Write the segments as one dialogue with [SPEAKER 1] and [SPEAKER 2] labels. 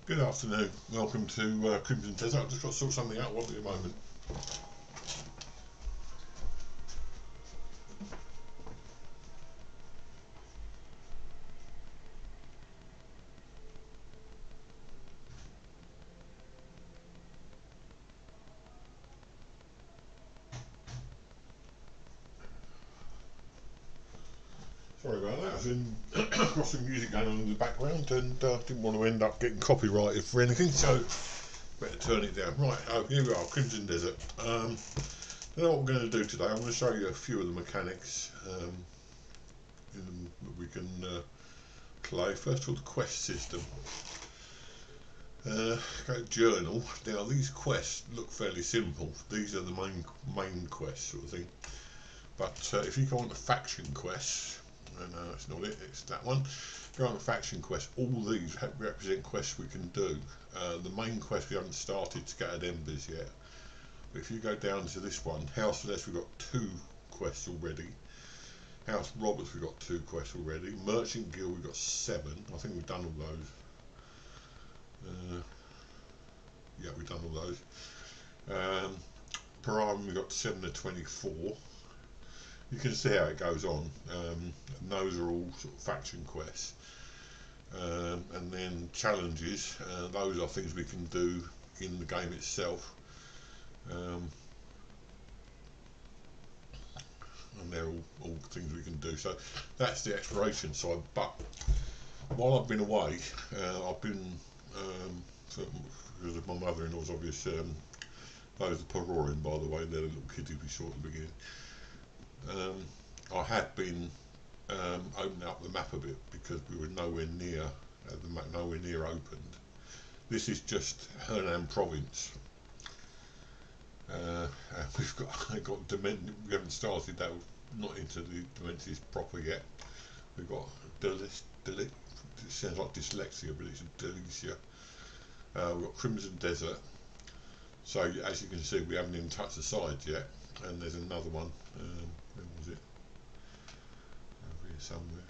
[SPEAKER 1] Good afternoon. Welcome to Crimson Desert. I've just got to sort something out. Won't be a moment. Sorry about that. I've got some music going on in the background and didn't want to end up getting copyrighted for anything, so better turn it down. Right, here we are, Crimson Desert. You know what we're going to do today? I'm going to show you a few of the mechanics that we can play. First of all, the quest system. Go to journal. Now these quests look fairly simple. These are the main quests sort of thing. But if you go on to faction quests, no, that's not it, it's that one. Go on to faction quests, all these represent quests we can do. The main quest we haven't started, Scattered Embers, yet. But if you go down to this one, House Celeste, we've got 2 quests already. House Roberts, we've got 2 quests already. Merchant Guild, we've got 7. I think we've done all those. Yeah, we've done all those. Per Island, we've got 7 to 24. You can see how it goes on. And those are all sort of faction quests. And then challenges, those are things we can do in the game itself. And they're all things we can do. So that's the exploration side. But while I've been away, I've been because of my mother-in-law's obvious. Those are Perorin, by the way. They're the little kids we saw at the beginning. I had been opening up the map a bit because we were nowhere near the map, nowhere near opened. This is just Hernan Province. And we've got Dementia. We haven't started that. We're not into the Dementias proper yet. We've got it sounds like dyslexia, but it's Delicia. We've got Crimson Desert. So as you can see, we haven't even touched the sides yet. And there's another one. Where was it? Over here somewhere.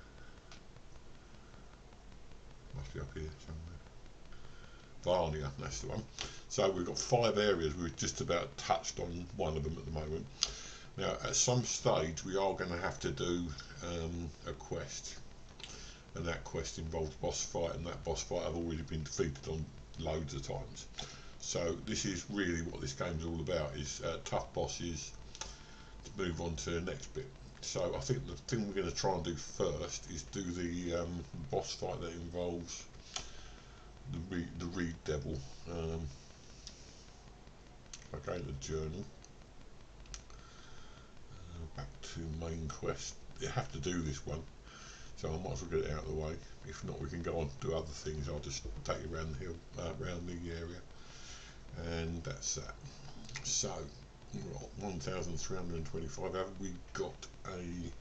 [SPEAKER 1] Must be up here somewhere. Varnia, that's the one. So we've got 5 areas. We've just about touched on one of them at the moment. Now, at some stage, we are going to have to do a quest, and that quest involves boss fight. And that boss fight I've already been defeated on loads of times. So this is really what this game's all about: is tough bosses to move on to the next bit. So I think the thing we're going to try and do first is do the boss fight that involves the Reed Devil. Okay, the journal. Back to main quest. You have to do this one, so I might as well get it out of the way. If not, we can go on to do other things. I'll just take you around the hill, around the area, and that's that. So, 1,325. Have we got a?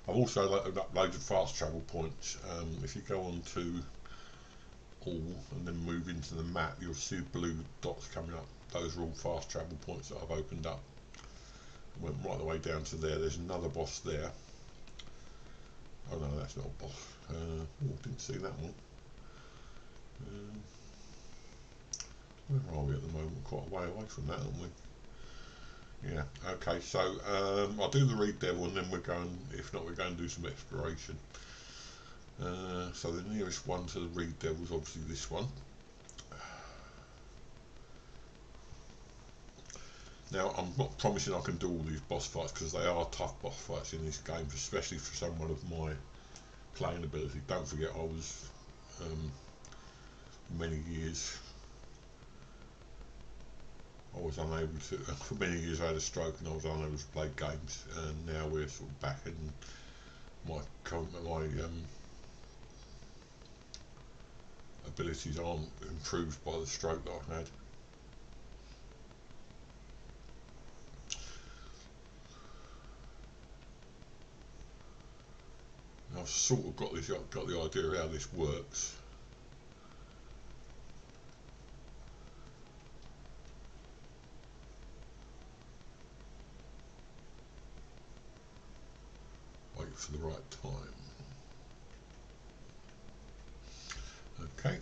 [SPEAKER 1] I've also loaded up loads of fast travel points. If you go on to all and then move into the map, you'll see blue dots coming up. Those are all fast travel points that I've opened up. Went right the way down to there. There's another boss there. Oh no, that's not a boss. Oh, didn't see that one. Where are we at the moment? Quite a way away from that, aren't we? Yeah. Okay. So I'll do the Reed Devil, and then we're going. If not, we're going to do some exploration. So the nearest one to the Reed Devil is obviously this one. Now, I'm not promising I can do all these boss fights because they are tough boss fights in this game, especially for someone of my playing ability. Don't forget, I was many years. I was unable to. For many years, I had a stroke and I was unable to play games. And now we're sort of back, and my abilities aren't improved by the stroke that I had. I've sort of got the idea of how this works. Wait for the right time. Okay,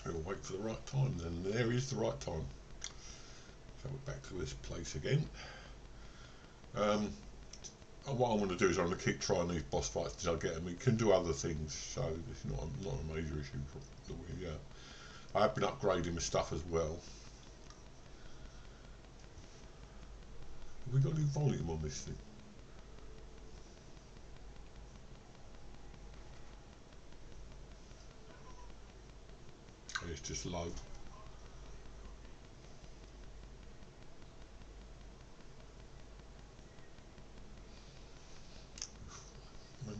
[SPEAKER 1] we'll wait wait for the right time, then there is the right time. So we're back to this place again. What I'm going to do is I'm going to keep trying these boss fights until I get them. We can do other things, so it's not a major issue. I have been upgrading my stuff as well. Have we got any volume on this thing? It's just low. Oh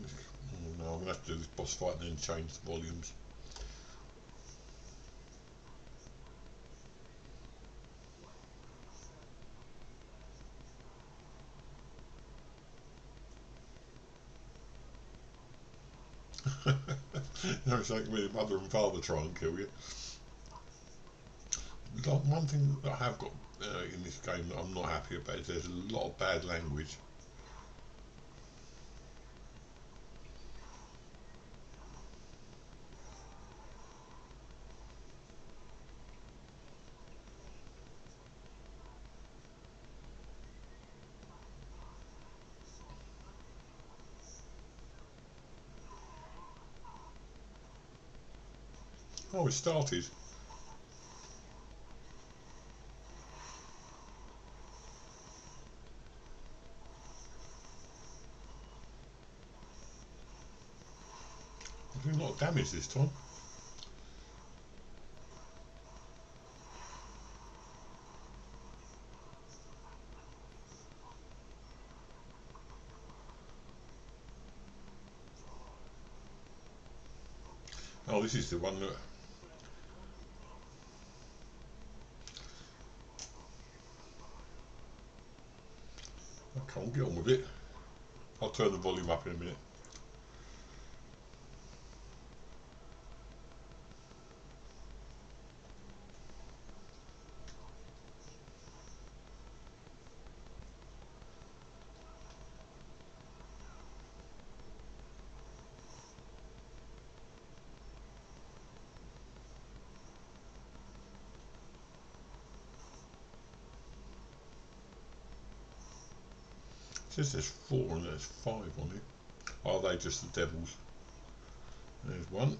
[SPEAKER 1] no, I'm going to have to do this boss fight and then change the volumes. No, it's like when your mother and father try and kill you. One thing that I have got in this game that I'm not happy about is there's a lot of bad language. Oh, it started. I'm doing a lot of damage this time. Oh, this is the one that... I can't get on with it. I'll turn the volume up in a minute. It says there's 4 and there's 5 on it. Are they just the devils? There's one.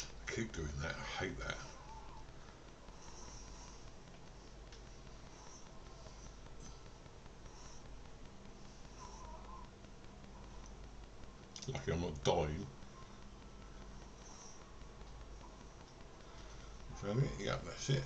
[SPEAKER 1] I keep doing that, I hate that. Lucky I'm not dying. Is that it? Yep, that's it.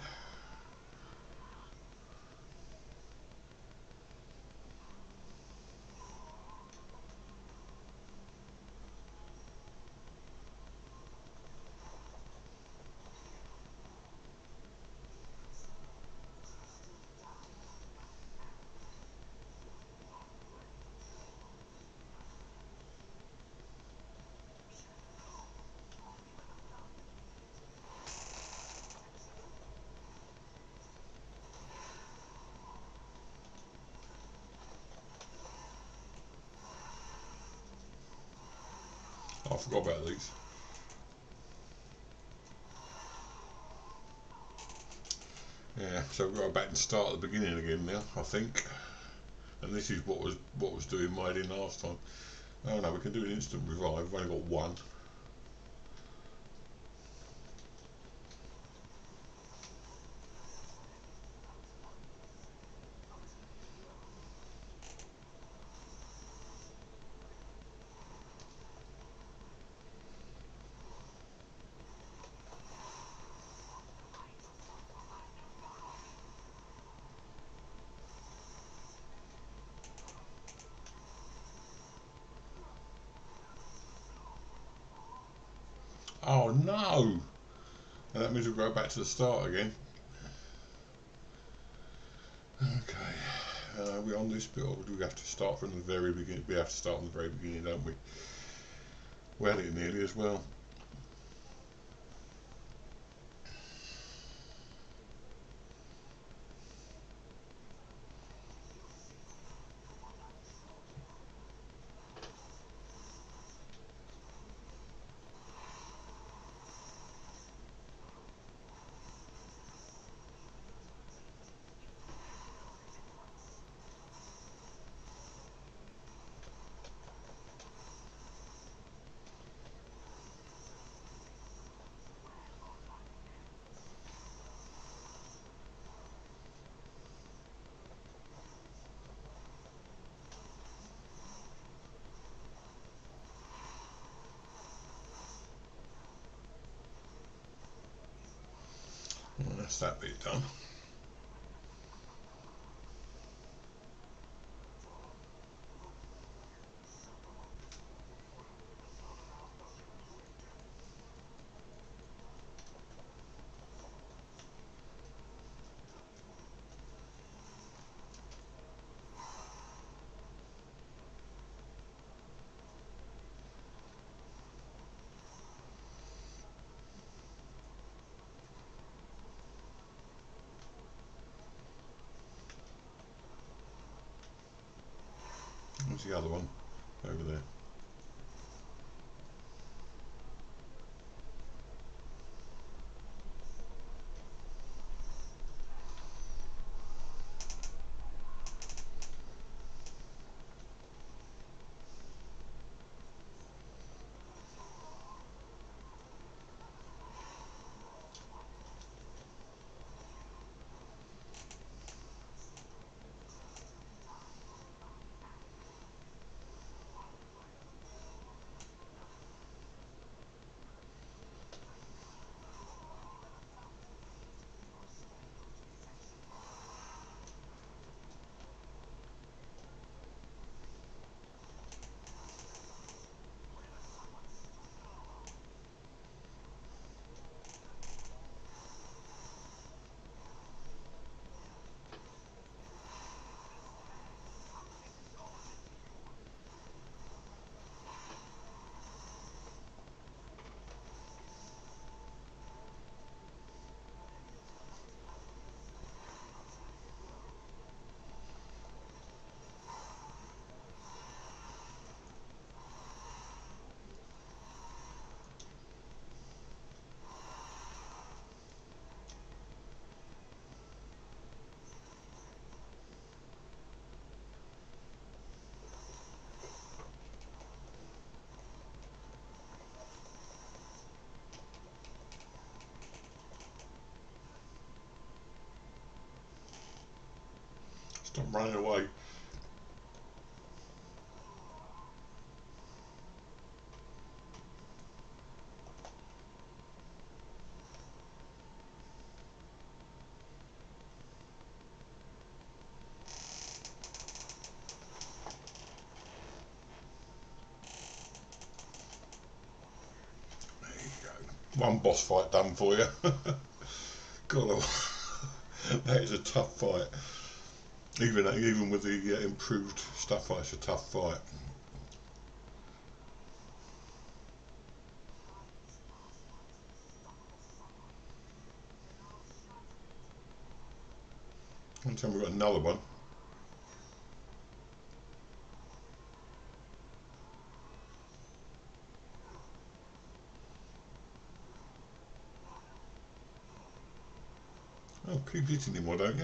[SPEAKER 1] I forgot about these. Yeah, so we've got to go back and start at the beginning again now, I think. And this is what was doing my head in last time. Oh no, we can do an instant revive. We've only got one. Oh no! And that means we'll go back to the start again. Okay, we're on this bit, or do we have to start from the very beginning? We have to start from the very beginning, don't we? We had it nearly as well. That's that bit done. Where's the other one? Over there. Stop running away. There you go. One boss fight done for you. God, that is a tough fight. Even with the improved stuff, it's a tough fight. One time we've got another one. Oh, keep hitting him, why don't you?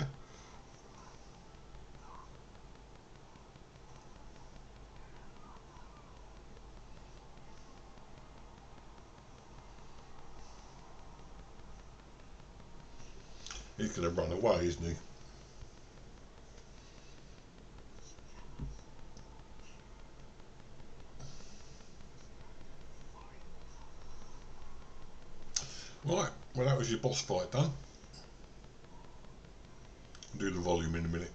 [SPEAKER 1] He's going to run away, isn't he? Right, well that was your boss fight done. Do the volume in a minute.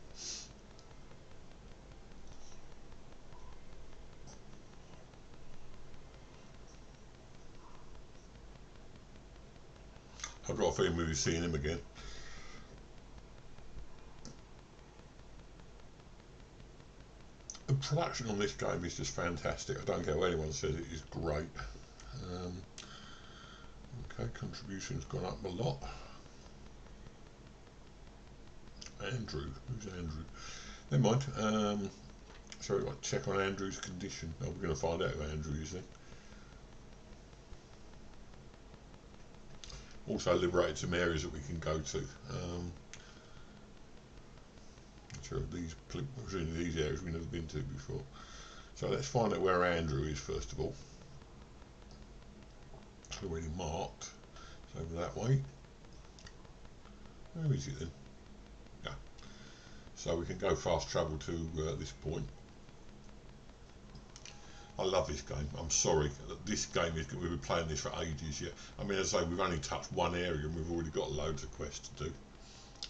[SPEAKER 1] I've got a feeling we'll be seeing him again. The production on this game is just fantastic. I don't care what anyone says, it is great. Okay, contribution's gone up a lot. Andrew, who's Andrew? Never mind. So we've got to check on Andrew's condition. Oh, we're going to find out who Andrew is then. Also liberated some areas that we can go to. So these areas we've never been to before. So let's find out where Andrew is first of all. It's already marked. It's over that way. Where is he then? Yeah. So we can go fast travel to this point. I love this game. I'm sorry. This game is, we've been playing this for ages yet. I mean, as I say, we've only touched one area and we've already got loads of quests to do.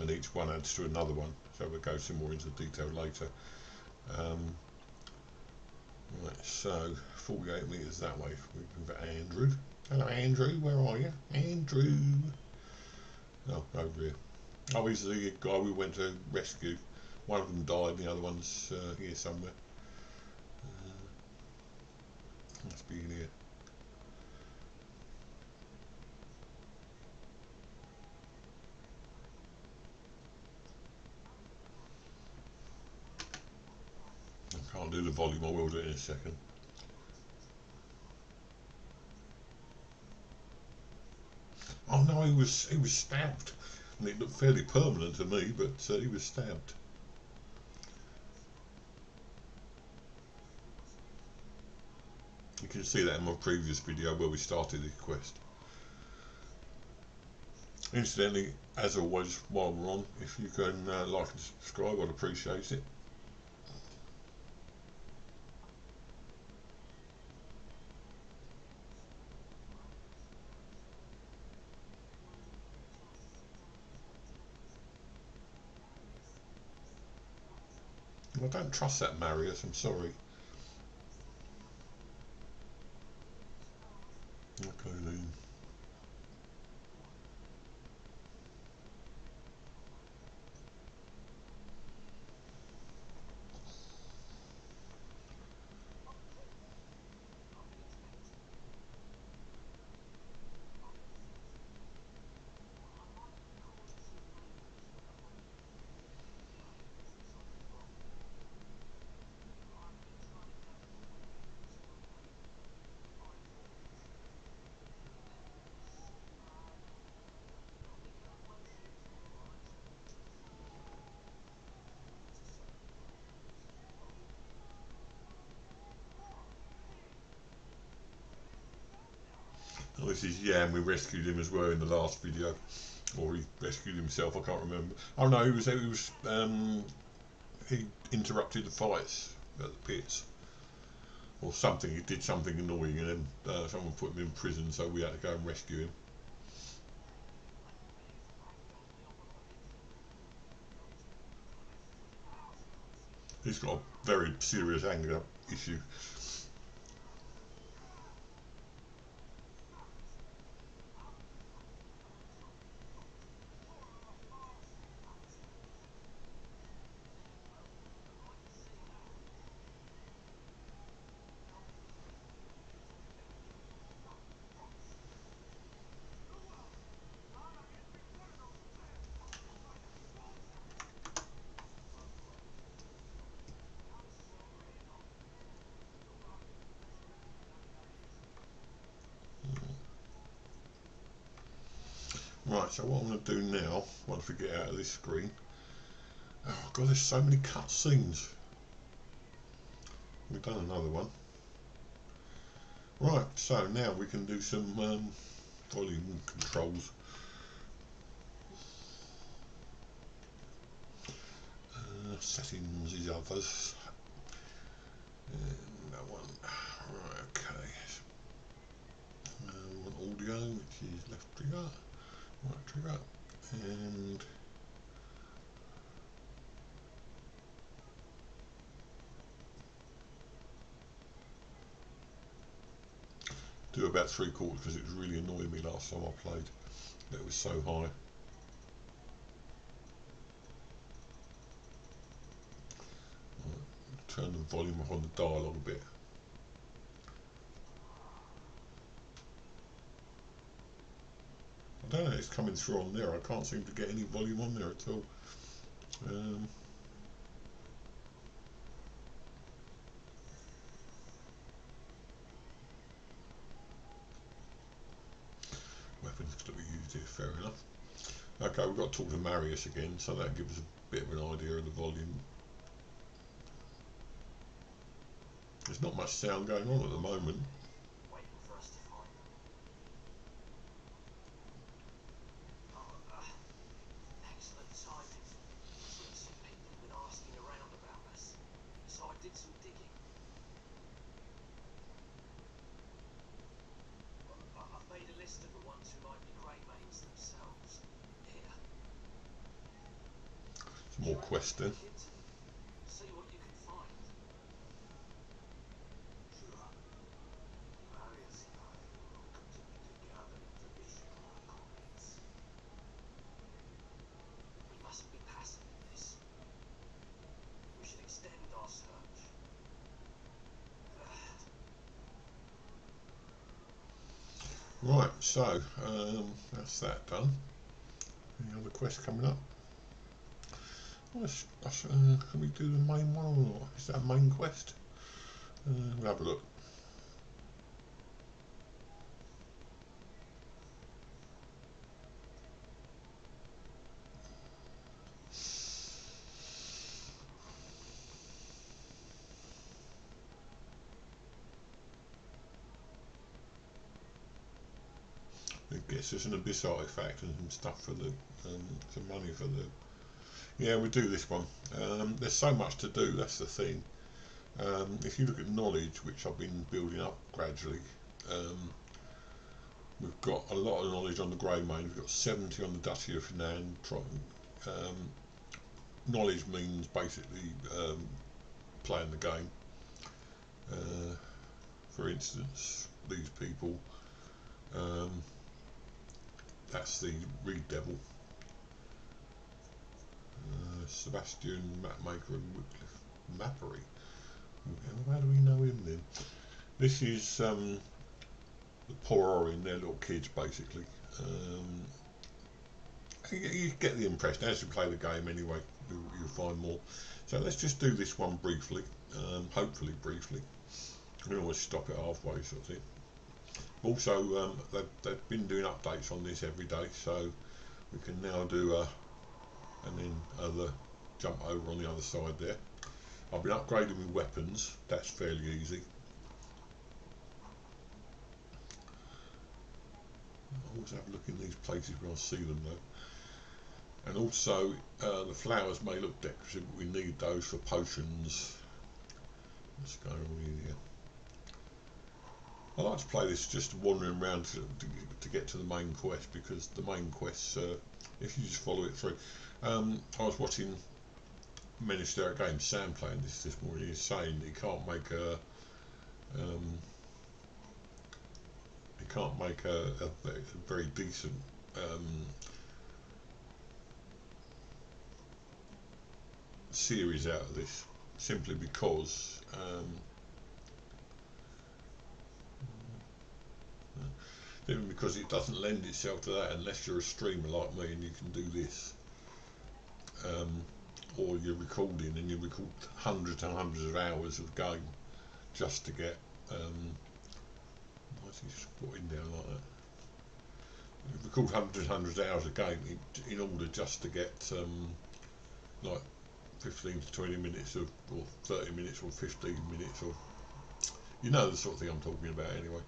[SPEAKER 1] And each one adds to another one. So we'll go some more into detail later. Right, so 48 metres that way. We've got Andrew. Hello, Andrew. Where are you? Andrew. Oh, over here. Oh, he's the guy we went to rescue. One of them died, the other one's here somewhere. Must be in here. I can't do the volume, I will do it in a second. Oh no, he was stabbed. And it looked fairly permanent to me, but he was stabbed. You can see that in my previous video where we started this quest. Incidentally, as always, while we're on, if you can like and subscribe, I'd appreciate it. I don't trust that Marius, I'm sorry. Okay then. Oh, this is Yam, we rescued him as well in the last video. Or he rescued himself, I can't remember. Oh no, he interrupted the fights at the pits. Or something, he did something annoying and then someone put him in prison, so we had to go and rescue him. He's got a very serious anger issue. Right, so what I'm going to do now, once we get out of this screen, oh god, there's so many cut scenes. We've done another one. Right, so now we can do some volume controls. Settings is others. That one. Right, okay. Audio, which is left trigger, right trigger, and do about 3/4 because it was really annoying me last time I played. It was so high. Right, turn the volume up on the dialogue a bit. I don't know if it's coming through on there. I can't seem to get any volume on there at all. Weapons that we used here, fair enough. Okay, we've got to talk to Marius again, so that gives us a bit of an idea of the volume. There's not much sound going on at the moment. More quest then. Right, so that's that done. Any other quests coming up? Can we do the main one or not? Is that a main quest? We'll have a look. It gets us an abyss artifact and some stuff for the some money for the. Yeah, we do this one. There's so much to do. That's the thing. If you look at knowledge, which I've been building up gradually, we've got a lot of knowledge on the Grey Mane. We've got 70 on the Duchy of Henan. Knowledge means basically playing the game. For instance, these people. That's the Reed Devil. Sebastian, Mapmaker and Wycliffe Mappery. How do we know him then? This is the poor Orin, they're little kids basically. You get the impression as you play the game anyway, you'll find more. So let's just do this one briefly, hopefully briefly. We can always stop it halfway sort of thing. Also, they've been doing updates on this every day, so we can now do and then jump over on the other side there. I've been upgrading with weapons, that's fairly easy. I always have a look in these places when I see them though. And also the flowers may look decorative, but we need those for potions. What's going on here? I like to play this just wandering around to get to the main quest, because the main quests, if you just follow it through. I was watching Minister Games, Sam playing this morning. He's saying he can't make a very decent series out of this, simply because it doesn't lend itself to that unless you're a streamer like me and you can do this, or you're recording and you record hundreds and hundreds of hours of game just to get why is he squatting down like that? You record hundreds of hours of game in order just to get like 15 to 20 minutes of, or 30 minutes or 15 minutes, or you know the sort of thing I'm talking about anyway.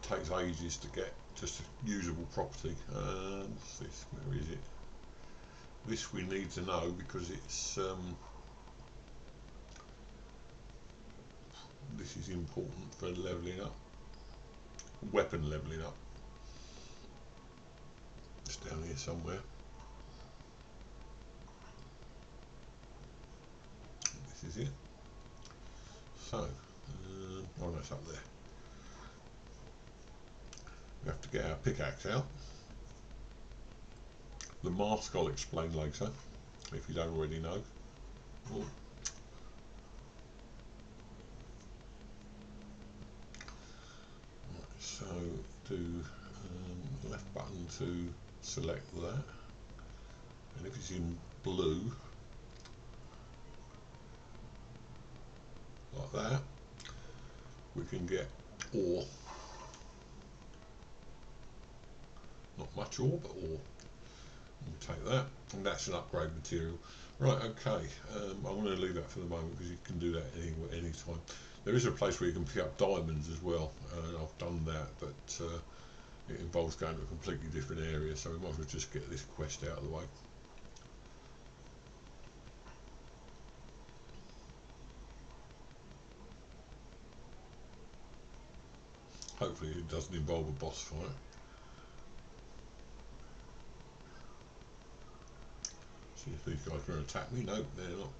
[SPEAKER 1] Takes ages to get just a usable property. What's this? Where is it? This we need to know because it's this is important for levelling up, weapon levelling up. It's down here somewhere. This is it. So, oh, that's up there. We have to get our pickaxe out. The mask I'll explain later, if you don't already know. Oh. Right, so do left button to select that, and if it's in blue, like that, we can get ore. Not much ore, but ore. We'll take that, and that's an upgrade material. Right, okay, I'm going to leave that for the moment because you can do that any time. There is a place where you can pick up diamonds as well, I've done that, but it involves going to a completely different area, so we might as well just get this quest out of the way. Hopefully it doesn't involve a boss fight. See if these guys are going to attack me. No, they're not.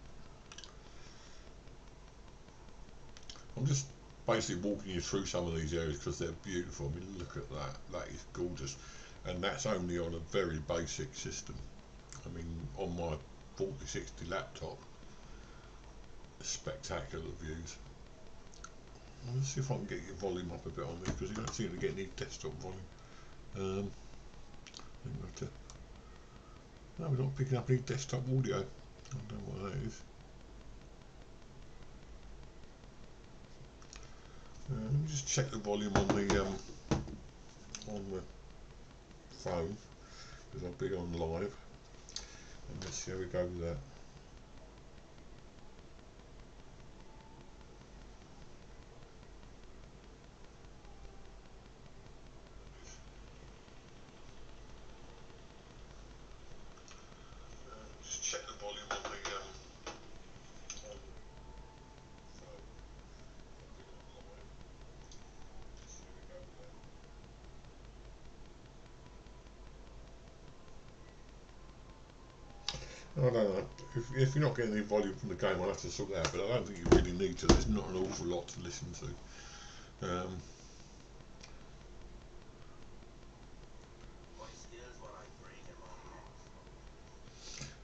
[SPEAKER 1] I'm just basically walking you through some of these areas because they're beautiful. I mean, look at that. That is gorgeous. And that's only on a very basic system. I mean, on my 4060 laptop, spectacular views. Let's see if I can get your volume up a bit on this because you don't seem to get any desktop volume. I think we have to. No, we're not picking up any desktop audio. I don't know what that is. Let me just check the volume on the phone because I'll be on live, and let's see how we go with that. Just check the volume on the phone. I'll be on live. Let's see how we go with that. I don't know. If you're not getting any volume from the game, I'll have to sort that out, but I don't think you really need to. There's not an awful lot to listen to.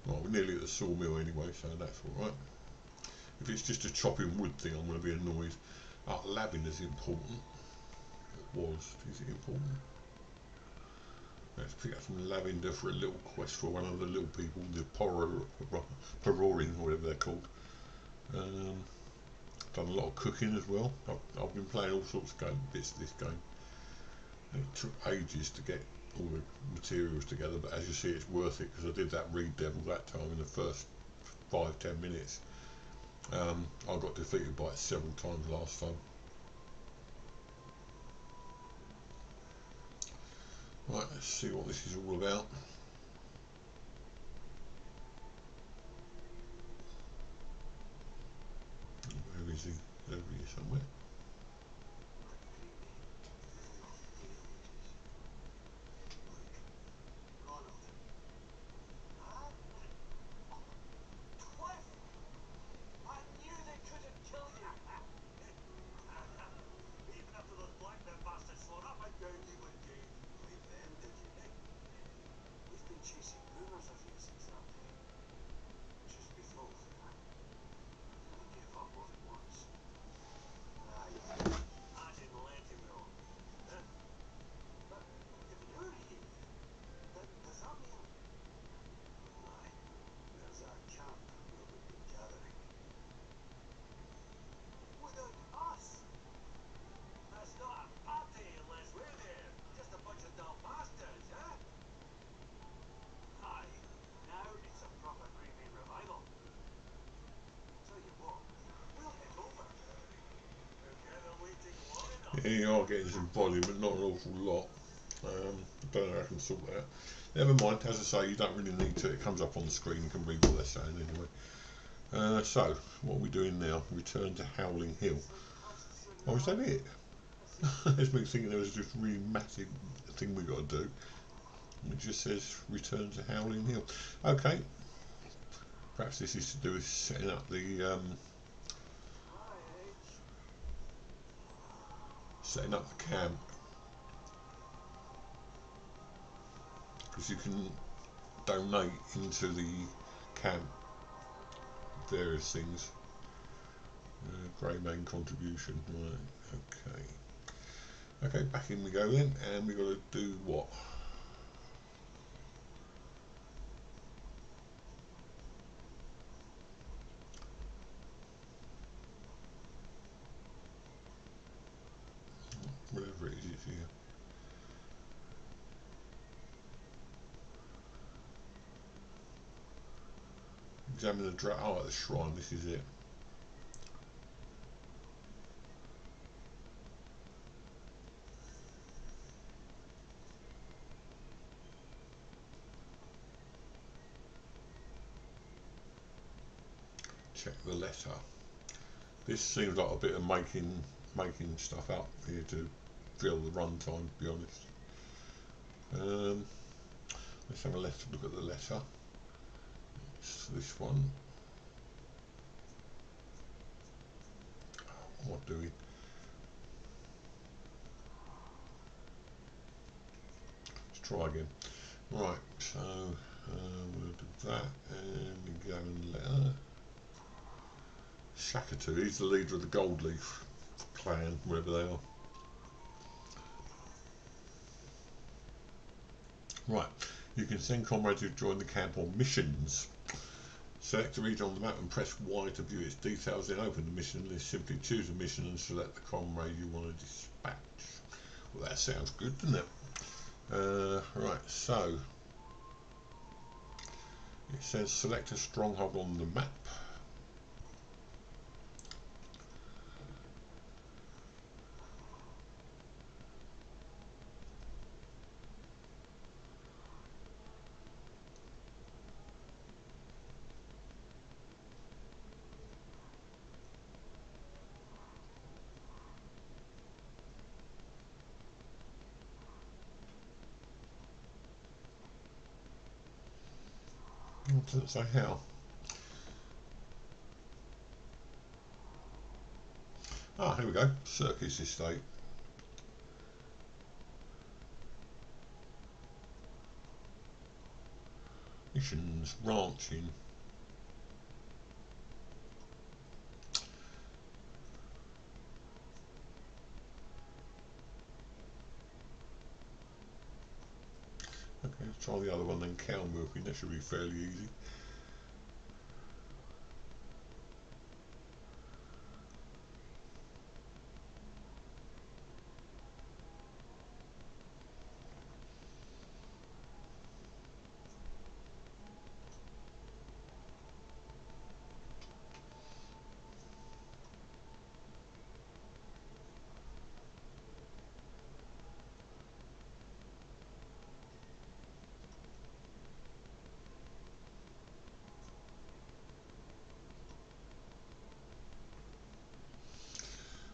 [SPEAKER 1] Well, we're nearly at the sawmill anyway, so that's alright. If it's just a chopping wood thing, I'm going to be annoyed. Labbing is important. It was. Is it important? Let's pick up some lavender for a little quest for one of the little people, the Pororin, or whatever they're called. Done a lot of cooking as well. I've been playing all sorts of bits of this game. It took ages to get all the materials together, but as you see, it's worth it because I did that Reed Devil that time in the first 5-10 minutes. I got defeated by it several times last time. Right, let's see what this is all about. Where is he? Over here somewhere. Yeah, you are getting some volume, but not an awful lot. I don't know how I can sort that out. Never mind, as I say, you don't really need to. It comes up on the screen, you can read what they're saying anyway. So, what are we doing now? Return to Howling Hill. Oh, is that it? It's me thinking there was just a really massive thing we got to do. It just says return to Howling Hill. Okay. Perhaps this is to do with setting up the camp, because you can donate into the camp various things. Grey main contribution, right? Okay, back in we go then, and we got to do what? Whatever it is here. Examine the the shrine. This is it. Check the letter. This seems like a bit of making stuff up here to fill the runtime, to be honest. Let's have a look at the letter. this one. What am I doing? Let's try again. Right, so we'll do that, and we go and letter. Shakatu, he's the leader of the Gold Leaf clan, wherever they are. Right, you can send comrades who join the camp on missions. Select a region on the map and press Y to view its details, then open the mission list. Simply choose a mission and select the comrade you want to dispatch. Well, that sounds good, doesn't it? Right, so it says select a stronghold on the map. It doesn't say how. Ah, here we go. Circus Estate. Missions, ranching. Okay, let's try the other one then. Cow milking, that should be fairly easy.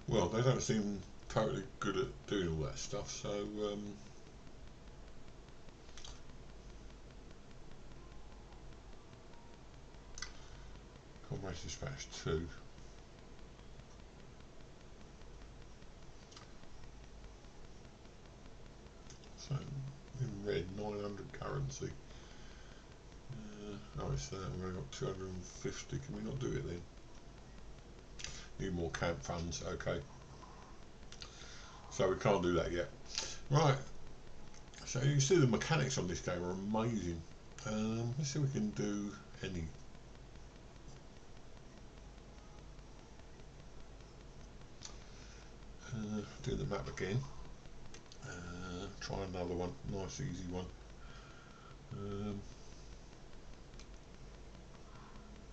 [SPEAKER 1] Well, they don't seem totally good at doing all that stuff, so Comrade Dispatch 2. So in red, 900 currency. Oh, it's that. We've only got 250. Can we not do it then? Need more camp funds. Okay. So we can't do that yet. Right. So you can see the mechanics on this game are amazing. Let's see if we can do any. Do the map again. Try another one. Nice, easy one.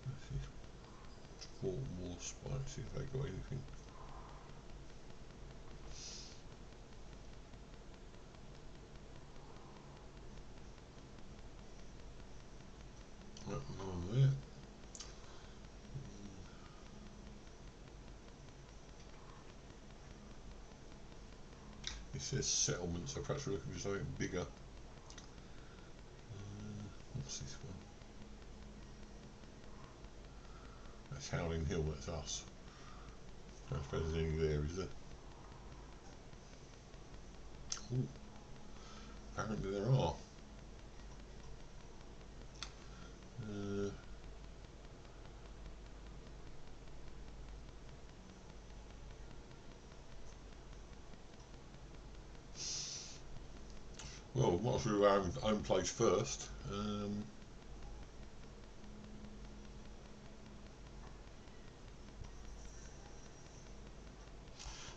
[SPEAKER 1] Let's see. 4 more spikes. See if they got anything. None there. It says settlement, so perhaps we're looking for something bigger. What's this one? That's Howling Hill, that's us. I don't suppose there's any there, is there? Ooh, apparently there are. Well, we might as well do our own place first.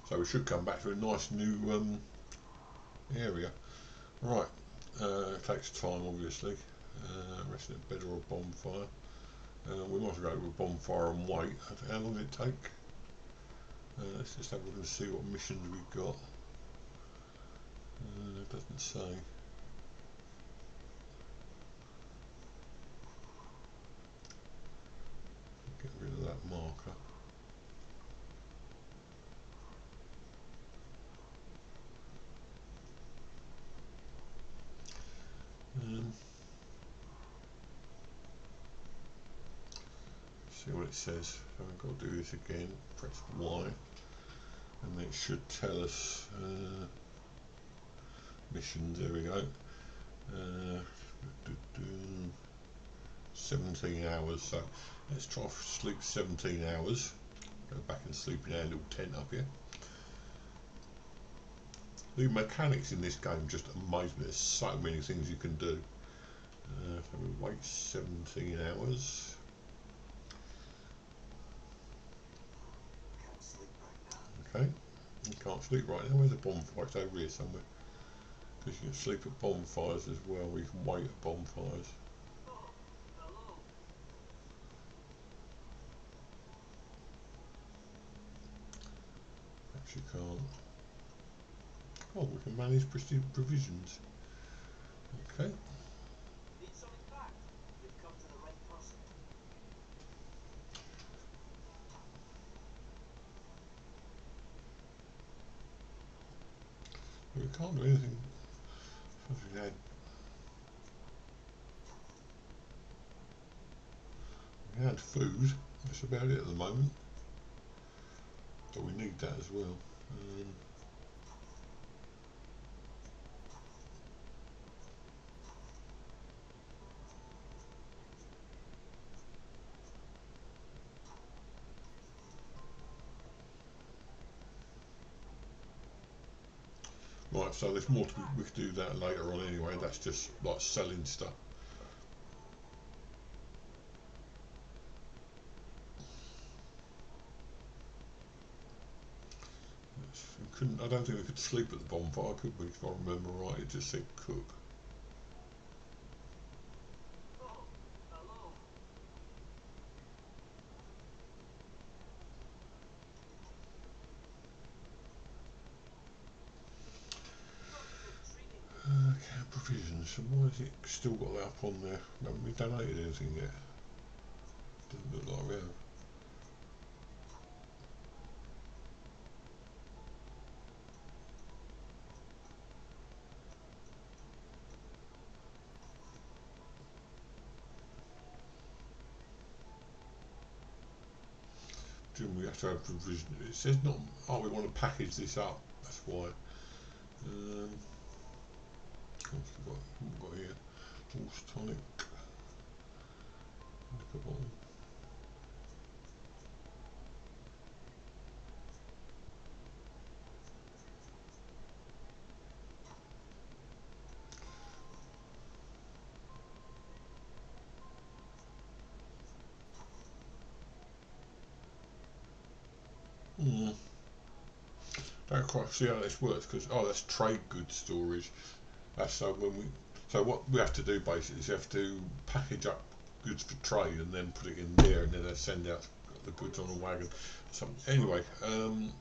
[SPEAKER 1] So we should come back to a nice new area. Right, it takes time obviously. Resting at bed or a bonfire. We might as well go to a bonfire and wait. How long does it take? Let's just have a look and see what missions we've got. It doesn't say. Get rid of that marker. See what it says. So I've got to do this again. Press Y, and it should tell us missions. There we go. 17 hours. So let's try sleep 17 hours. Go back and sleep in our little tent up here. The mechanics in this game just amaze me. There's so many things you can do. So we wait 17 hours. Okay, you can't sleep right now. Where's the bonfire? It's over here somewhere. Because you can sleep at bonfires as well. We can wait at bonfires. Actually can't. Oh, we can manage provisions. Okay. We can't do anything. We had food. That's about it at the moment. But we need that as well. Right, so there's more to we could do that later on anyway. That's just like selling stuff. I don't think we could sleep at the bonfire, could we? If I remember right, it just said cook. Okay, provisions. So why has it still got that up on there? Haven't we donated anything yet? Doesn't look like we have. We have to have provision. It says not. Oh, we want to package this up. That's why. What's we've got here? Horse tonic. Liquor bottle. Don't quite see how this works because that's trade goods storage. That's so when we what we have to do basically is you have to package up goods for trade and then put it in there and then they send out the goods on a wagon. So anyway, so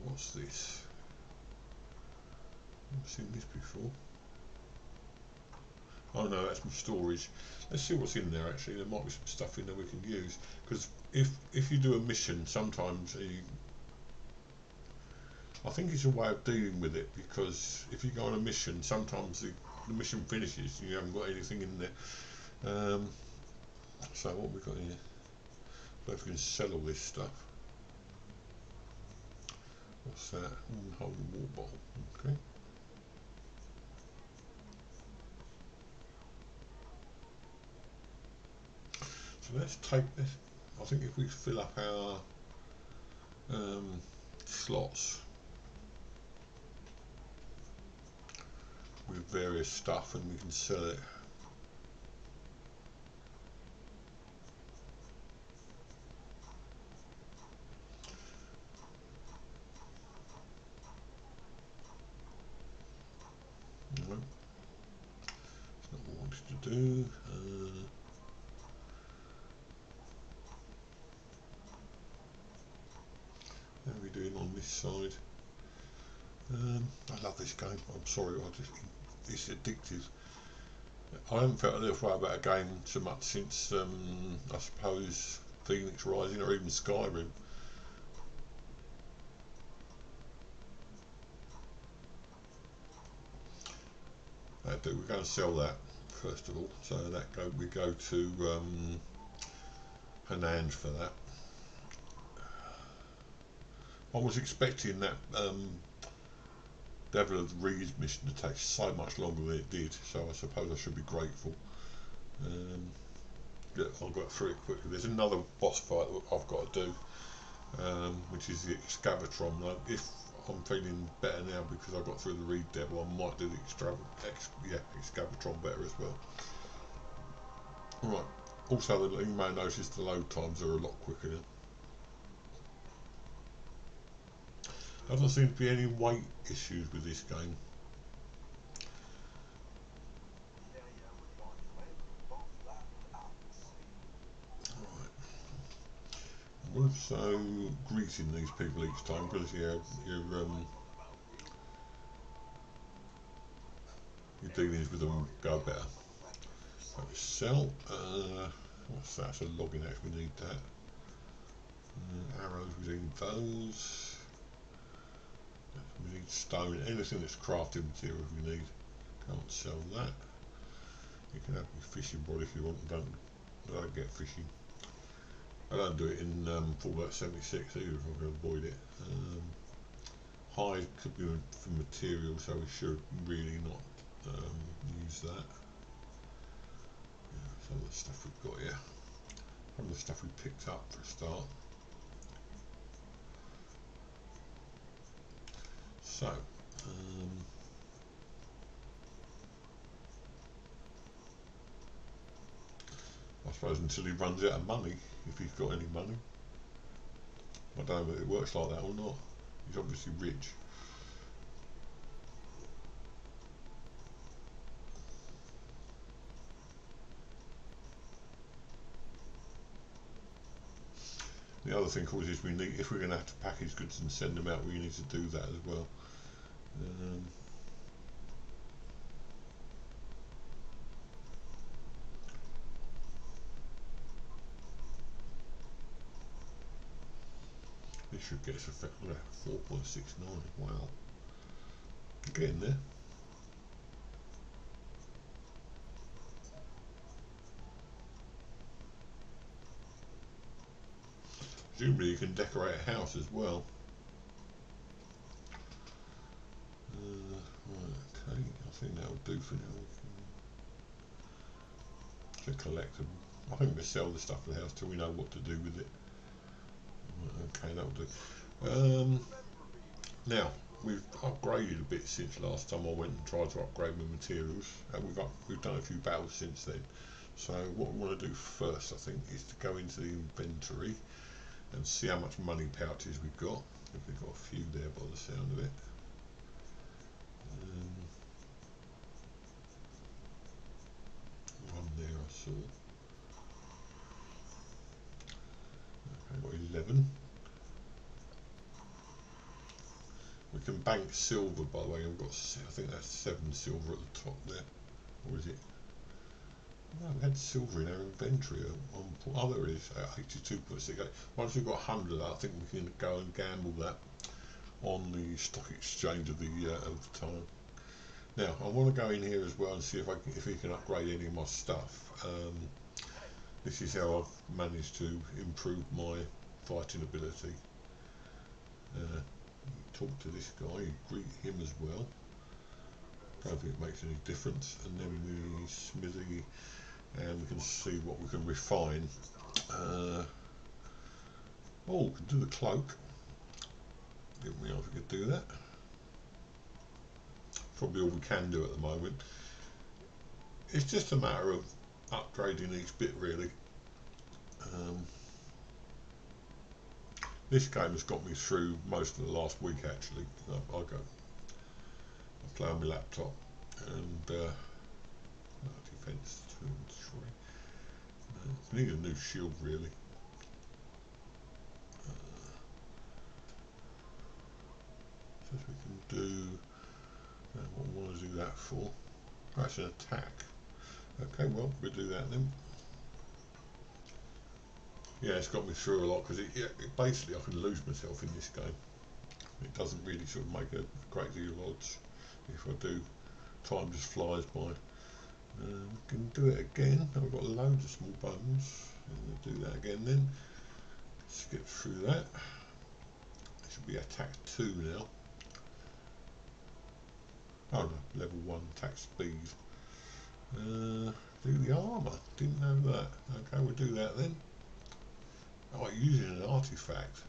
[SPEAKER 1] what's this? I've seen this before. Oh no, that's my storage. Let's see what's in there. Actually, there might be some stuff in there we can use because if you do a mission, sometimes I think it's a way of dealing with it because if you go on a mission, sometimes the mission finishes and you haven't got anything in there. So what we got here? So if we can sell all this stuff. What's that? Whole water bottle. Okay. So let's take this. I think if we fill up our slots with various stuff and we can sell it. No, it's not what I wanted to do. How are we doing on this side? I love this game. I'm sorry, it's addictive. I haven't felt a little way about a game so much since I suppose Phoenix Rising or even Skyrim. We're going to sell that first of all. So we go to Grandad for that. I was expecting that Devil of the Reeds mission to take so much longer than it did, so I suppose I should be grateful. Yeah, I'll go through it quickly. There's another boss fight that I've got to do, which is the Excavatron. Like, if I'm feeling better now because I got through the Reed Devil, I might do the Excavatron better as well. Right. Also, you may notice the load times are a lot quicker now. Doesn't seem to be any weight issues with this game. Right. I'm also greeting these people each time because your dealings with them go better. So sell. What's that? So logging out. We need that. Arrows. We need those. We need stone. Anything that's crafting material we need. Can't sell that. You can have your fishing rod if you want. I don't get fishing. I don't do it in Fallout 76 either if I can avoid it. Hide could be for material, so we should really not use that. Yeah, some of the stuff we've got here. Some of the stuff we picked up for a start. So, I suppose until he runs out of money, if he's got any money. I don't know whether it works like that or not. He's obviously rich. The other thing, of course, is if we're going to have to package goods and send them out, we need to do that as well. This should get us effectively 4.69. Wow, getting there. Presumably you can decorate a house as well. Right, okay, I think that'll do for now. It's a collectible. I think we sell the stuff for the house till we know what to do with it. Okay, that'll do. Now we've upgraded a bit since last time I went and tried to upgrade my materials. We've done a few battles since then. So what we want to do first, I think, is to go into the inventory and see how much money pouches we've got. If we've got a few there by the sound of it. One there I saw. Okay, got 11. We can bank silver, by the way. We've got, I think that's 7 silver at the top there. Or is it? No, we had silver in our inventory. Oh, there it is. 82.68. Once we've got 100, I think we can go and gamble that on the stock exchange of the time. Now I want to go in here as well and see if we can upgrade any of my stuff. This is how I've managed to improve my fighting ability. Talk to this guy, greet him as well. Don't think it makes any difference. And then the smithy, and we can see what we can refine. Oh, we can do the cloak. Didn't realise we could do that. Probably all we can do at the moment. It's just a matter of upgrading each bit, really. This game has got me through most of the last week, actually. I play on my laptop, and defense 2 and 3. Need a new shield, really. So we can do. What we want to do that for? That's an attack. Okay, well, we'll do that then. Yeah, it's got me through a lot because basically I can lose myself in this game. It doesn't really sort of make a great deal of odds if I do. Time just flies by. We can do it again. I've got loads of small bones. We'll do that again then. Skip through that. It should be attack 2 now. Oh no, level 1 attack speed. Do the armour. Didn't know that. Okay, we'll do that then. Oh, using an artifact.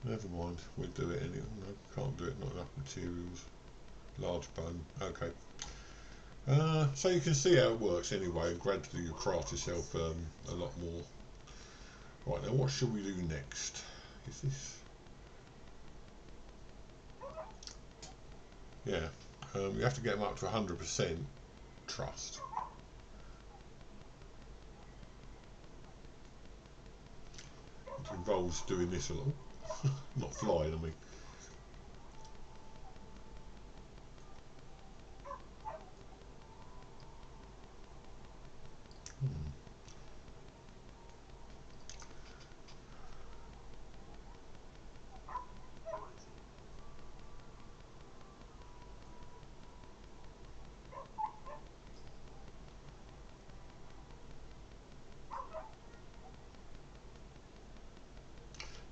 [SPEAKER 1] Never mind, we'll do it anyway. No, can't do it, not enough materials. Large bone, okay. So you can see how it works anyway. Gradually you craft yourself a lot more. Right, now what should we do next? Is this... Yeah, you have to get them up to 100% trust. It involves doing this a lot. Not flying, I mean.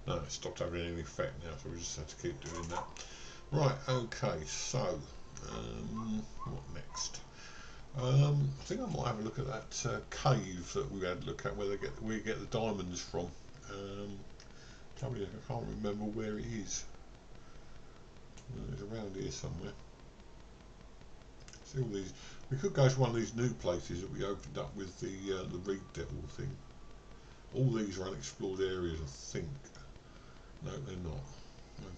[SPEAKER 1] No, it stopped having any effect now, so we just have to keep doing that. Right, okay, so what next? I think I might have a look at that cave that we had a look at, where we get the diamonds from. I can't remember where it is. It's around here somewhere. See all these. We could go to one of these new places that we opened up with the Reed Devil thing. All these are unexplored areas, I think. No, they're not.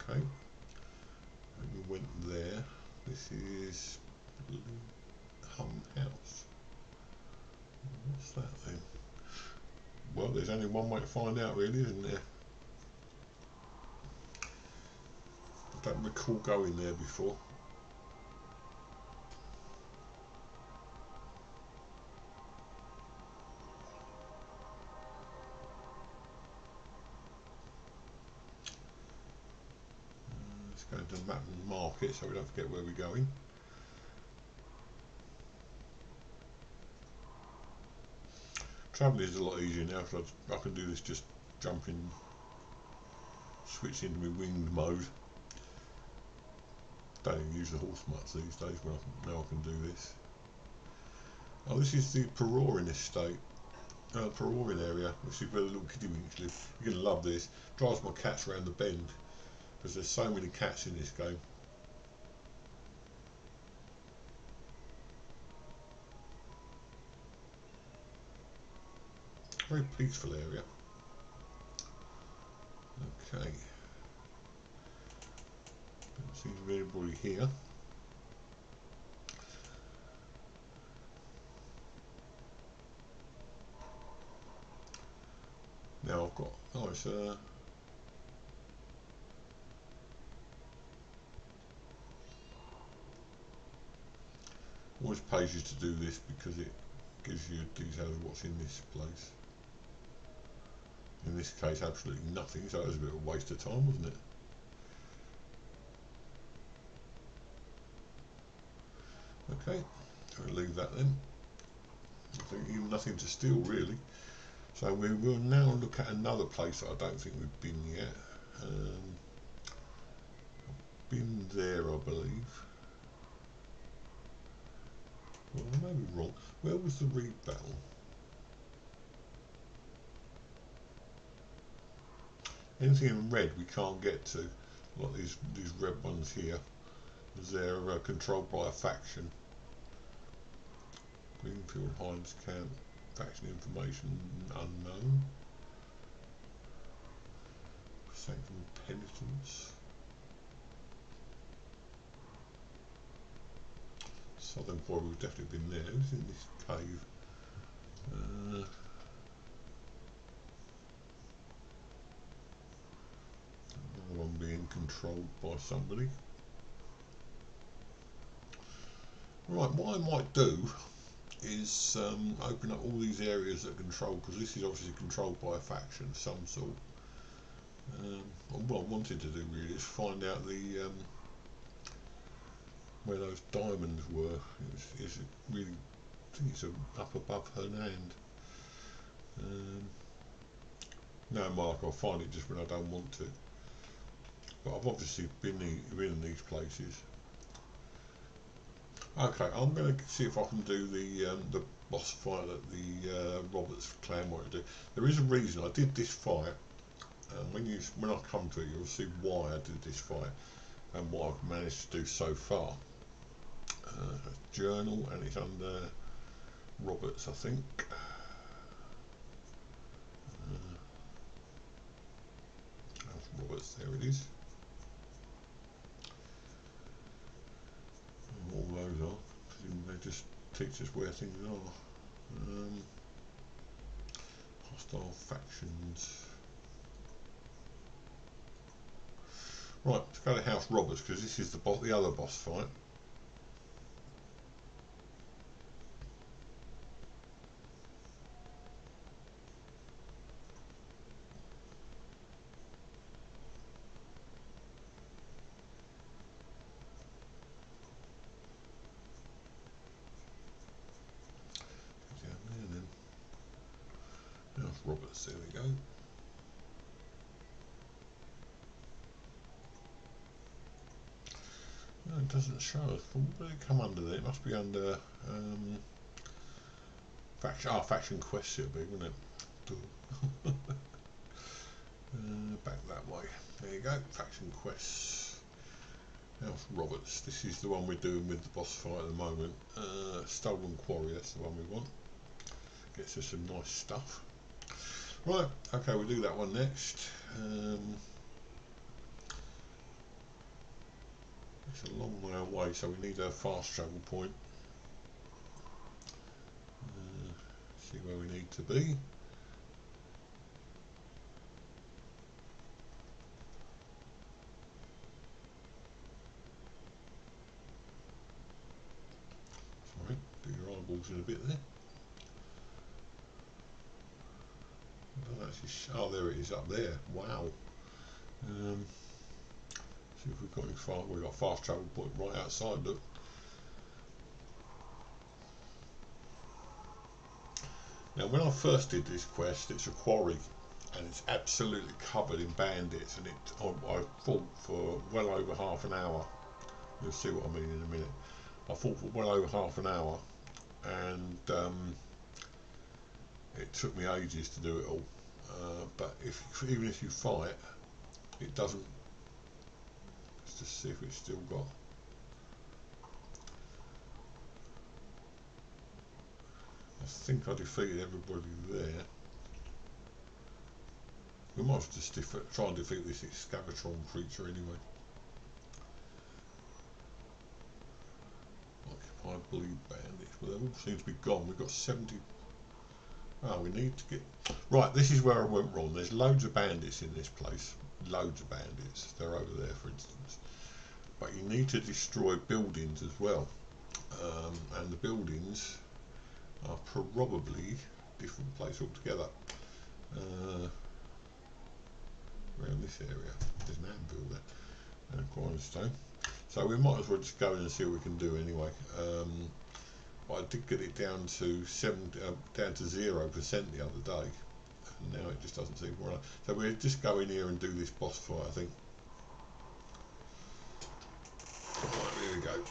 [SPEAKER 1] Okay. And we went there. This is Hum House. What's that then? Well, there's only one way to find out, really, isn't there? I don't recall going there before. Let's go into the map and mark it so we don't forget where we're going. Travelling is a lot easier now, so I can do this just jumping, switch into my winged mode. Don't even use the horse much these days, but now I can do this. Oh, this is the Perorin estate, Perorin area, which is where the little kittywinks live. You're going to love this. Drives my cats around the bend, because there's so many cats in this game. Very peaceful area. Okay. Don't seem to be anybody here. Now I've got nice always pays you to do this because it gives you details of what's in this place. In this case, absolutely nothing, so it was a bit of a waste of time, wasn't it? Okay, so we'll leave that then. I think even nothing to steal really. So we will now look at another place that I don't think we've been yet. Been there, I believe. Well, I may be wrong. Where was the Reed battle? Anything in red we can't get to, like these red ones here, as they're controlled by a faction. Greenfield Hines Camp, faction information unknown. Sanctum Penitence. Southern Quarry, we've definitely been there. Who's in this cave? Another one being controlled by somebody. Right, what I might do is open up all these areas that control, because this is obviously controlled by a faction of some sort. What I wanted to do really is find out the where those diamonds were. It's really, I think it's up above her hand. No, Mark, I'll find it just when I don't want to. But I've obviously been in these places. Okay, I'm going to see if I can do the boss fight that the Roberts clan wanted to do. There is a reason I did this fight, and when I come to it, you'll see why I did this fight and what I've managed to do so far. Journal, and it's under Roberts, I think. Roberts, there it is. All those are. They just teach us where things are. Hostile factions. Right, let's go to House Roberts because this is the other boss fight. Roberts, there we go. No, it doesn't show us. Where did it come under there? It must be under faction quests it'll be, wouldn't it? Back that way. There you go, faction quests. House Roberts. This is the one we're doing with the boss fight at the moment. Stolen Quarry, that's the one we want. Gets us some nice stuff. Right, okay, we'll do that one next. It's a long way away, so we need a fast travel point. See where we need to be. Sorry, do your eyeballs in a bit there. Oh, there it is up there. Wow. See if we've got any far. We've got a fast travel point right outside. Look. Now, when I first did this quest, it's a quarry, and it's absolutely covered in bandits, and I fought for well over half an hour. You'll see what I mean in a minute. I fought for well over half an hour, and it took me ages to do it all. But even if you fight, it doesn't. Let's just see if it's still got. I think I defeated everybody there. We might just try and defeat this Excavatron creature anyway. Occupied bleed bandits. Well, they all seem to be gone. We've got 70. Oh, we need to get... Right, this is where I went wrong. There's loads of bandits in this place. Loads of bandits. They're over there, for instance. But you need to destroy buildings as well. And the buildings are probably a different place altogether. Around this area. There's an anvil there. And a cornerstone. So we might as well just go in and see what we can do anyway. But I did get it down to 0% the other day, and now it just doesn't seem right. So we'll just go in here and do this boss fight, I think. Right, here we go.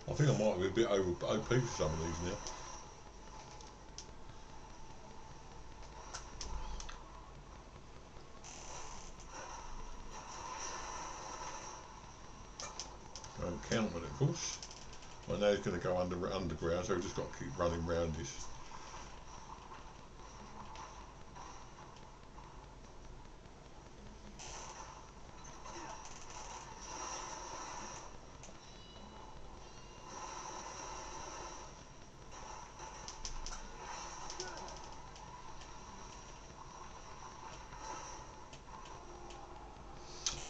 [SPEAKER 1] I think I might be a bit over OP for some of these now. Don't count on it, of course. I know he's going to go underground, so we've just got to keep running round this.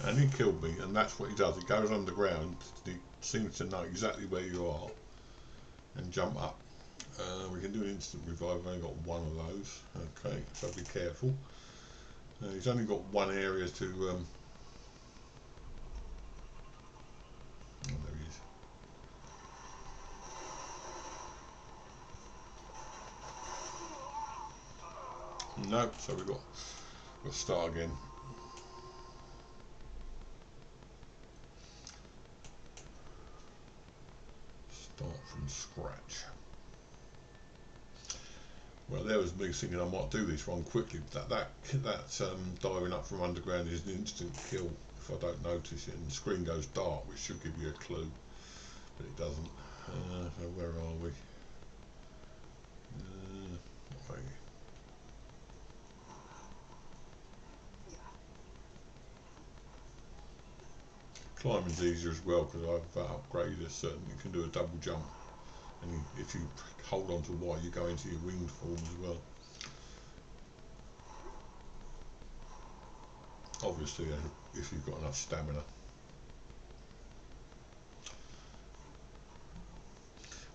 [SPEAKER 1] and he killed me, and that's what he does. He goes underground. He seems to know exactly where you are and jump up. We can do an instant revive. I've only got one of those. Okay, so be careful. He's only got one area to. Oh, there he is. No, so we'll start again. Start from scratch. Well, there was me thinking I might do this one quickly. That diving up from underground is an instant kill if I don't notice it, and the screen goes dark, which should give you a clue, but it doesn't. So where are we? Okay. Climbing's easier as well because I've upgraded a certain. You can do a double jump, and if you hold on to Y, you go into your winged form as well. Obviously, if you've got enough stamina.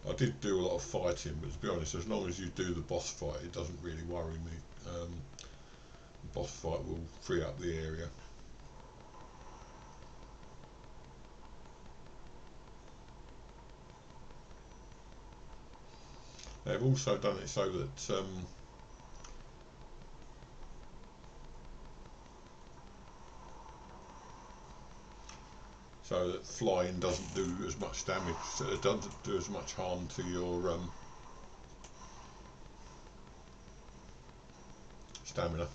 [SPEAKER 1] I did do a lot of fighting, but to be honest, as long as you do the boss fight, it doesn't really worry me. The boss fight will free up the area. They've also done it so that flying doesn't do as much damage, so it doesn't do as much harm to your stamina.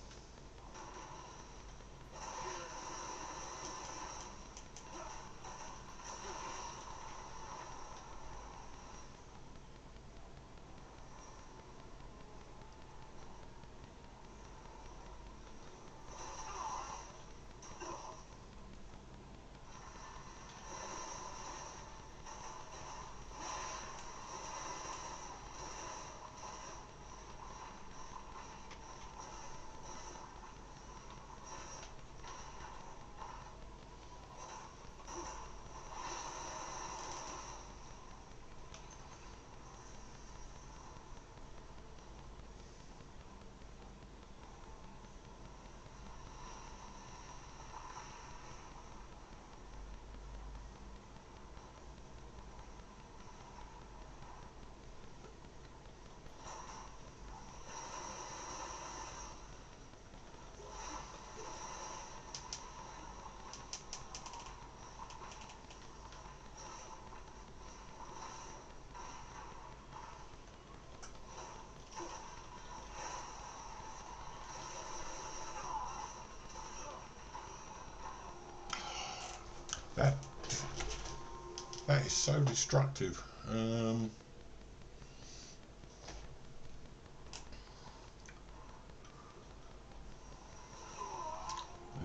[SPEAKER 1] That is so destructive. He's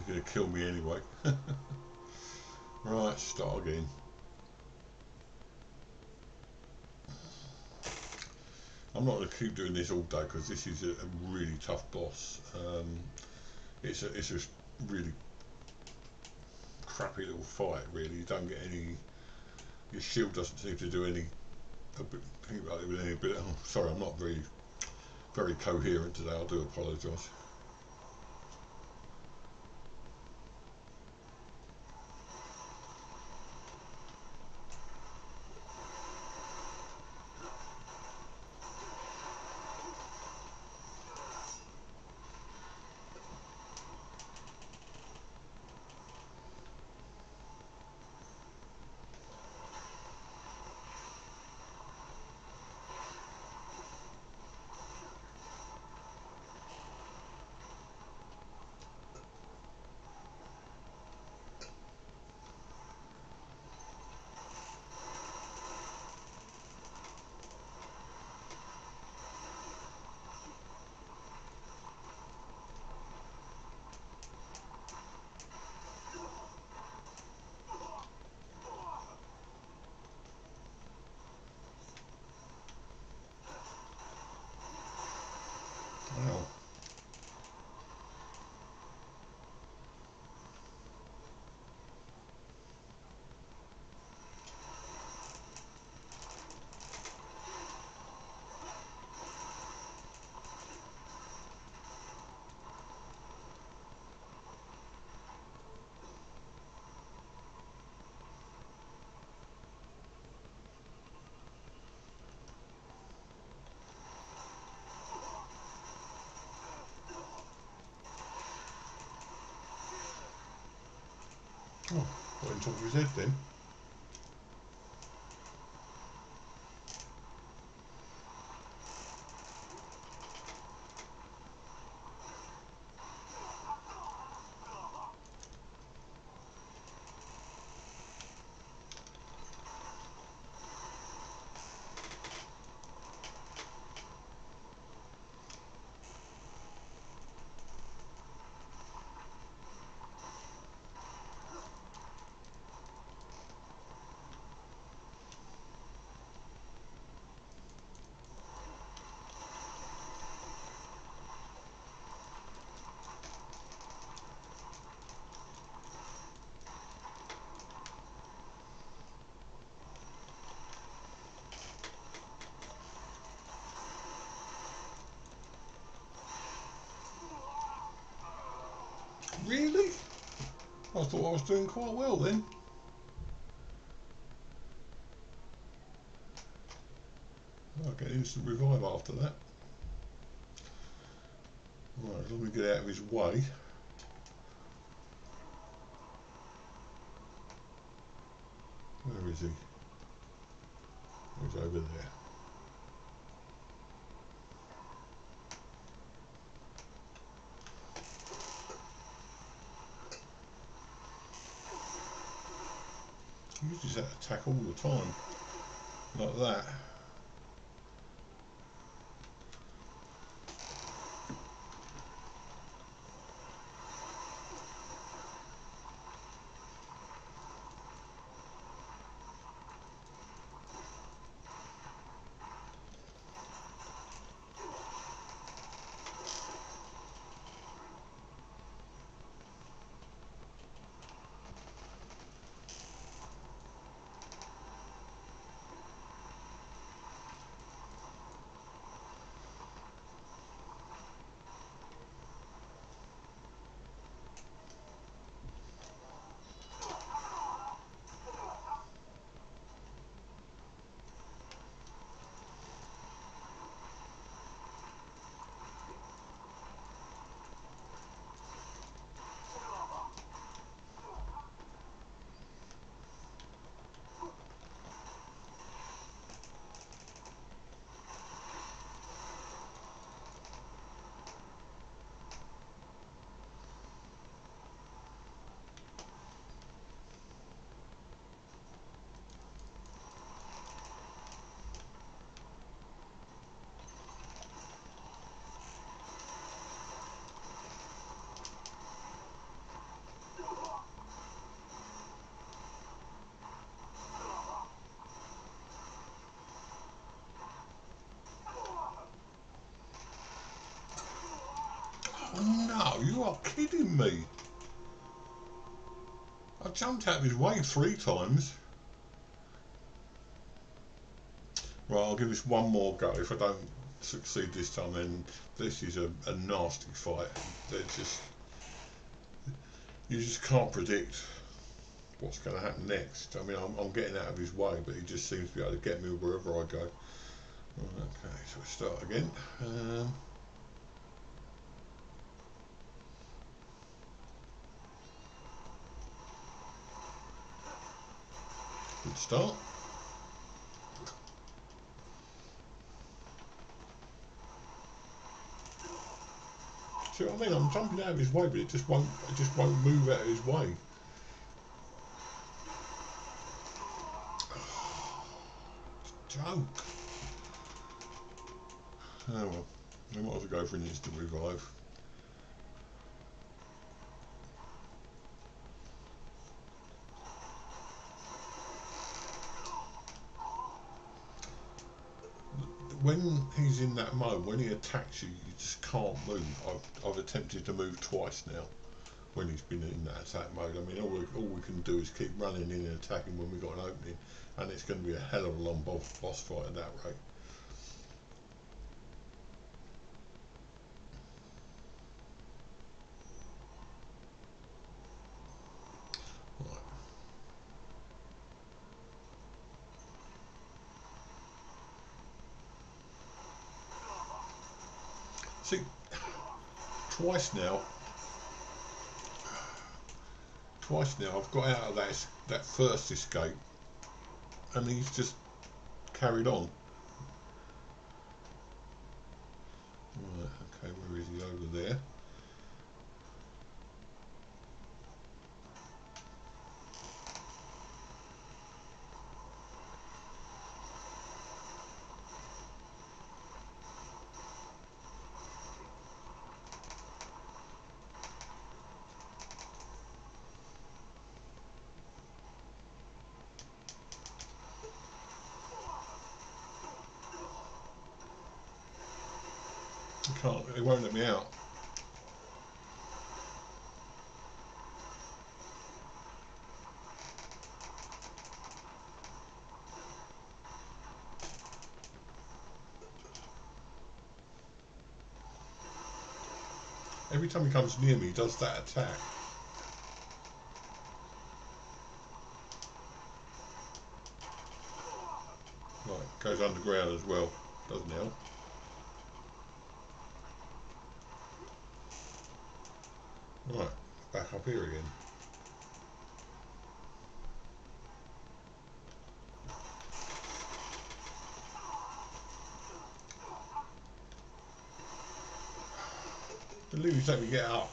[SPEAKER 1] going to kill me anyway. Right, start again. I'm not going to keep doing this all day because this is a really tough boss. It's a really crappy little fight. Really, you don't get any. Your shield doesn't seem to do any. Think about it with any bit. Oh, sorry, I'm not very coherent today. I do apologise. Oh, got in top of his head then. Really? I thought I was doing quite well then. I'll get instant revive after that. Right, let me get out of his way. Where is he? He's over there. He uses that attack all the time. Like that. Oh no, you are kidding me. I jumped out of his way 3 times. Right, I'll give this one more go. If I don't succeed this time, then this is a nasty fight. They're just, you just can't predict what's going to happen next. I mean, I'm getting out of his way, but he just seems to be able to get me wherever I go. Okay, so we start again. Good start. See what I mean? I'm jumping out of his way, but it just won't move out of his way. Joke. Oh well, I might as well go for an instant revive. When he's in that mode, when he attacks you, you just can't move. I've attempted to move twice now when he's been in that attack mode. I mean, all we can do is keep running in and attacking when we've got an opening, and it's going to be a hell of a long boss fight at that rate. Right. See, twice now, Twice now I've got out of that first escape, and he's just carried on. Right, okay, where is he? Over there. He won't let me out. Every time he comes near me, he does that attack. Right, goes underground as well. Doesn't help. Right, back up here again. Believe you take me get up.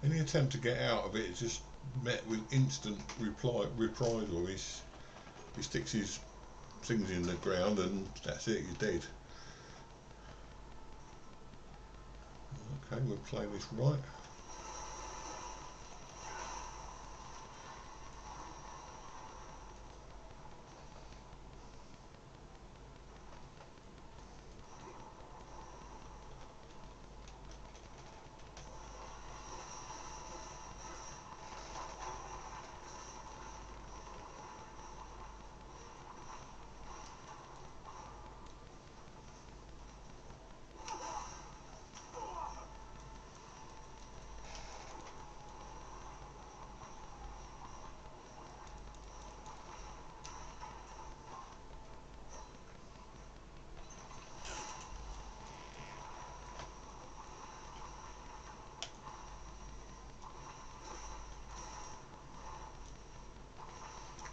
[SPEAKER 1] Any attempt to get out of it is just met with instant reprisal. He sticks his things in the ground and that's it, he's dead. Okay, we'll play this right.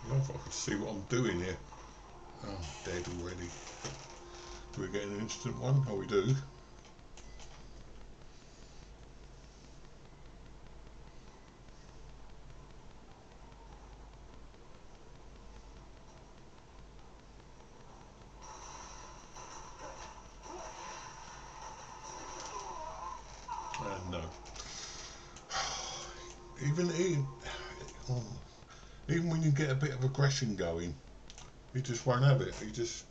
[SPEAKER 1] If I could see what I'm doing here. Oh, dead already. Do we get an instant one? Oh, we do. And no. Even when you get a bit of aggression going, he just won't have it. He just,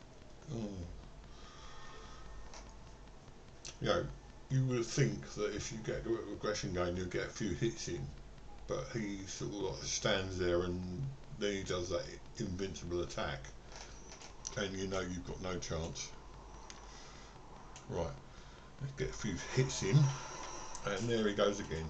[SPEAKER 1] you know, you would think that if you get a bit of aggression going, you'll get a few hits in, but he sort of like stands there and then he does that invincible attack, and you know you've got no chance. Right, let's get a few hits in, and there he goes again.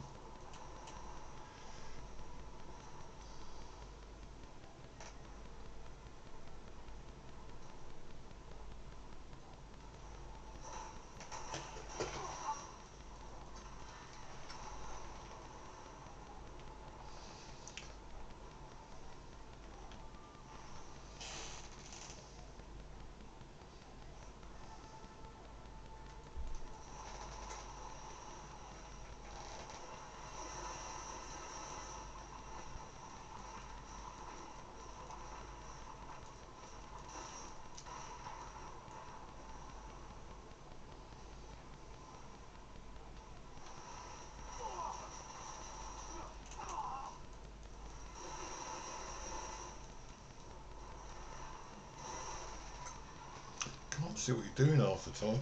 [SPEAKER 1] Can't see what you're doing half the time.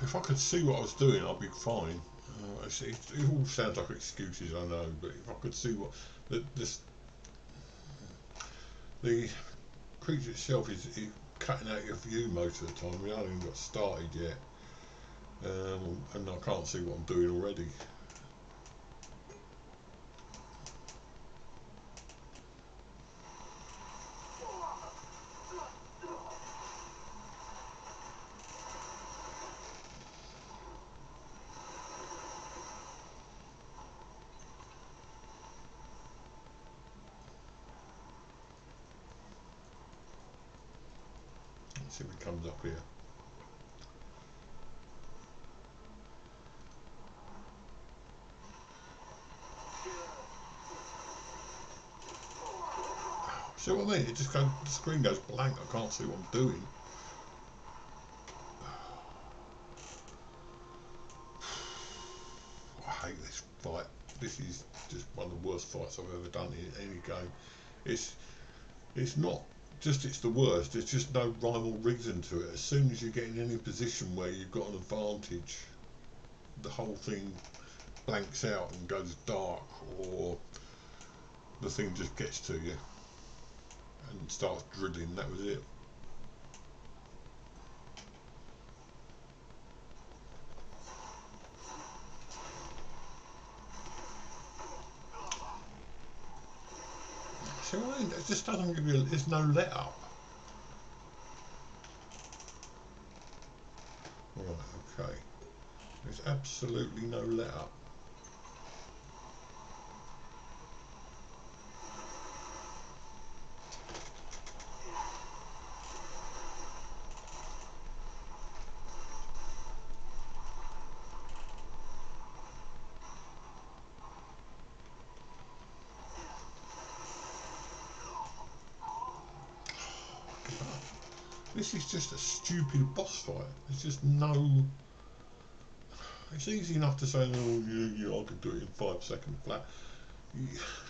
[SPEAKER 1] If I could see what I was doing, I'd be fine. It all sounds like excuses, I know, but if I could see what the creature itself is cutting out your view most of the time. We haven't even got started yet, and I can't see what I'm doing already. Let's see if it comes up here. See what I mean? It just goes, the screen goes blank. I can't see what I'm doing. I hate this fight. This is just one of the worst fights I've ever done in any game. It's not just it's the worst. There's just no rhyme or reason to it. As soon as you get in any position where you've got an advantage, the whole thing blanks out and goes dark, or the thing just gets to you and starts drilling. That was it. See what I mean? It just doesn't give you. There's no let up. Right. Okay. There's absolutely no let up. This is just a stupid boss fight. There's just no. It's easy enough to say, oh, yeah, I could do it in 5 seconds flat.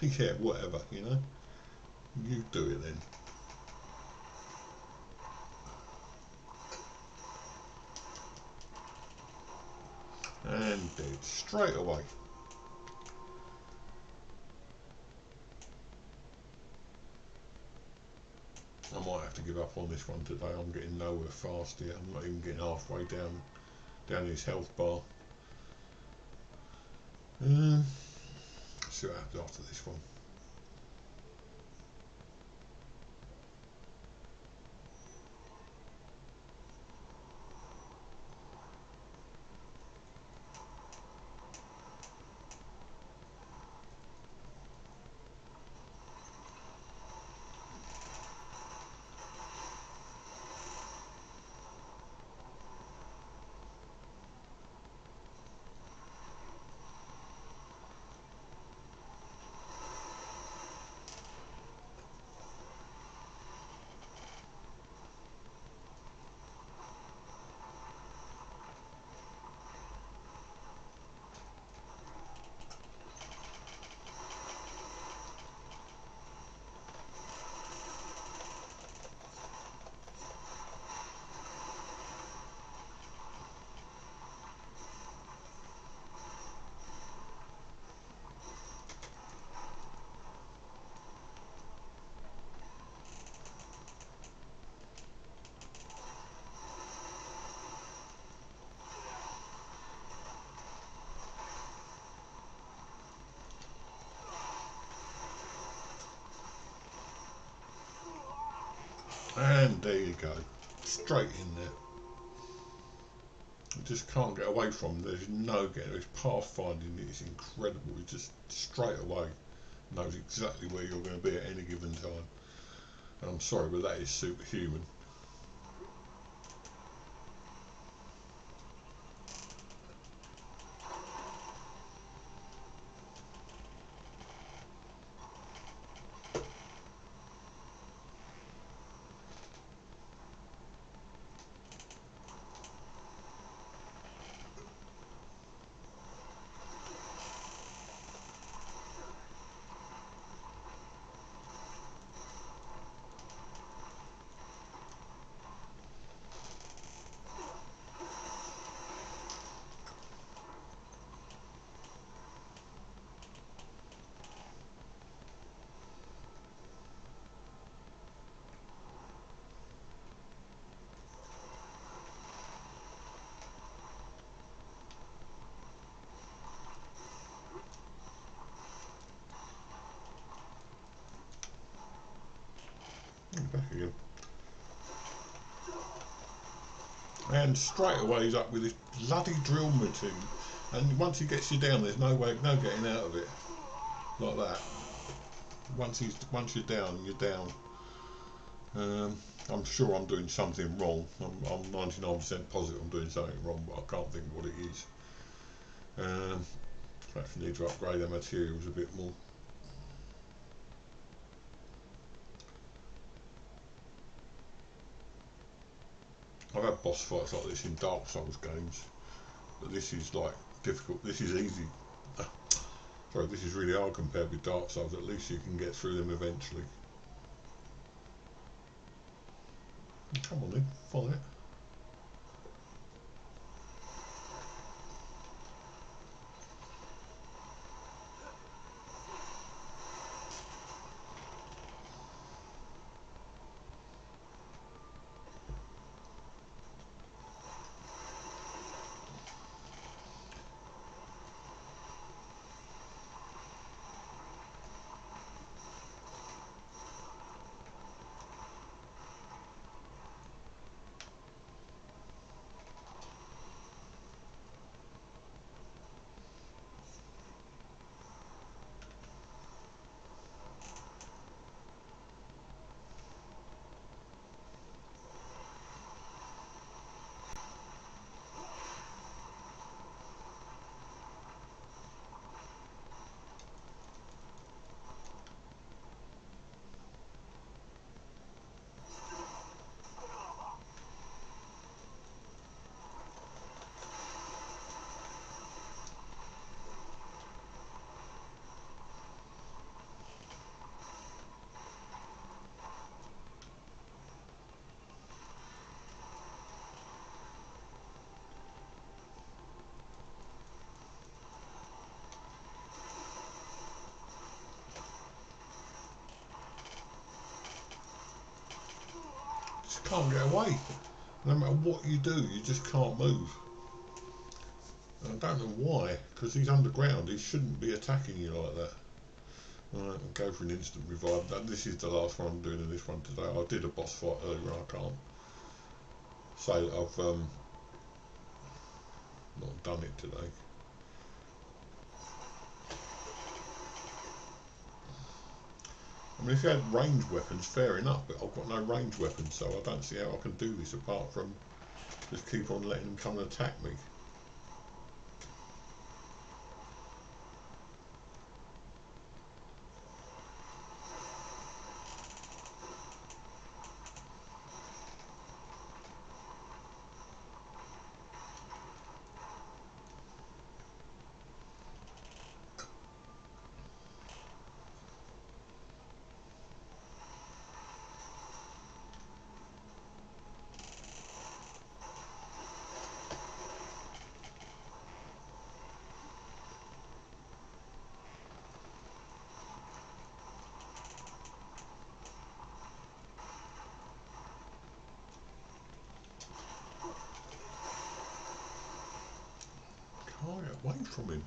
[SPEAKER 1] Yeah, whatever, you know. You do it then. And dead straight away. I might have to give up on this one today. I'm getting nowhere fast here. I'm not even getting halfway down his health bar. Let's see what happens after this one. And there you go, straight in there. You just can't get away from them. There's no getting. It's pathfinding. It's incredible. It just straight away knows exactly where you're going to be at any given time. And I'm sorry, but that is superhuman. and straight away he's up with this bloody drill machine. And once he gets you down, there's no getting out of it. Like that. Once you're down, you're down. I'm sure I'm doing something wrong. I'm 99% positive I'm doing something wrong, but I can't think what it is. Perhaps I need to upgrade the materials a bit more. I've had boss fights like this in Dark Souls games, but this is like difficult. This is easy. Sorry, this is really hard compared with Dark Souls. At least you can get through them eventually. Come on then, fight. Just can't get away. No matter what you do, you just can't move. I don't know why, because he's underground. He shouldn't be attacking you like that. Right, I'll go for an instant revive. This is the last one I'm doing in this one today. I did a boss fight earlier. I can't say that I've not done it today. I mean, if you had ranged weapons, fair enough, but I've got no ranged weapons, so I don't see how I can do this apart from just keep on letting them come and attack me. Can't get away from him.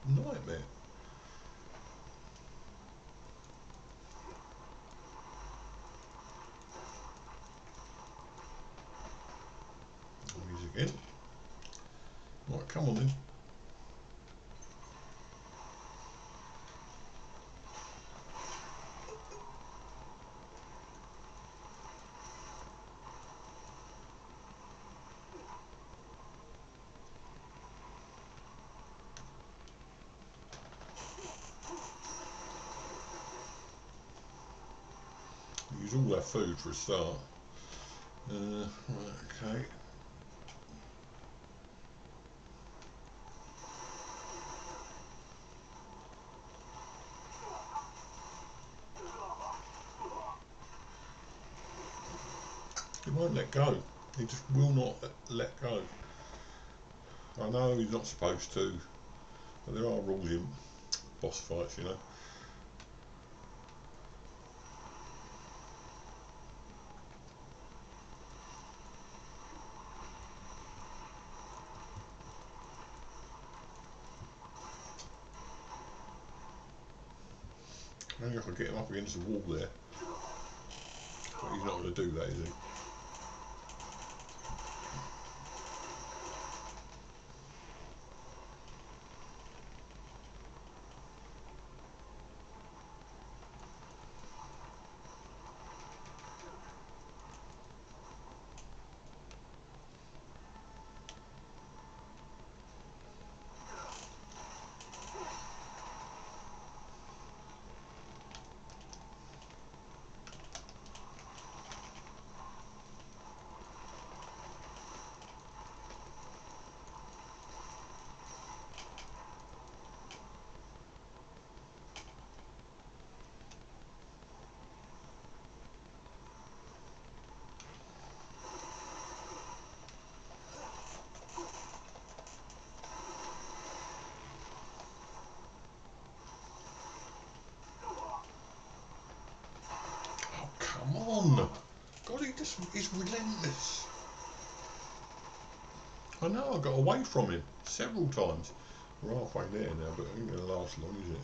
[SPEAKER 1] It's a nightmare. Music again. Right, come on then. Use all that food for a start. Right, okay. He won't let go. He just will not let go. I know he's not supposed to, but there are rules in boss fights, you know. Maybe I could get him up against the wall there. But he's not going to do that, is he? Goodness. I know, I got away from him several times. We're halfway there now, but it ain't going to last long, is it?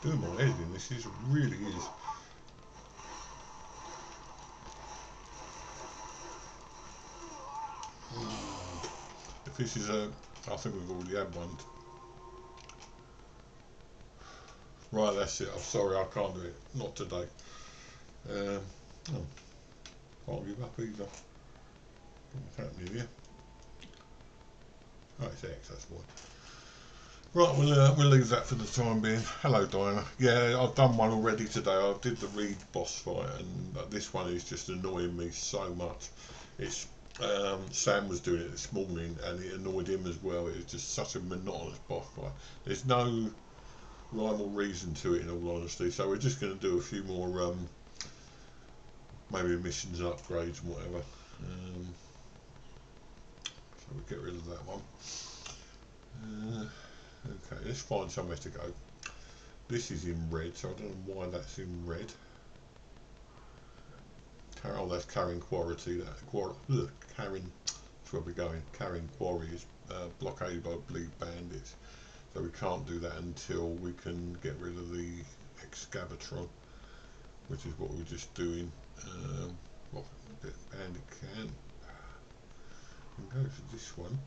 [SPEAKER 1] Doing my head in, this is really is. If this is a, I think we've already had one. Right, that's it. I'm sorry, I can't do it. Not today. Oh, can't give up either. What's happening here? Oh, it's X, that's why. Right, we'll leave that for the time being. Hello, Diana. Yeah, I've done one already today. I did the Reed boss fight, and this one is just annoying me so much. It's Sam was doing it this morning, and it annoyed him as well. It was just such a monotonous boss fight. There's no rhyme or reason to it, in all honesty. So we're just going to do a few more, maybe missions and upgrades and whatever. So we'll get rid of that one. Okay, let's find somewhere to go. This is in red, so I don't know why that's in red. Oh, that's Carrying Quarry. Carrying, that's where we're going. Carrying Quarry is blockaded by blue bandits, so we can't do that until we can get rid of the Excavator, which is what we're just doing. Well, bandit camp. We'll go for this one.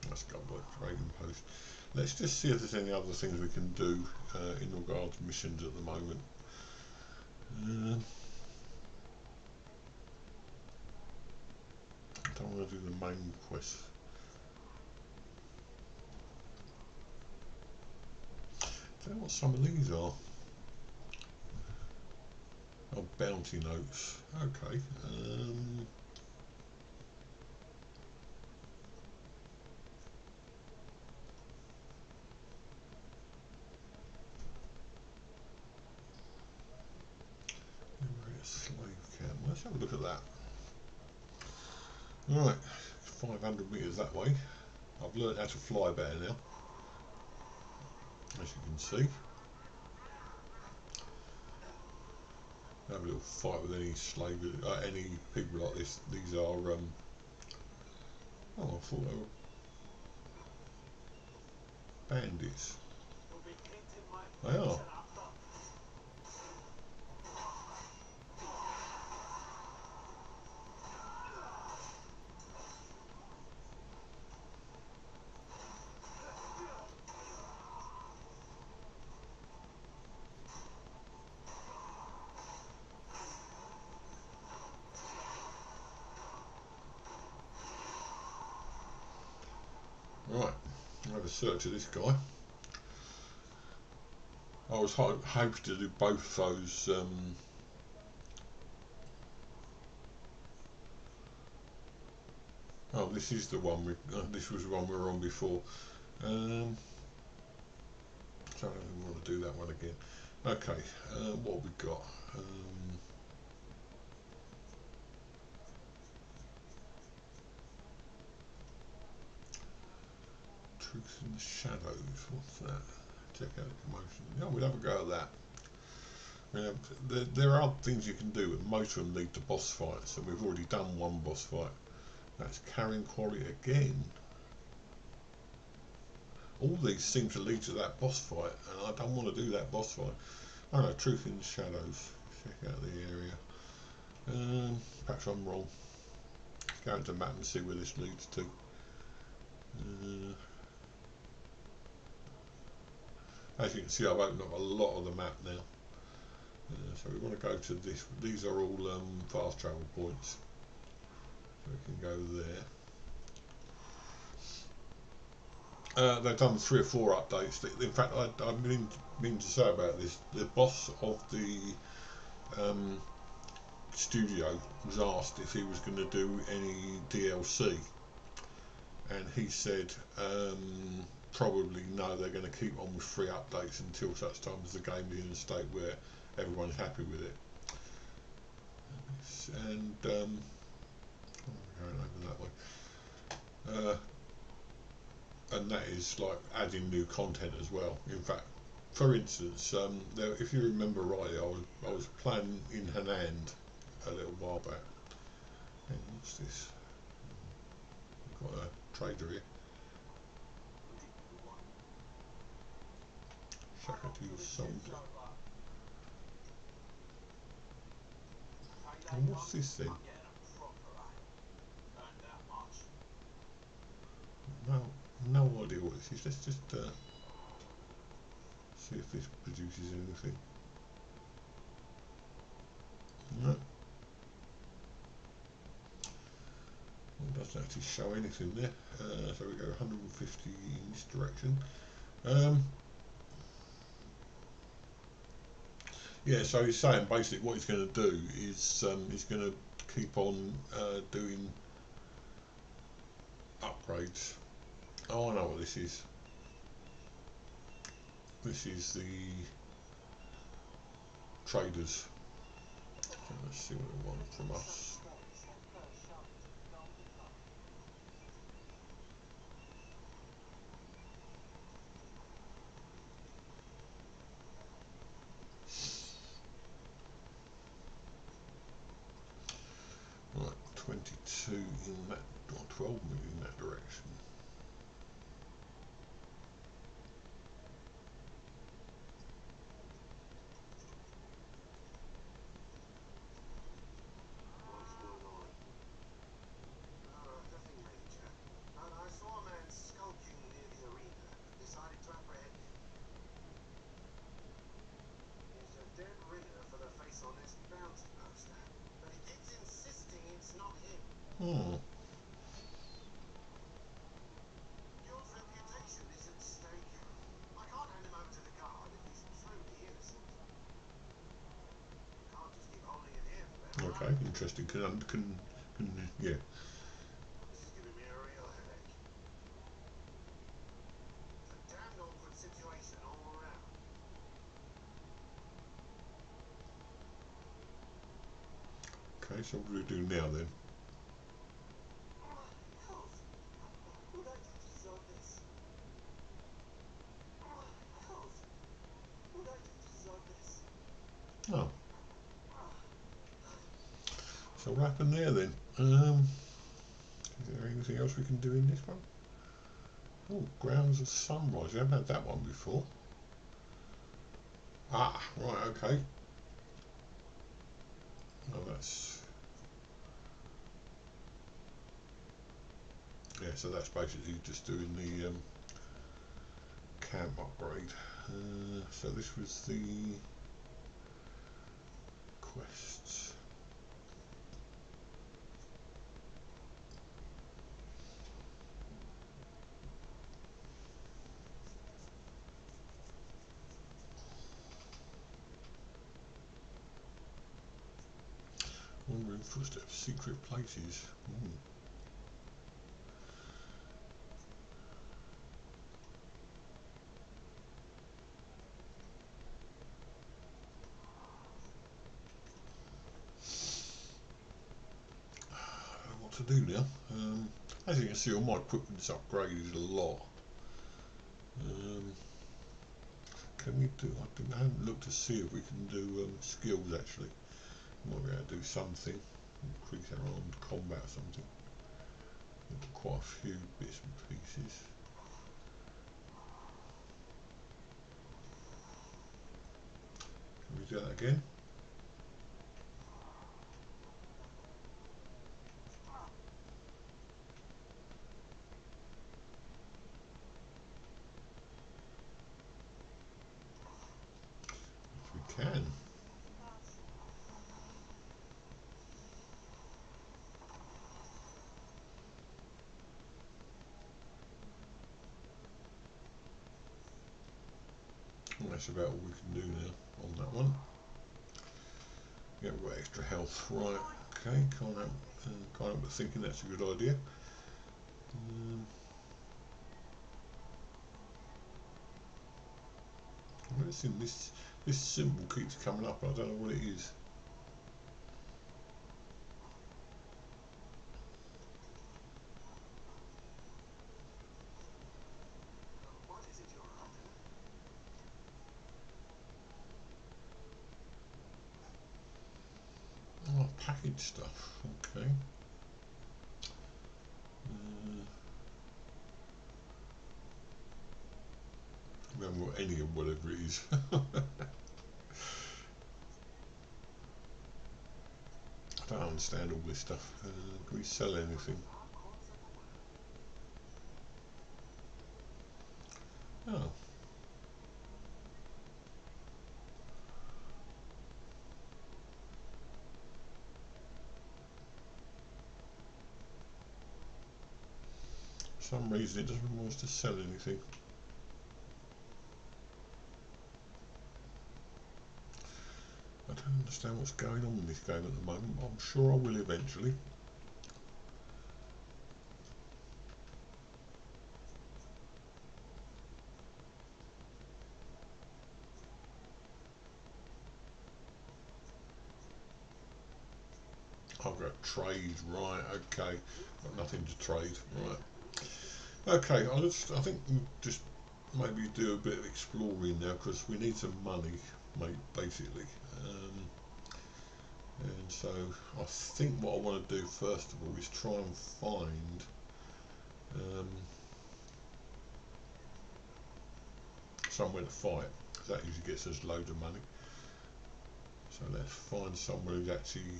[SPEAKER 1] That's got by trading post. Let's just see if there's any other things we can do in regards to missions at the moment. I don't want to do the main quest. I don't know what some of these are. Oh, bounty notes. Okay. Slave camp. Let's have a look at that. Right, 500 metres that way. I've learned how to fly better now, as you can see. Have a little fight with any slave, any people like this. These are, oh, I thought they were bandits. They are. Right, I'll have a search of this guy. I was hoping to do both those. Oh, this is the one we. This was the one we were on before. So I don't want to do that one again. Okay, what have we got? Truth in the Shadows. What's that? Check out the commotion. Yeah, we'll have a go at that. There are things you can do, but most of them lead to boss fights, and we've already done one boss fight. That's Carrying Quarry again. All these seem to lead to that boss fight, and I don't want to do that boss fight. Oh no, Truth in the Shadows. Check out the area. Perhaps I'm wrong. Go into the map and see where this leads to. As you can see, I've opened up a lot of the map now. So we want to go to this. These are all fast travel points. So we can go there. They've done 3 or 4 updates. In fact, I mean to say about this. The boss of the um, studio was asked if he was going to do any DLC, and he said probably no. They're going to keep on with 3 updates until such time as the game is in a state where everyone's happy with it. And going over that way. And that is like adding new content as well. In fact, for instance, if you remember rightly, I was playing in Hanand a little while back. And what's this? We've got a trader here. Shaka to your soldier. And what's this then? No idea what this is. Let's just see if this produces anything. No. Well, it doesn't actually show anything there. So we go 150 in this direction. Yeah, so he's saying basically what he's going to do is he's going to keep on doing upgrades. Oh, I know what this is. This is the traders. So let's see what they want from us. Right, 22 in that, or 12 million in that direction. Hmm. Okay, interesting. Yeah. Okay, so what do we do now then? Oh. So what happened there then? Is there anything else we can do in this one? Oh, Grounds of Sunrise. We haven't had that one before. Ah, right, okay. Oh, that's... Yeah, so that's basically just doing the camp upgrade. So this was the quests. Wandering footsteps, secret places. Ooh. I don't know what to do now. As you can see, all my equipment's upgraded a lot. Can we do? I haven't looked to see if we can do skills actually. Might be able to do something. Increase our armed combat or something. Quite a few bits and pieces. Can we do that again? If we can. That's about all we can do now on that one. Yeah, we've got extra health. Right, okay, can't help but thinking that's a good idea. I'm noticing this symbol keeps coming up, I don't know what it is. Oh, package stuff, okay. We haven't got any of whatever it is. I don't understand all this stuff. Can we sell anything? Oh. For some reason it doesn't want us to sell anything. I don't understand what's going on in this game at the moment. I'm sure I will eventually. I've got trade, right, okay. Got nothing to trade, right. Okay, I think we'll just maybe do a bit of exploring now because we need some money, mate, basically. And so I think what I want to do first of all is try and find somewhere to fight. That usually gets us loads of money. So let's find somewhere who's actually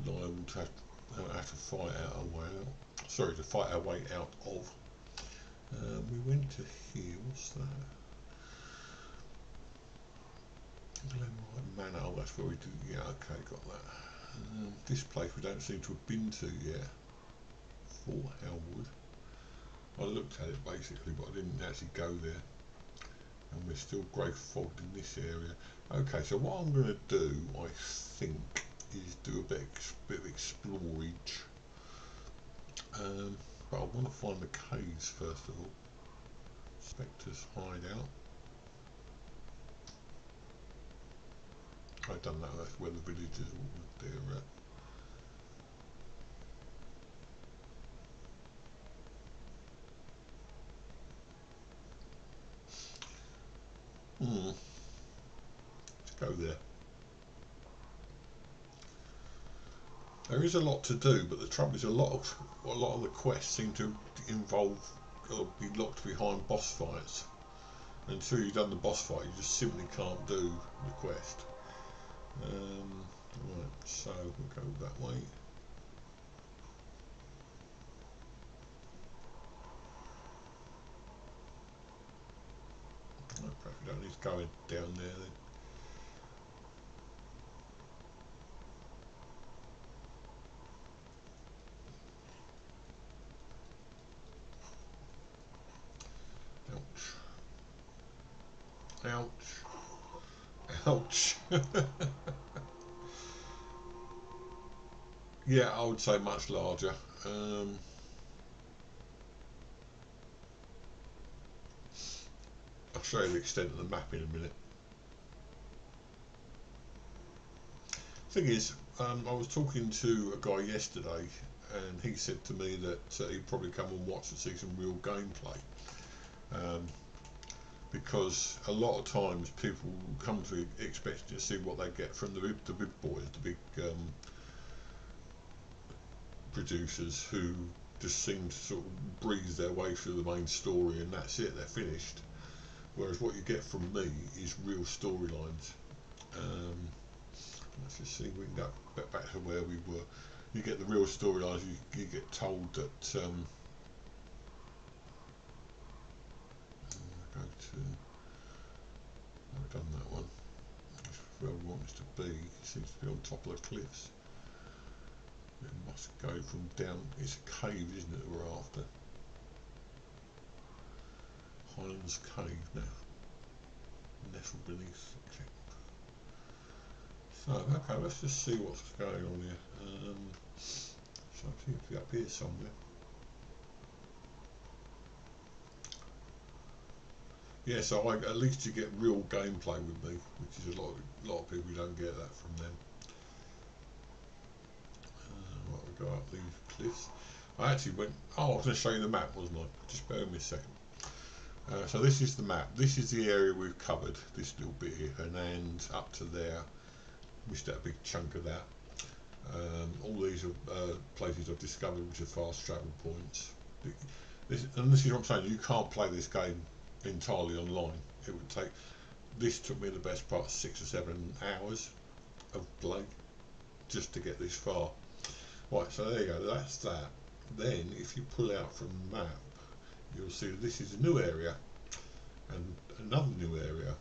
[SPEAKER 1] liable to have to fight our way out. Sorry, to fight our way out of. We went to here. What's that? Glenride Manor. Oh, that's where we do. Yeah, okay, got that. This place we don't seem to have been to yet. Fort Howard. I looked at it basically, but I didn't actually go there. And we're still grey fogged in this area. Okay, so what I'm going to do, I think, is do a bit of explorage. But I want to find the caves first of all. Spectre's hideout. I've done that, that's where the villagers were there. Let's go there. There is a lot to do, but the trouble is a lot of the quests seem to involve or be locked behind boss fights. Until you've done the boss fight, you just simply can't do the quest. Right, so we'll go that way. Okay, we don't need to go down there then. Ouch. Ouch. Yeah, I would say much larger. I'll show you the extent of the map in a minute. Thing is, I was talking to a guy yesterday and he said to me that he'd probably come and watch and see some real gameplay. Because a lot of times people come to expecting to see what they get from the big boys, the big producers who just seem to sort of breeze their way through the main story and that's it, they're finished. Whereas what you get from me is real storylines. Let's just see, we can go back to where we were. You get the real storylines, you get told that go to, I've done that one. That's where we want us to be. It seems to be on top of the cliffs. It must go from down, it's a cave, isn't it, that we're after? Highlands Cave now, nestled beneath. Okay. So, okay, let's just see what's going on here. So I seem to be up here somewhere. Yeah, so at least you get real gameplay with me, which is a lot of people don't get that from them. Right, we go up these cliffs. I actually went. Oh, I was going to show you the map, wasn't I? Just bear with me a second. So this is the map. This is the area we've covered. This little bit here, and up to there. Missed out a big chunk of that. All these are places I've discovered which are fast travel points. This is what I'm saying. You can't play this game entirely online. It would take. This took me the best part of 6 or 7 hours of play just to get this far. Right, so there you go. That's that. Then, if you pull out from the map, you'll see that this is a new area and another new area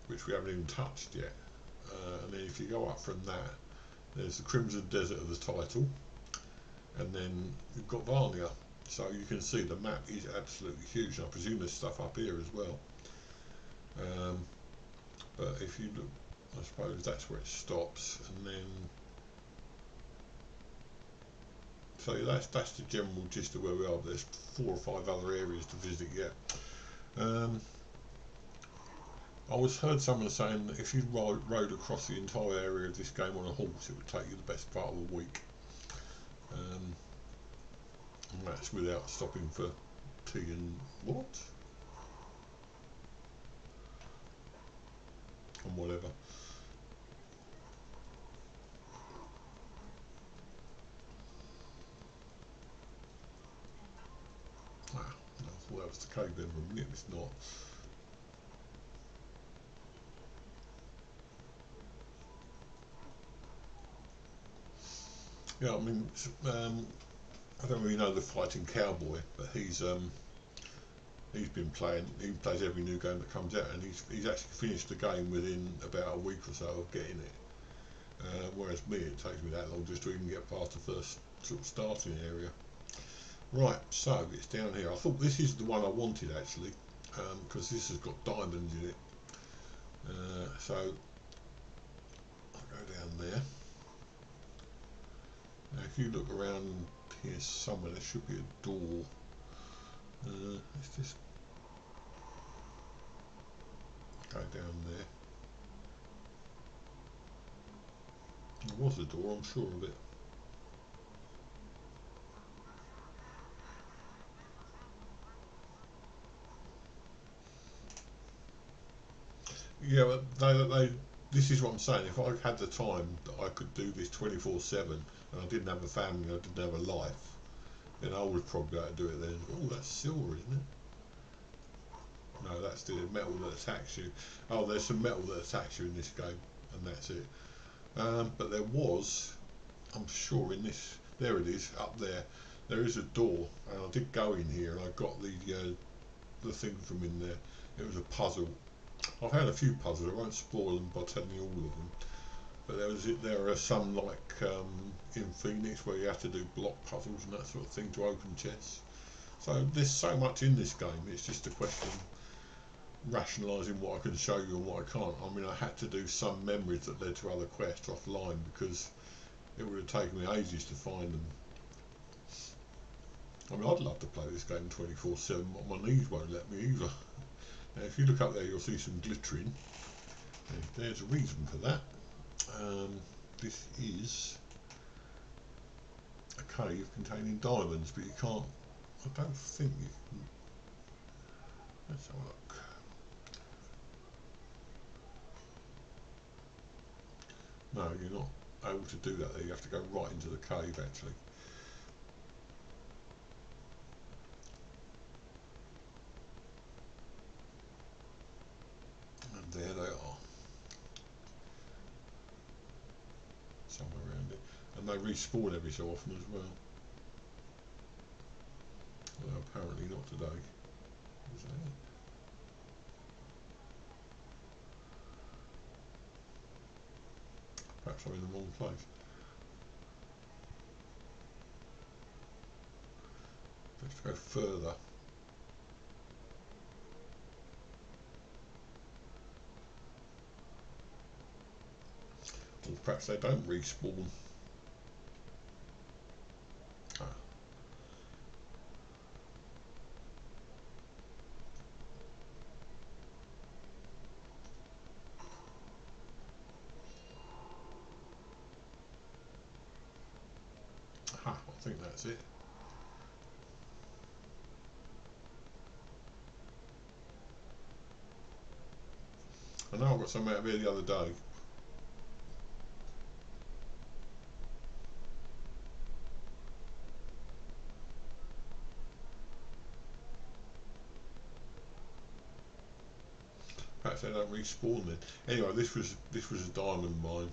[SPEAKER 1] which we haven't even touched yet. And then if you go up from that, there's the Crimson Desert of the title, and then you've got Varnia. So you can see the map is absolutely huge. I presume there's stuff up here as well. But if you look, I suppose that's where it stops, and then so that's the general gist of where we are. There's 4 or 5 other areas to visit yet. I heard someone saying that if you rode across the entire area of this game on a horse, it would take you the best part of a week. And that's without stopping for tea and what? And whatever. Ah, I thought that was the cave room, yet it's not. Yeah, I mean, I don't really know the Fighting Cowboy, but he's been playing. He plays every new game that comes out, and he's actually finished the game within about a week or so of getting it. Whereas me, it takes me that long just to even get past the first sort of starting area. Right, so it's down here. I thought this is the one I wanted actually, because this has got diamonds in it. So I'll go down there. Now if you look around here somewhere, there should be a door. Let's just go down there. There was a door, I'm sure of it. Yeah, but this is what I'm saying. If I had the time that I could do this 24/7, and I didn't have a family, I didn't have a life, then I would probably be able to do it then. Oh, that's silver, isn't it? No, that's the metal that attacks you. Oh, there's some metal that attacks you in this game, and that's it. But there was, I'm sure, in this. There it is, up there. There is a door, and I did go in here, and I got the thing from in there. It was a puzzle. I've had a few puzzles. I won't spoil them by telling you all of them. But there are some like in Phoenix where you have to do block puzzles and that sort of thing to open chests. So there's so much in this game. It's just a question of rationalising what I can show you and what I can't. I mean, I had to do some memories that led to other quests offline because it would have taken me ages to find them. I mean, I'd love to play this game 24/7, but my knees won't let me either. Now, if you look up there, you'll see some glittering. And there's a reason for that. This is a cave containing diamonds, but you can't. I don't think you can. Let's have a look. No, you're not able to do that there. You have to go right into the cave actually. And there they are. Somewhere around it. And they respawn every so often as well. Well, apparently not today. Is that it? Perhaps I'm in the wrong place. Let's go further. perhaps they don't respawn. Ah. Aha, I think that's it. I know I got some out of here the other day. Perhaps they don't respawn then. Anyway, this was a diamond mine.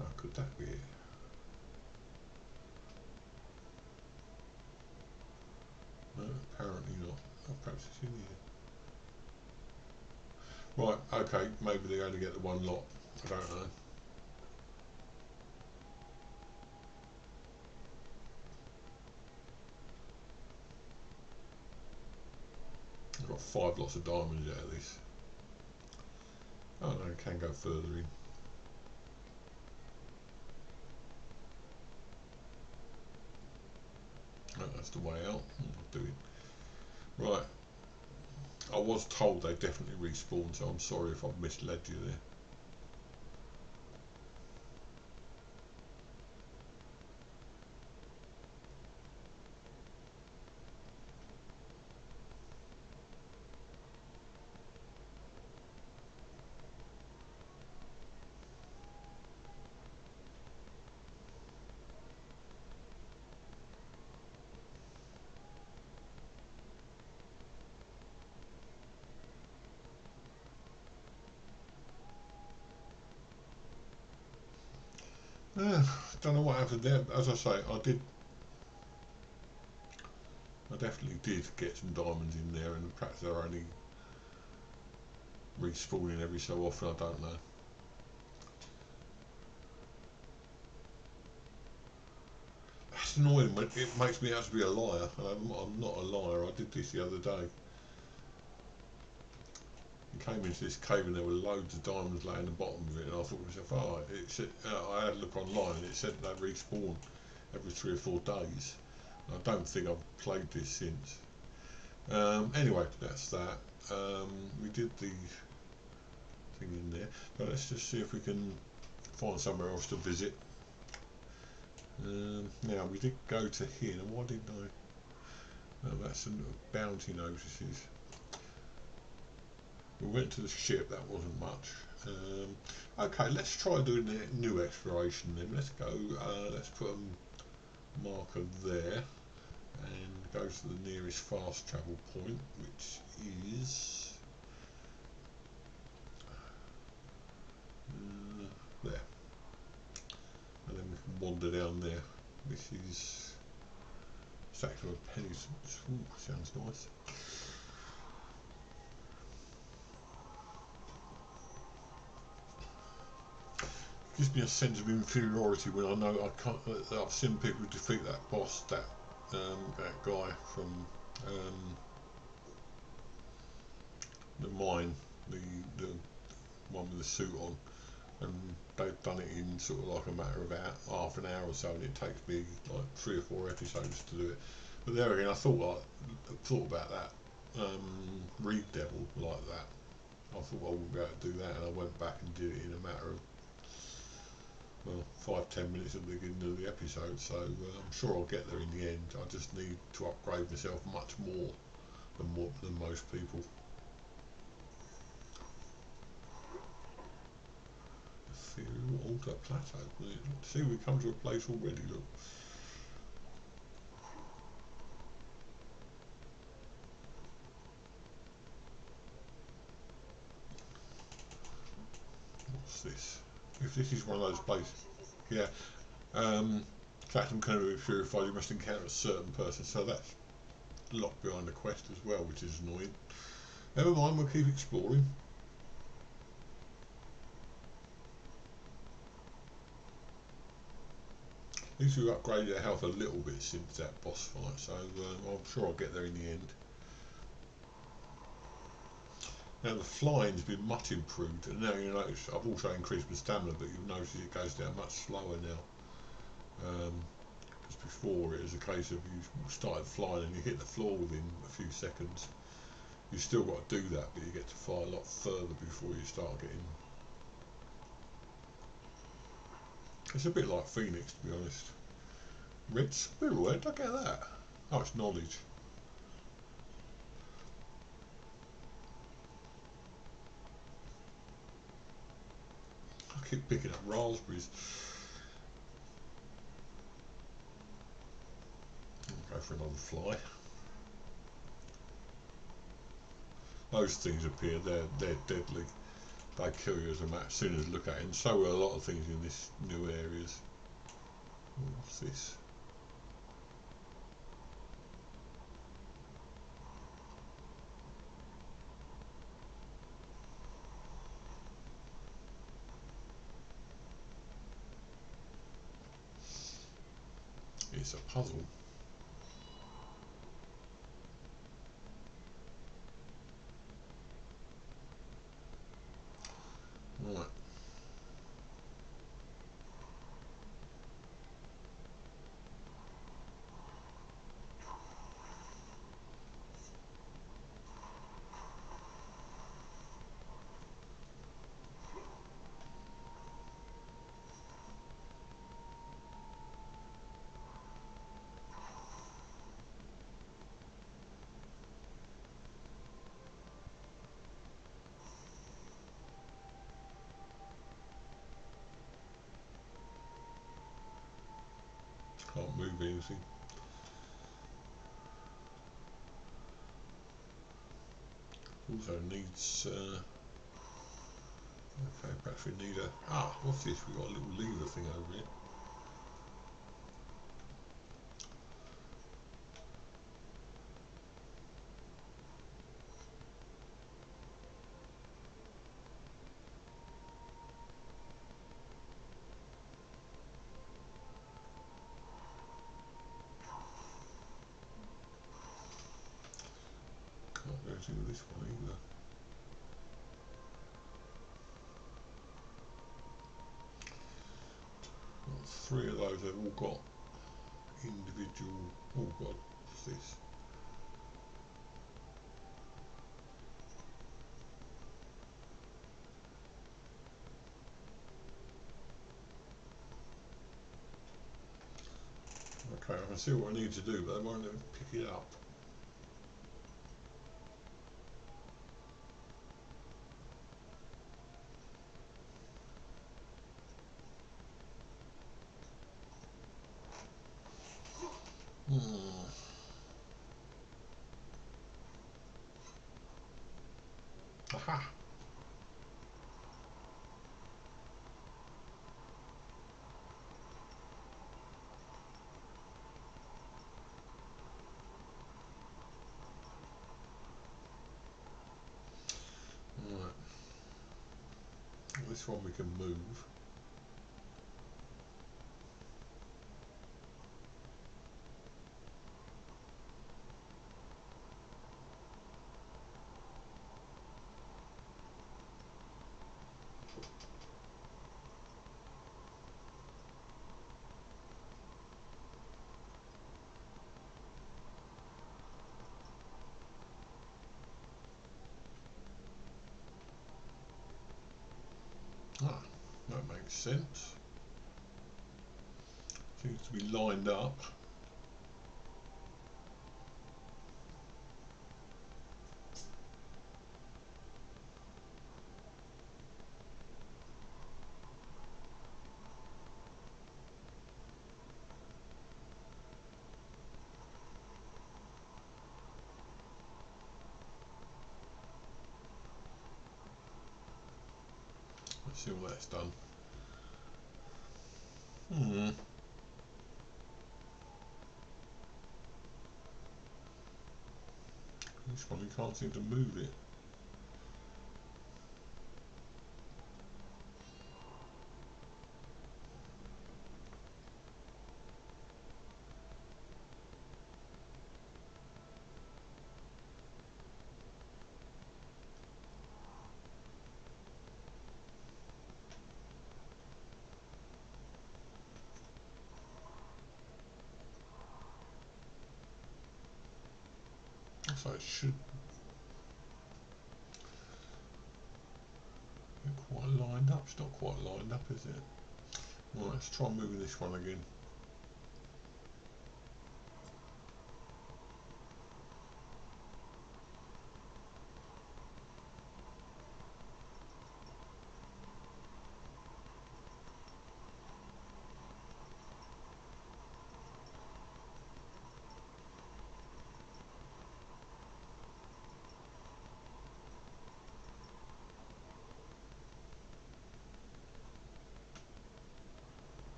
[SPEAKER 1] Oh, could that be it? No, apparently not. Oh, perhaps it's in here. Right, okay, maybe they only get the one lot. I don't know. I've got 5 lots of diamonds out of this. Oh no, I can go further in. Oh, that's the way out. I'll do it. Right. I was told they definitely respawn, so I'm sorry if I've misled you there. Don't know what happened there. As I say, I definitely did get some diamonds in there, and perhaps they're only respawning every so often. I don't know. That's annoying. It makes me out to be a liar. I'm not a liar. I did this the other day. I came into this cave and there were loads of diamonds laying at the bottom of it, and I thought to myself, oh, it said, I had a look online and it said they respawn every 3 or 4 days. I don't think I've played this since. Anyway, that's that. We did the thing in there, but let's just see if we can find somewhere else to visit. Now, we did go to here. Now, why didn't I? Oh, that's some bounty notices. We went to the ship, that wasn't much. Okay, let's try doing a new exploration then. Let's go, let's put a marker there and go to the nearest fast travel point, which is there. And then we can wander down there. This is Sackler of Pennies. Ooh, sounds nice. Gives me a sense of inferiority when I know I can't. I've seen people defeat that boss, that guy from the mine, the one with the suit on, and they've done it in sort of like a matter of about half an hour or so, and it takes me like 3 or 4 episodes to do it. But there again, I thought about that Reed Devil like that. I thought I wouldn't be able to do that, and I went back and did it in a matter of, well, 5-10 minutes at the beginning of the episode, so I'm sure I'll get there in the end. I just need to upgrade myself much more than most people. Ethereal Altar Plateau. See, we come to a place already, look. What's this? If this is one of those places, yeah. Platinum can be purified, you must encounter a certain person, so that's locked behind the quest as well, which is annoying. Never mind, we'll keep exploring. At least we've upgraded our health a little bit since that boss fight, so I'm sure I'll get there in the end. Now the flying's been much improved, and now you notice I've also increased my stamina, but you'll notice it goes down much slower now. Because before it was a case of you started flying and you hit the floor within a few seconds. You still got to do that, but you get to fly a lot further before you start getting. It's a bit like Phoenix, to be honest. Red squirrel, where did I get that? Oh, it's knowledge. I keep picking up raspberries. I'll go for another fly. Those things appear, they're deadly. They kill you as soon as you look at it, and so are a lot of things in this new areas. What's this? It's a puzzle. Right. Can't move anything. Also needs. Okay, perhaps we need a. What's this? We've got a little lever thing over here. Can't do anything with this one either. Got 3 of those, they've all got individual. Oh god, what's this? Okay, I can see what I need to do, but I won't let me pick it up. Aha! Right. This one we can move. That makes sense. Seems to be lined up. Let's see what that's done. This one, we can't seem to move it. So it should be quite lined up. It's not quite lined up, is it? Right, let's try moving this one again.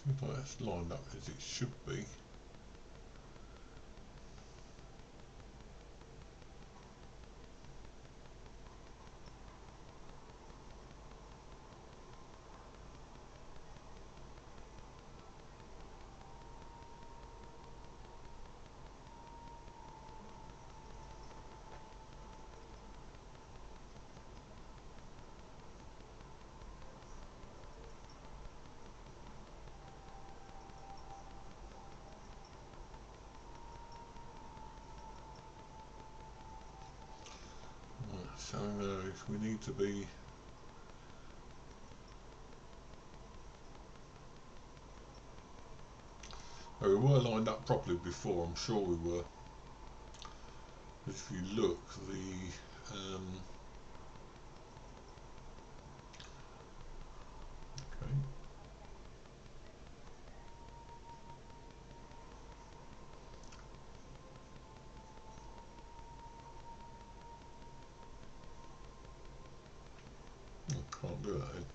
[SPEAKER 1] Seems like that's lined up as it should be. So we need to be we were lined up properly before, I'm sure we were. If you look, the okay. I can't do that then.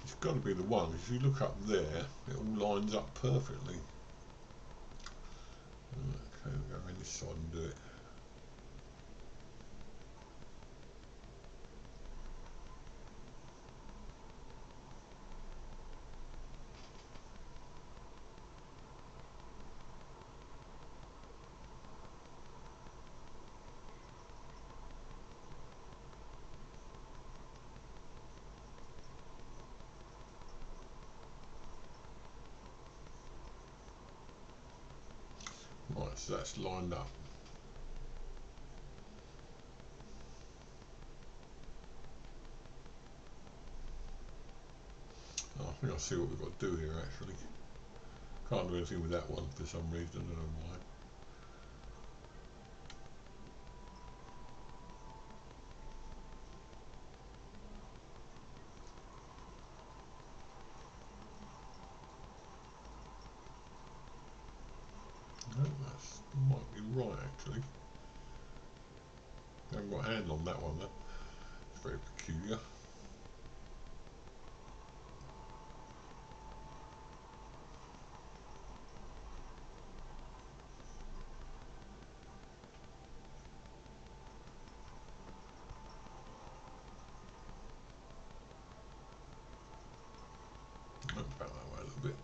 [SPEAKER 1] It's got to be the one. If you look up there, it all lines up perfectly. Okay, we'll go in this side and do it. Right, so that's lined up. Oh, I think I see what we've got to do here actually. Can't do anything with that one for some reason, I don't know why. No, that might be right actually. I haven't got a handle on that one though. It's very peculiar. Back that way a little bit.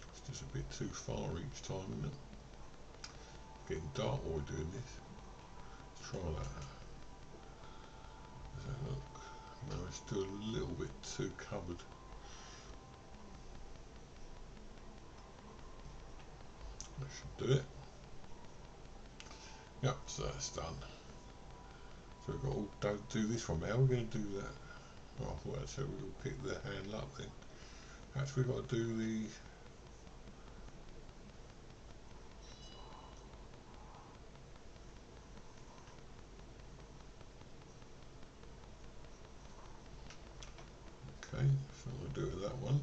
[SPEAKER 1] It's just a bit too far each time, isn't it? Getting dark while we're doing this. Let's try that. Let's have a look. No, it's still a little bit too covered. That should do it. Yep, so that's done. So we've got all do this one. How are we going to do that? Oh, I thought that's how we will pick the handle up then. Perhaps we've got to do the okay, so we'll do it with that one.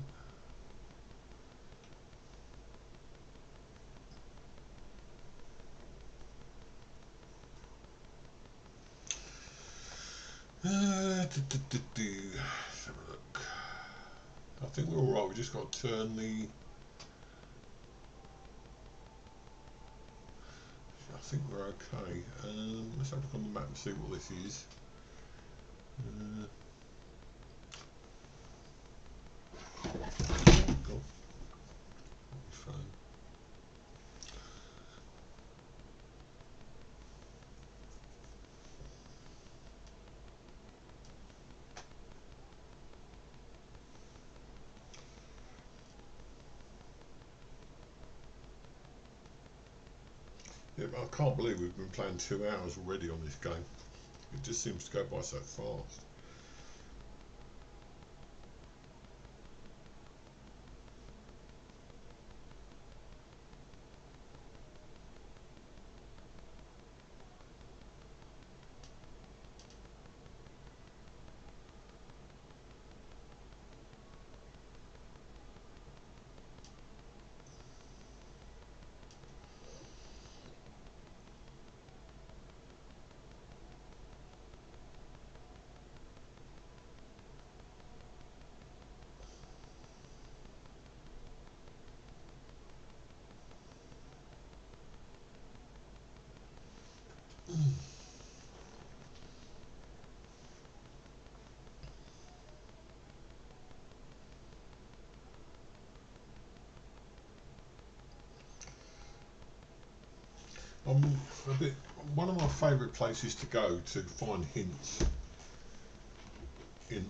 [SPEAKER 1] Let's have a look. I think we're alright, we just got to turn the think we're okay. Let's have a look on the map and see what this is. God. Phone. Yeah, I can't believe we've been playing 2 hours already on this game. It just seems to go by so fast. A bit. One of my favourite places to go to find hints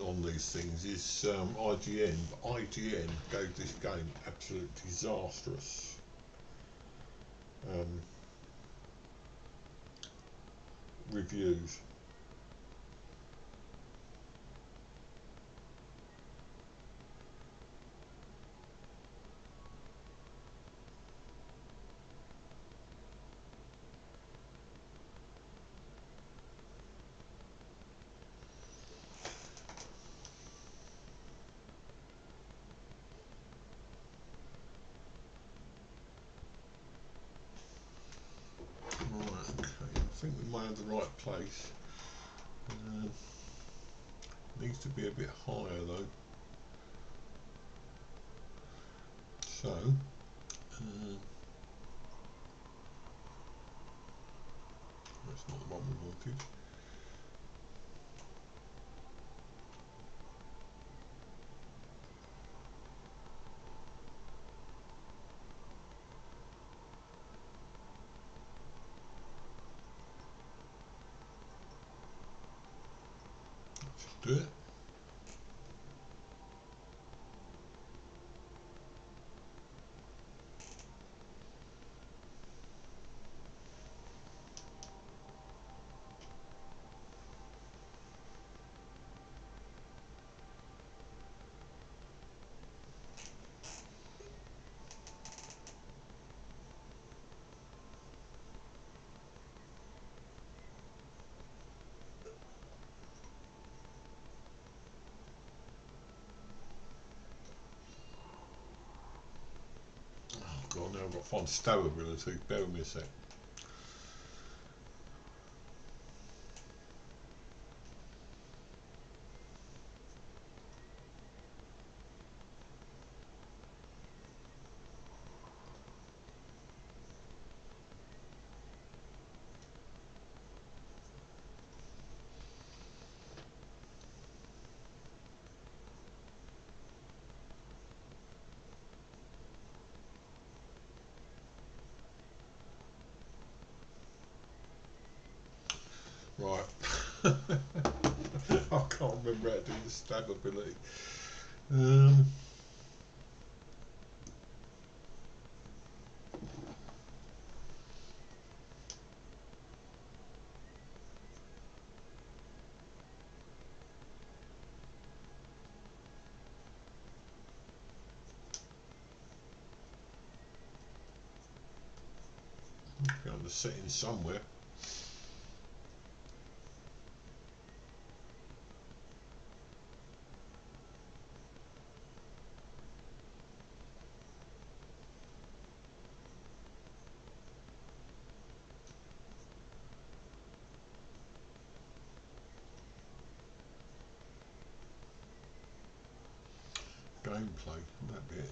[SPEAKER 1] on these things is IGN. But IGN gave this game absolute disastrous reviews. Right, okay, I think we might have the right place. Needs to be a bit higher though. So, that's not the one we wanted. Do it. Oh god, now I've got to find stow ability. Bear with me a sec. Right. I can't remember how to do the stab ability. Be on the setting somewhere. Gameplay, that bit.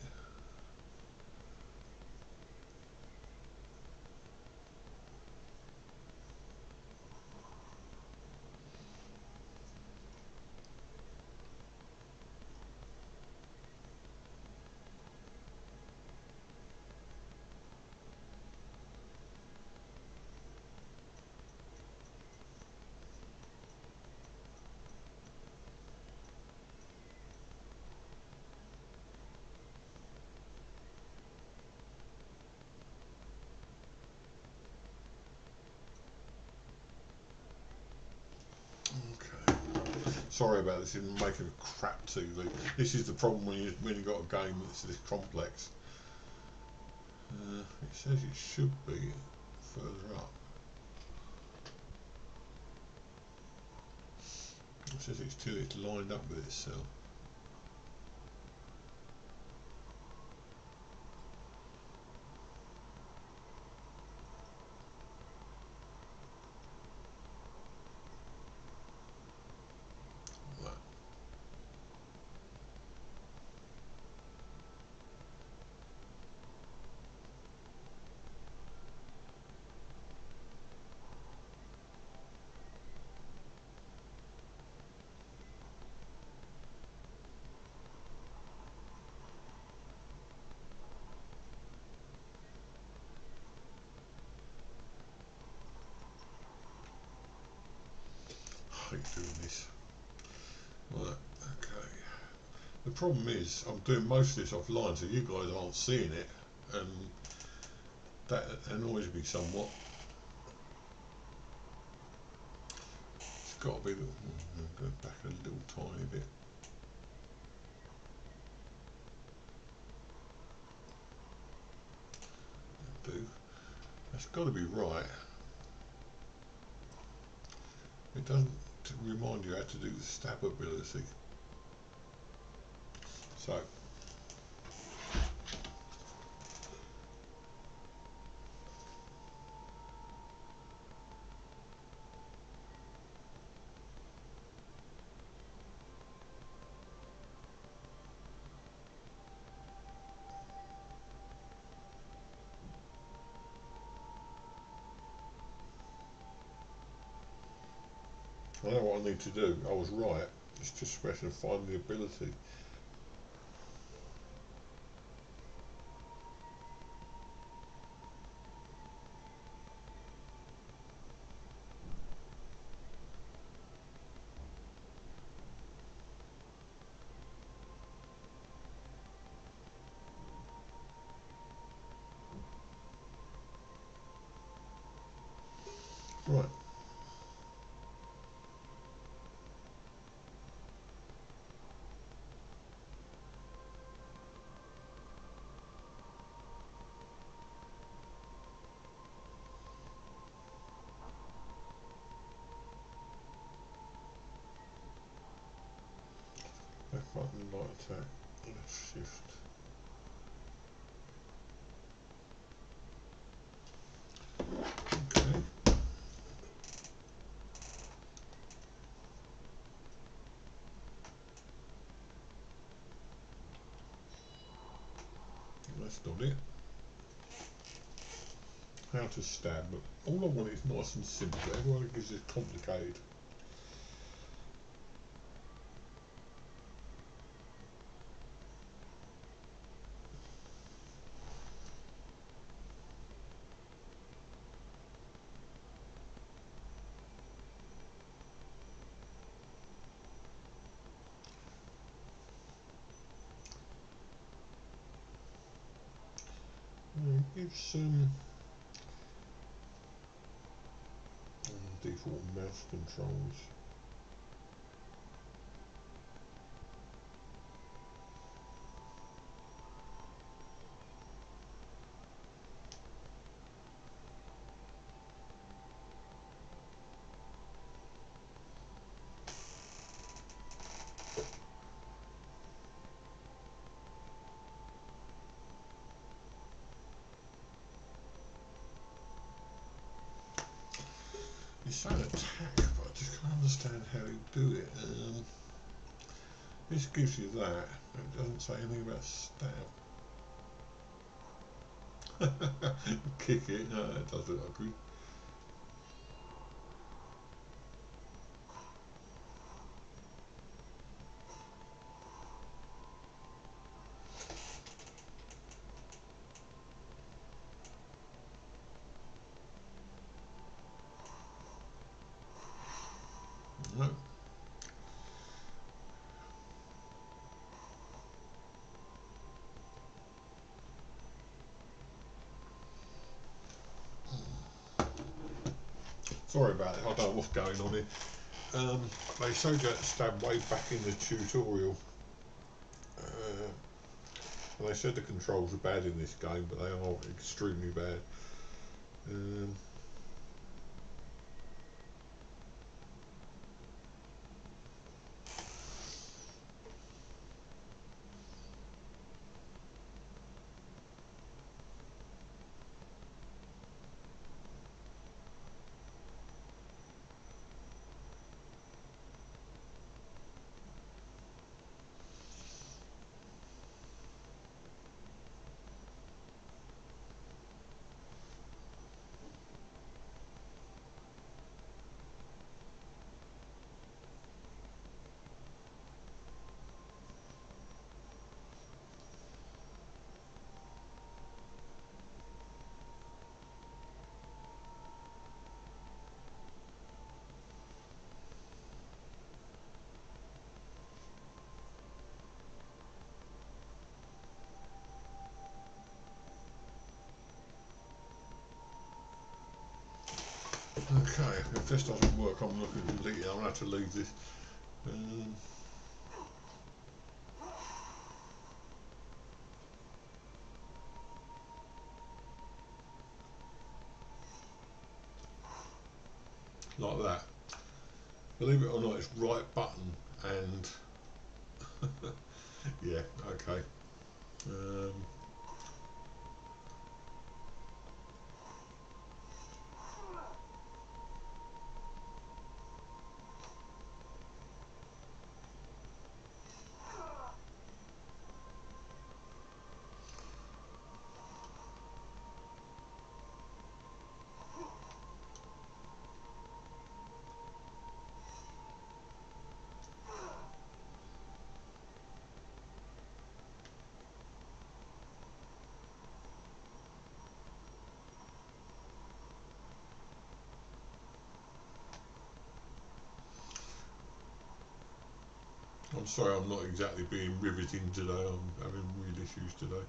[SPEAKER 1] Sorry about this in making a crap TV. This is the problem when you got a game that's this complex. It says it should be further up. It says it's lined up with itself. I hate doing this. Right, okay. The problem is I'm doing most of this offline, so you guys aren't seeing it, and that annoys me somewhat. It's got to be. Go back a little tiny bit. Do. That's got to be right. It doesn't remind you how to do the stab ability. So. I know what I need to do. I was right. It's just a question of finding the ability. Right. Left button, light attack, left shift. Okay. That's not it. How to stab, but all I want is nice and simple. Everyone gives it complicated. Give some default mouse controls. It's saying attack, but I just can't understand how you do it. This gives you that. It doesn't say anything about stab. Kick it. No, it does look like good. No. Sorry about it. I don't know what's going on here. They showed that stab way back in the tutorial. And they said the controls are bad in this game, but they are extremely bad. Okay, if this doesn't work, I'm looking to delete it. I'm going to have to leave this. Like that. Believe it or not, it's right button and yeah, okay. I'm sorry, I'm not exactly being riveting today. I'm having real issues today.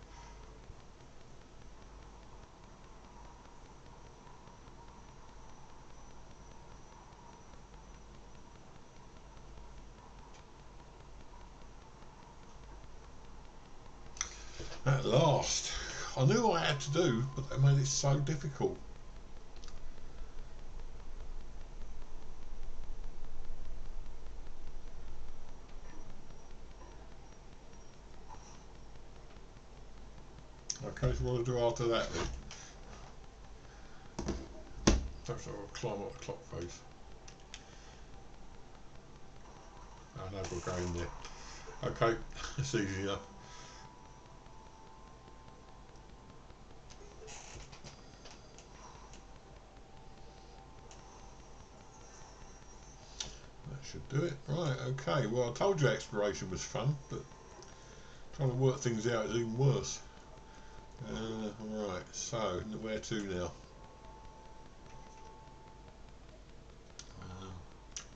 [SPEAKER 1] At last, I knew what I had to do, but they made it so difficult. Okay, so what do I do after that then? Perhaps I'll climb up the clock face. Oh no, we'll go in there. Okay, it's easy enough. That should do it. Right, okay. Well, I told you exploration was fun, but trying to work things out is even worse. Right, so where to now?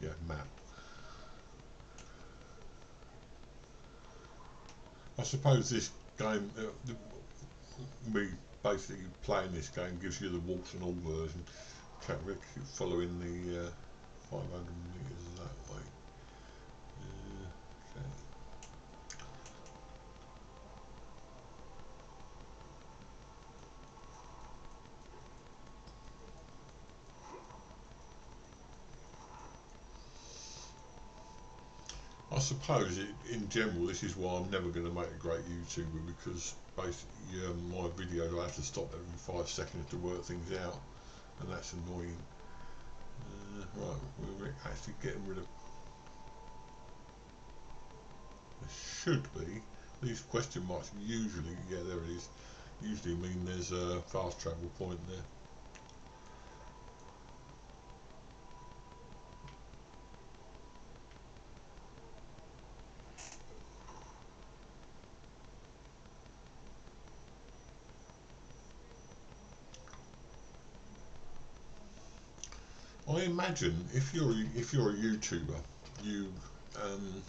[SPEAKER 1] Yeah, map. I suppose this game, me basically playing this game gives you the warts and all version. Okay, we'll keep following the 500 metres that way. Okay. I suppose in general this is why I'm never going to make a great YouTuber, because basically my videos I have to stop every 5 seconds to work things out, and that's annoying. Right, we're actually getting rid of. There should be these question marks. Usually, yeah, there it is. Usually mean there's a fast travel point there. I imagine if you're a YouTuber, you um,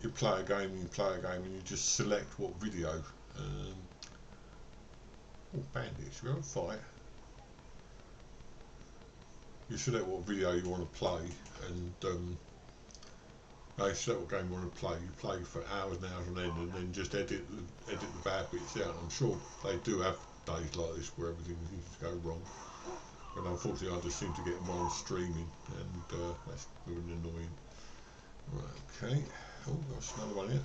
[SPEAKER 1] you play a game, and you just select what video. Oh, bandits, we're on fight. you select what video you want to play, and you select what game you want to play. You play for hours and hours on end, and then just edit the bad bits out. I'm sure they do have days like this where everything seems to go wrong, but unfortunately I just seem to get them while I'm streaming, and that's really annoying. Right, okay. Oh, got another one here.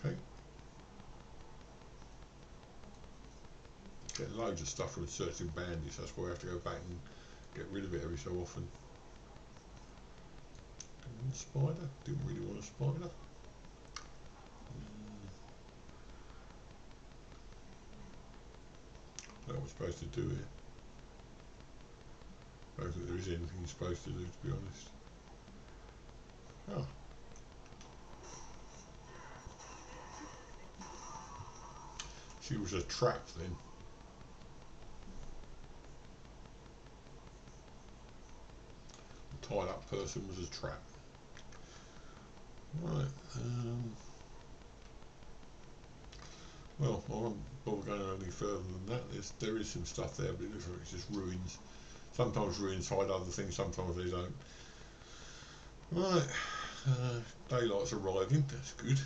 [SPEAKER 1] Okay. Get loads of stuff from searching bandits. That's why I have to go back and get rid of it every so often. Didn't want a spider. Didn't really want a spider. What am I supposed to do here? I don't think there is anything you're supposed to do, to be honest. Oh. She was a trap then. The tied up person was a trap. Right. Well, I won't bother going any further than that. There is some stuff there, but it looks like it's just ruins. Sometimes ruins hide other things, sometimes they don't. Right. Daylight's arriving. That's good.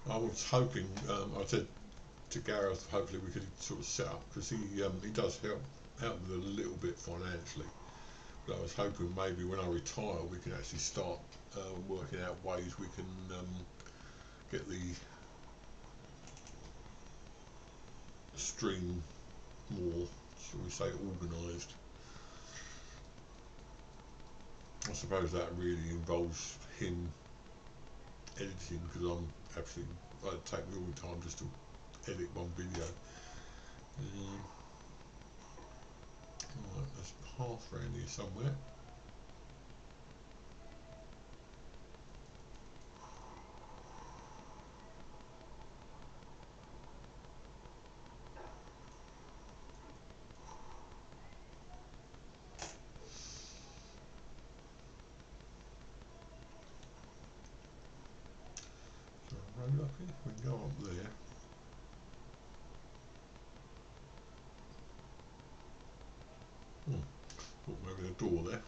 [SPEAKER 1] I was hoping, I said to Gareth, hopefully we could sort of set up, because he does help with a little bit financially, but I was hoping maybe when I retire we can actually start working out ways we can get the stream more, shall we say, organised. I suppose that really involves him editing, because I'm absolutely, it'd take me all the time just to edit one video. Right, there's a path around here somewhere. So road up here, we can go up there. Thought maybe a door there.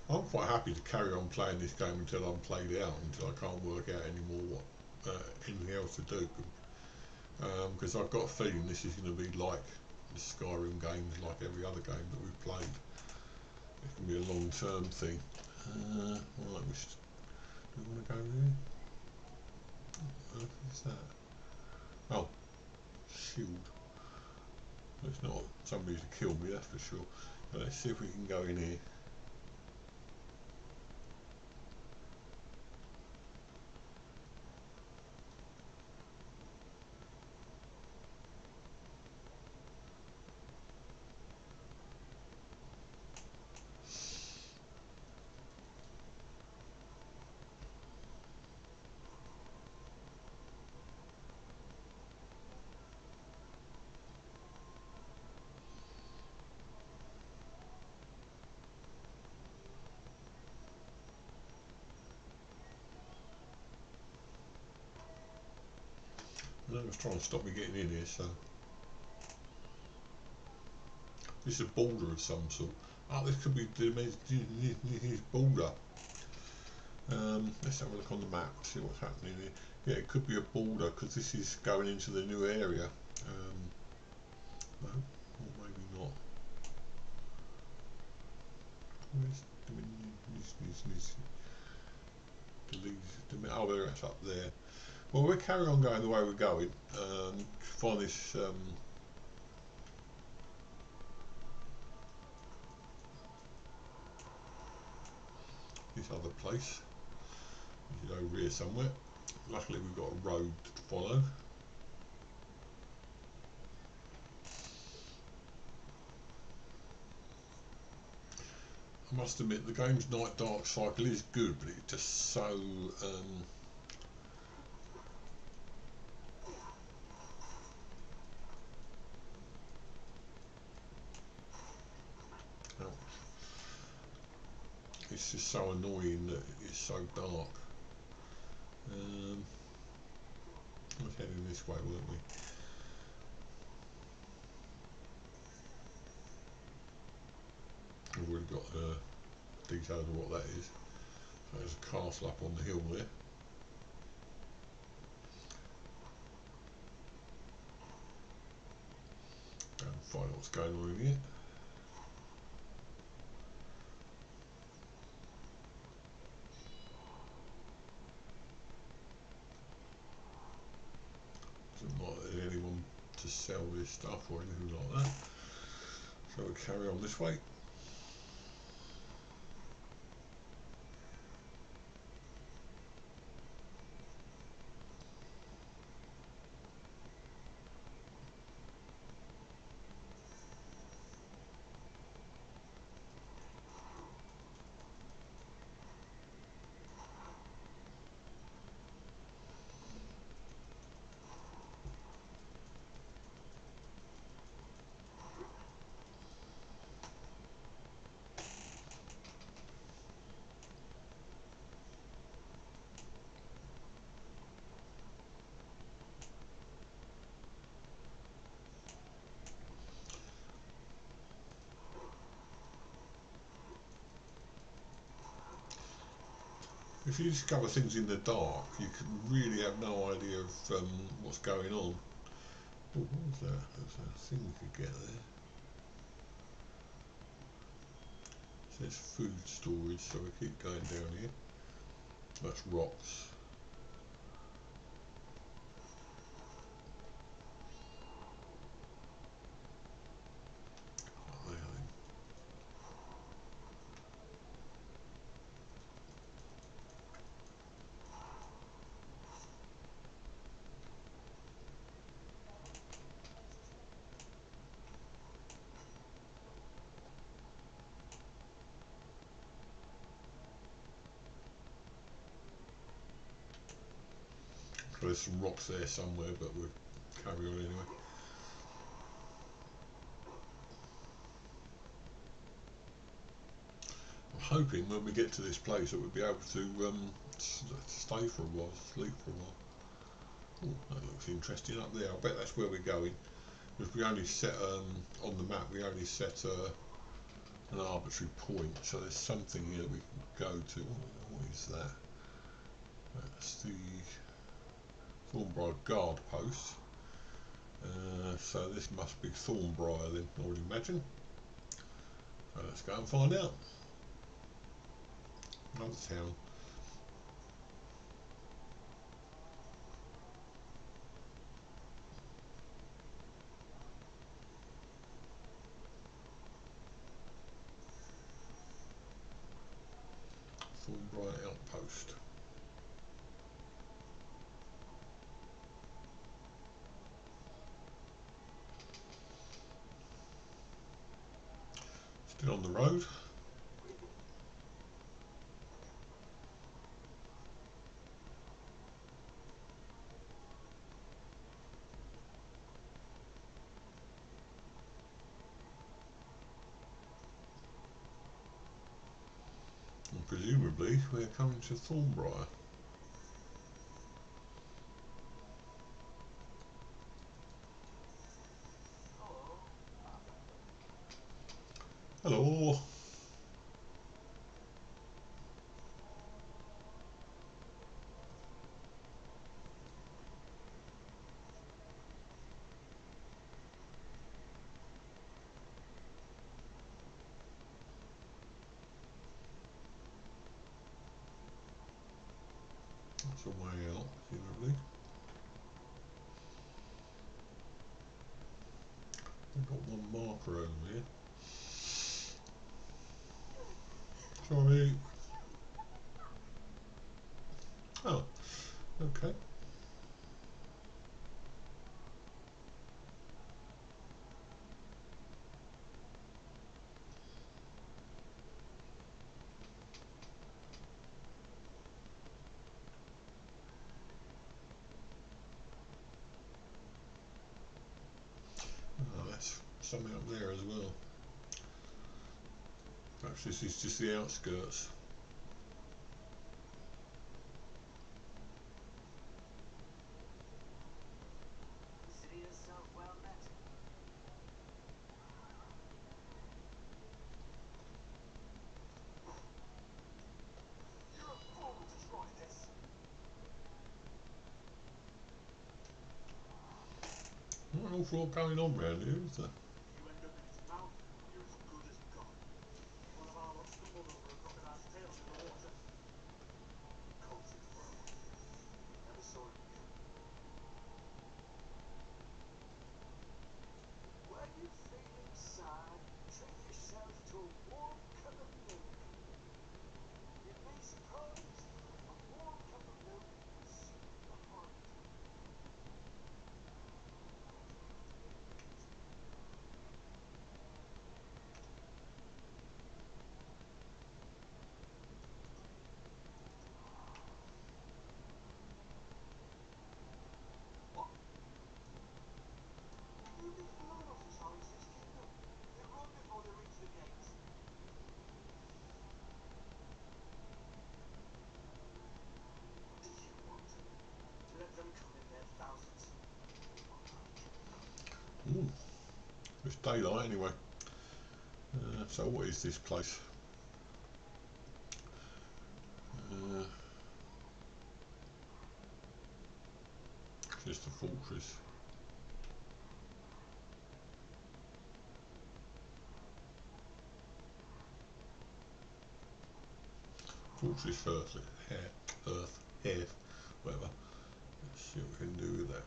[SPEAKER 1] I'm quite happy to carry on playing this game until I'm played out, until I can't work out anymore what anything else to do. Because I've got a feeling this is going to be like the Skyrim games, like every other game that we've played. It's going to be a long-term thing. Right, do we want to go there? What is that? Oh, shield. It's not somebody to kill me, that's for sure. But let's see if we can go in here. No one's trying to stop me getting in here, so this is a boulder of some sort. Oh, this could be his boulder. Let's have a look on the map, see what's happening here. Yeah, it could be a boulder, because this is going into the new area. No, or maybe not. Oh, there it's up there. Well, we'll carry on going the way we're going. Find this other place. It's over here somewhere. Luckily we've got a road to follow. I must admit the game's night dark cycle is good, but it's just so it's just so annoying that it's so dark. We're heading this way, weren't we? We've already got details of what that is. So there's a castle up on the hill there. Go and find out what's going on in here. Doesn't like there's anyone to sell this stuff or anything like that. So we'll carry on this way. If you discover things in the dark, you can really have no idea of what's going on. Oh, what was that? There's a thing we could get there. It says food storage, so we keep going down here. That's rocks. Oh, there then. So there's some rocks there somewhere, but we'll carry on anyway. I'm hoping when we get to this place that we'll be able to stay for a while, sleep for a while. Oh, that looks interesting up there. I bet that's where we're going. Because we only set, on the map, we only set an arbitrary point. So there's something here we can go to. What is that? That's the Thornbriar guard post. So this must be Thornbriar then, I would imagine. So let's go and find out. Another town. Thornbriar outpost. Still on the road. And presumably we're coming to Thornbriar. Hello. That's a way out, presumably. We've got one marker over here. Sorry. Oh, okay. Oh, that's something up there as well. Perhaps this is just the outskirts. awful lot going on round here, is there?
[SPEAKER 2] You end up in its mouth, you're as good as gone. One of our lot stumbled over a crocodile's tail in the water. Coated for a while. Never saw him again. When you're feeling sad, treat yourself to a warm cup of milk. You'd be surprised. A warm cup of milk will soothe the heart. What? You've been long enough to challenge this kingdom. They run before they reach the gates. What do you want? Let them come in their thousands.
[SPEAKER 1] Ooh, it's daylight anyway. So what is this place? Just a fortress. Fortress Earth, whatever. Let's see what we can do with that.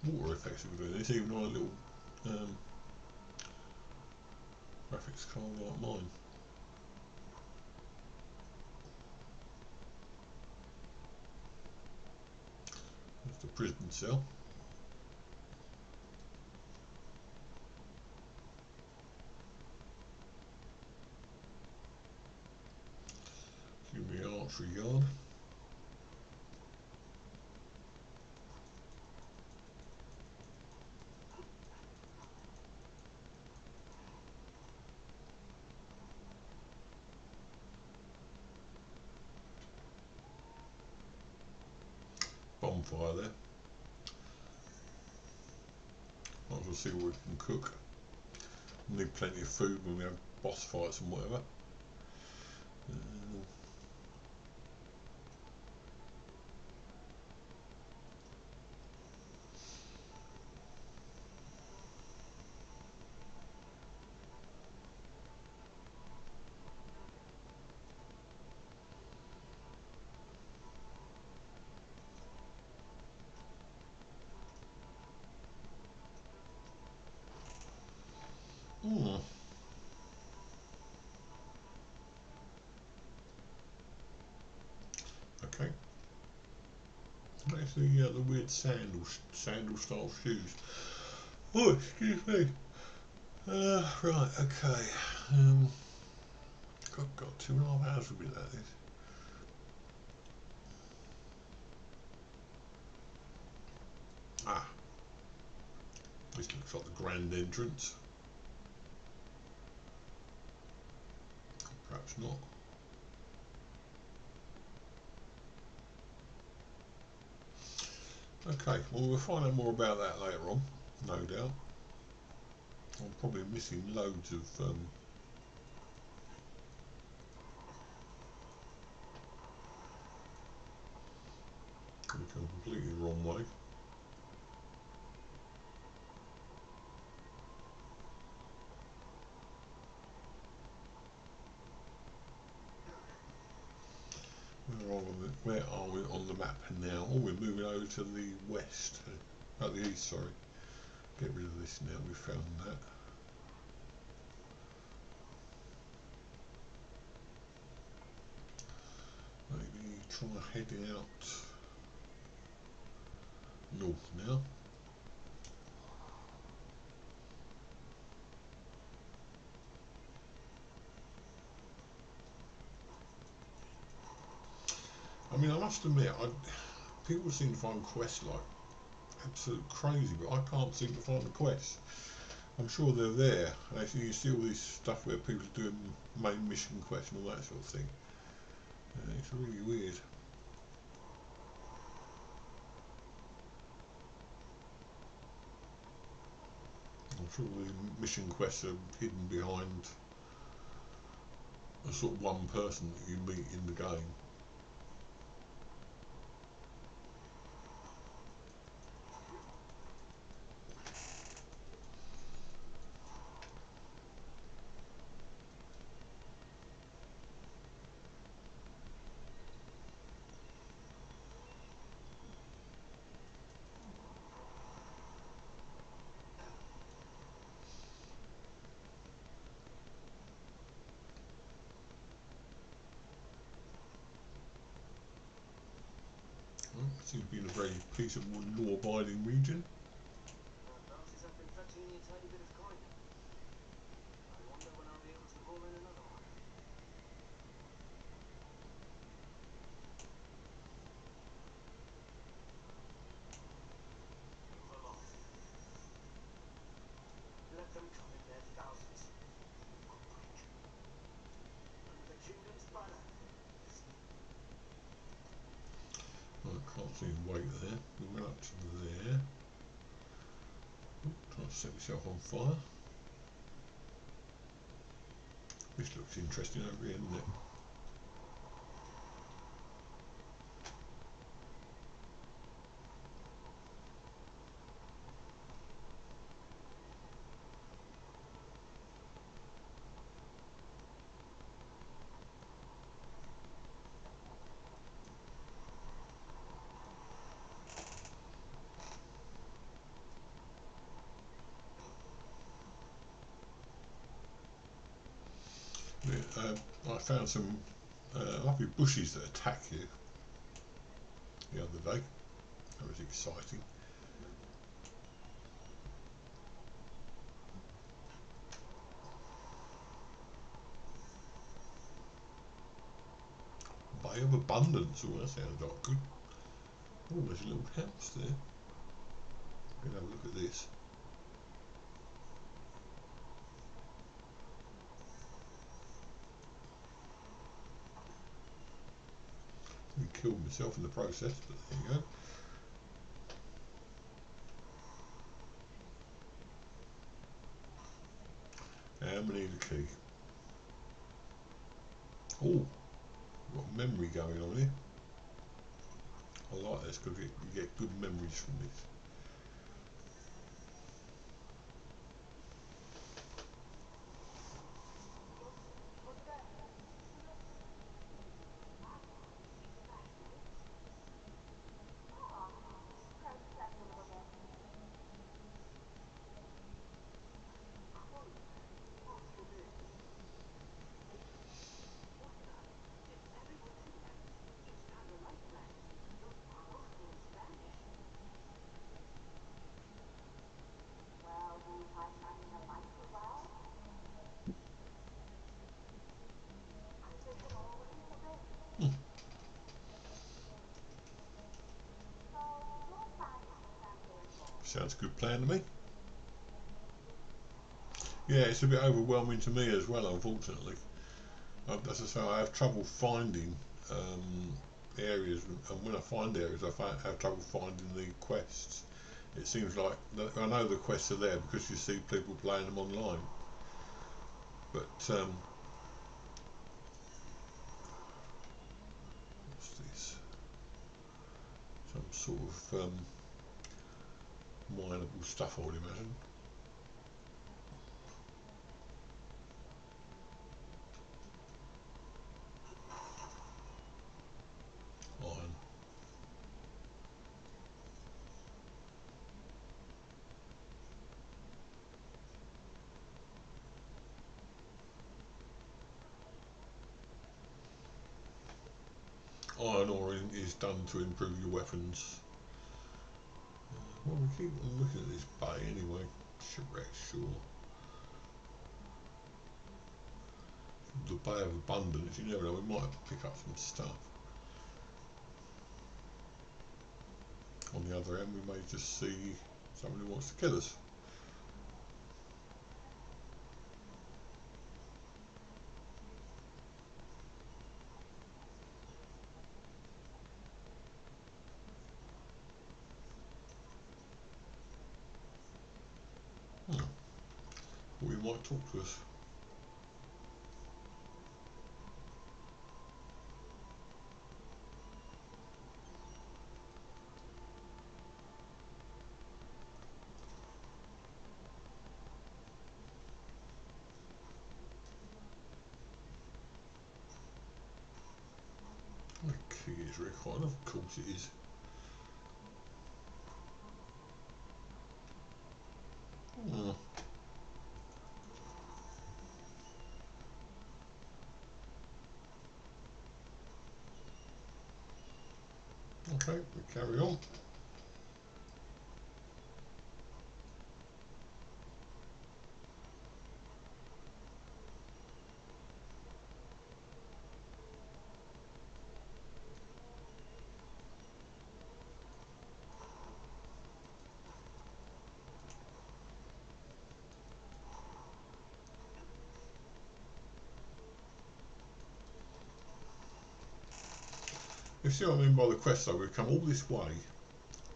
[SPEAKER 1] Water effects we doing this, even on a little graphics card like mine. That's the prison cell. Give me an archery yard. Bonfire there. Might as well see what we can cook. We need plenty of food when we have boss fights and whatever. Okay. That's the weird sandal style shoes. Oh, excuse me. Right, okay. Got 2.5 hours to be at this. Ah, this looks like the grand entrance. Perhaps not. Okay, well we'll find out more about that later on, no doubt. I'm probably missing loads of we've gone completely the wrong way. Where are we on the map now? Oh, we're moving over to the west, the east, sorry. Get rid of this now, we've found that. Maybe try heading out north now. I mean, I must admit, people seem to find quests like absolute crazy, but I can't seem to find the quests. I'm sure they're there. And actually, you see all this stuff where people are doing main mission quests and all that sort of thing. It's really weird. I'm sure the mission quests are hidden behind a sort of one person that you meet in the game. Well, it seems to be in a very peaceable, law-abiding region.
[SPEAKER 2] Bounties have been fetching me a tiny bit of coin. I wonder when I'll be able to haul in another one. Move along. Let them come in their thousands. Quick. Under the kingdom's banner.
[SPEAKER 1] I can't see him wait there. We went up to there. Trying to set myself on fire. This looks interesting over here, doesn't it? I found some lovely bushes that attack you the other day. That was exciting. Bay of Abundance. Oh, that sounds like good. Oh, there's a little house there. We'll have a look at this. I killed myself in the process, but there you go. And we need a key. Oh, got memory going on here. I like this because you get good memories from this. Sounds a good plan to me. Yeah, it's a bit overwhelming to me as well, unfortunately. As I say, I have trouble finding areas, and when I find areas, have trouble finding the quests. It seems like I know the quests are there because you see people playing them online, but what's this? Some sort of mineable stuff, I would imagine. Iron. Iron ore is done to improve your weapons. Well, we keep on looking at this bay anyway. Shipwreck Shore. The Bay of Abundance, you never know, we might have to pick up some stuff. On the other end, we may just see somebody who wants to kill us. might talk to us. The key is required, of course it is. Okay, we carry on. You see what I mean by the quest though? We've come all this way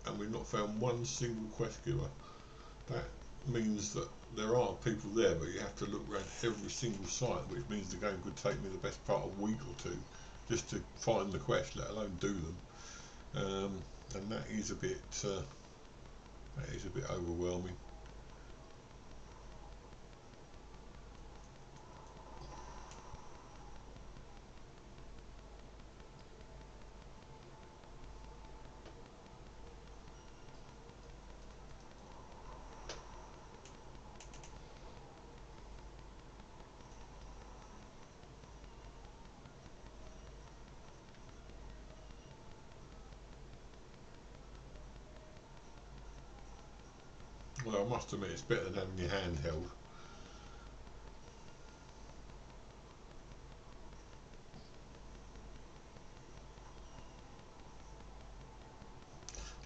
[SPEAKER 1] and we've not found one single quest giver. That means that there are people there, but you have to look around every single site, which means the game could take me the best part of a week or two just to find the quest, let alone do them. And that is a bit overwhelming. Well, I must admit it's better than having your hand held.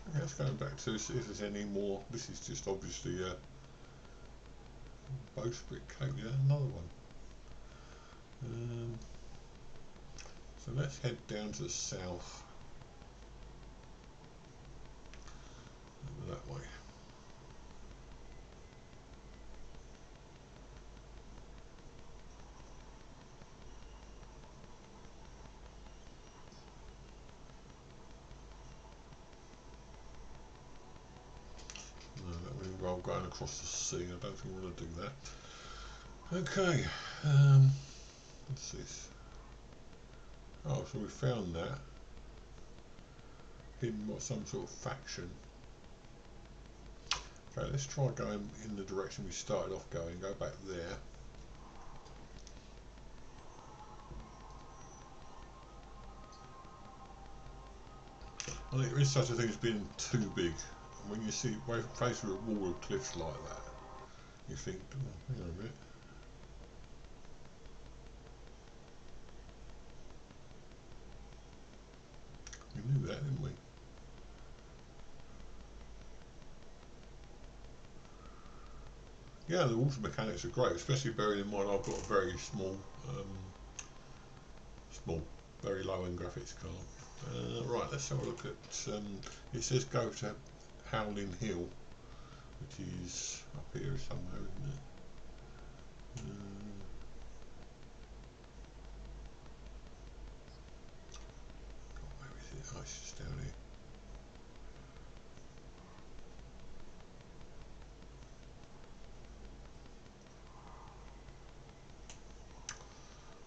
[SPEAKER 1] Okay, let's go back to see if there's any more. This is just obviously a bowsprit coat, yeah, another one. So let's head down to the south, that way. No, that would involve going across the sea. I don't think we want to do that. Okay, what's this? Oh, so we found that. Hidden by some sort of faction. Okay, let's try going in the direction we started off going. Go back there. I think there is such a thing as being too big. When you see faced with a wall of cliffs like that, you think, oh, hang on a minute. We knew that, didn't we? Yeah, the water mechanics are great, especially bearing in mind I've got a very small, very low-end graphics card. Right, let's have a look at. It says go to Howling Hill, which is up here somewhere, isn't it? God, where is it? Oh, it's just down here.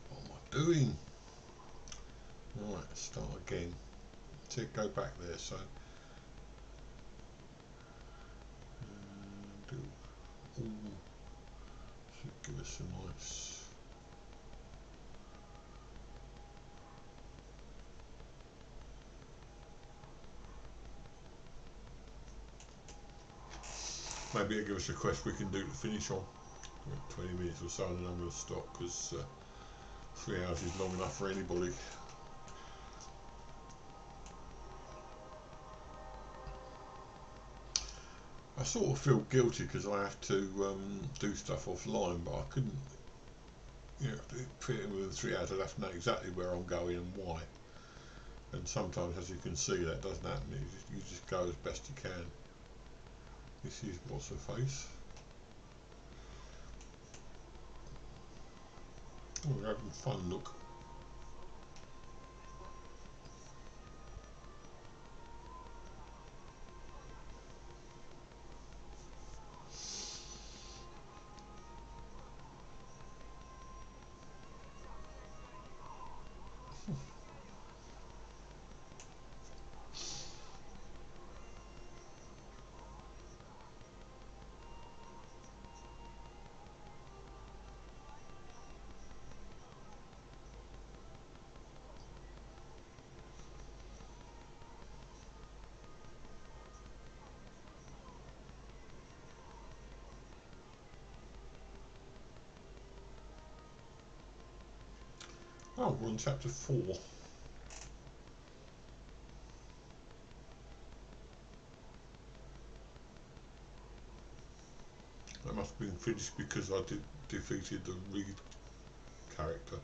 [SPEAKER 1] What am I doing? Right, start again. To go back there, so do all. Should give us a nice. Maybe it'll give us a quest we can do to finish on. 20 minutes or so, and then I'm going to stop because 3 hours is long enough for anybody. I sort of feel guilty because I have to do stuff offline, but I couldn't, you know, fit in within 3 hours. I'd have to know exactly where I'm going and why. And sometimes, as you can see, that doesn't happen. You just go as best you can. This is what's her face. Oh, we're having fun, look. Oh, we're on chapter 4. That must have been finished because I defeated the Reed character.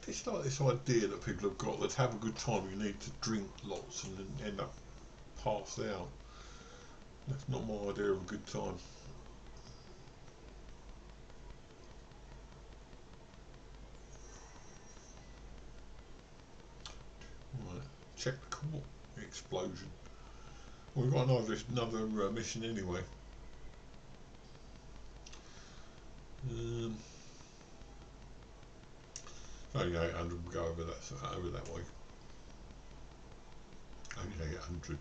[SPEAKER 1] It's like this idea that people have got that to have a good time you need to drink lots and then end up passed out. That's not my idea of a good time. Right, check the court. Explosion. Well, we've got another mission anyway. Only 800, we'll go over that way. Only 800.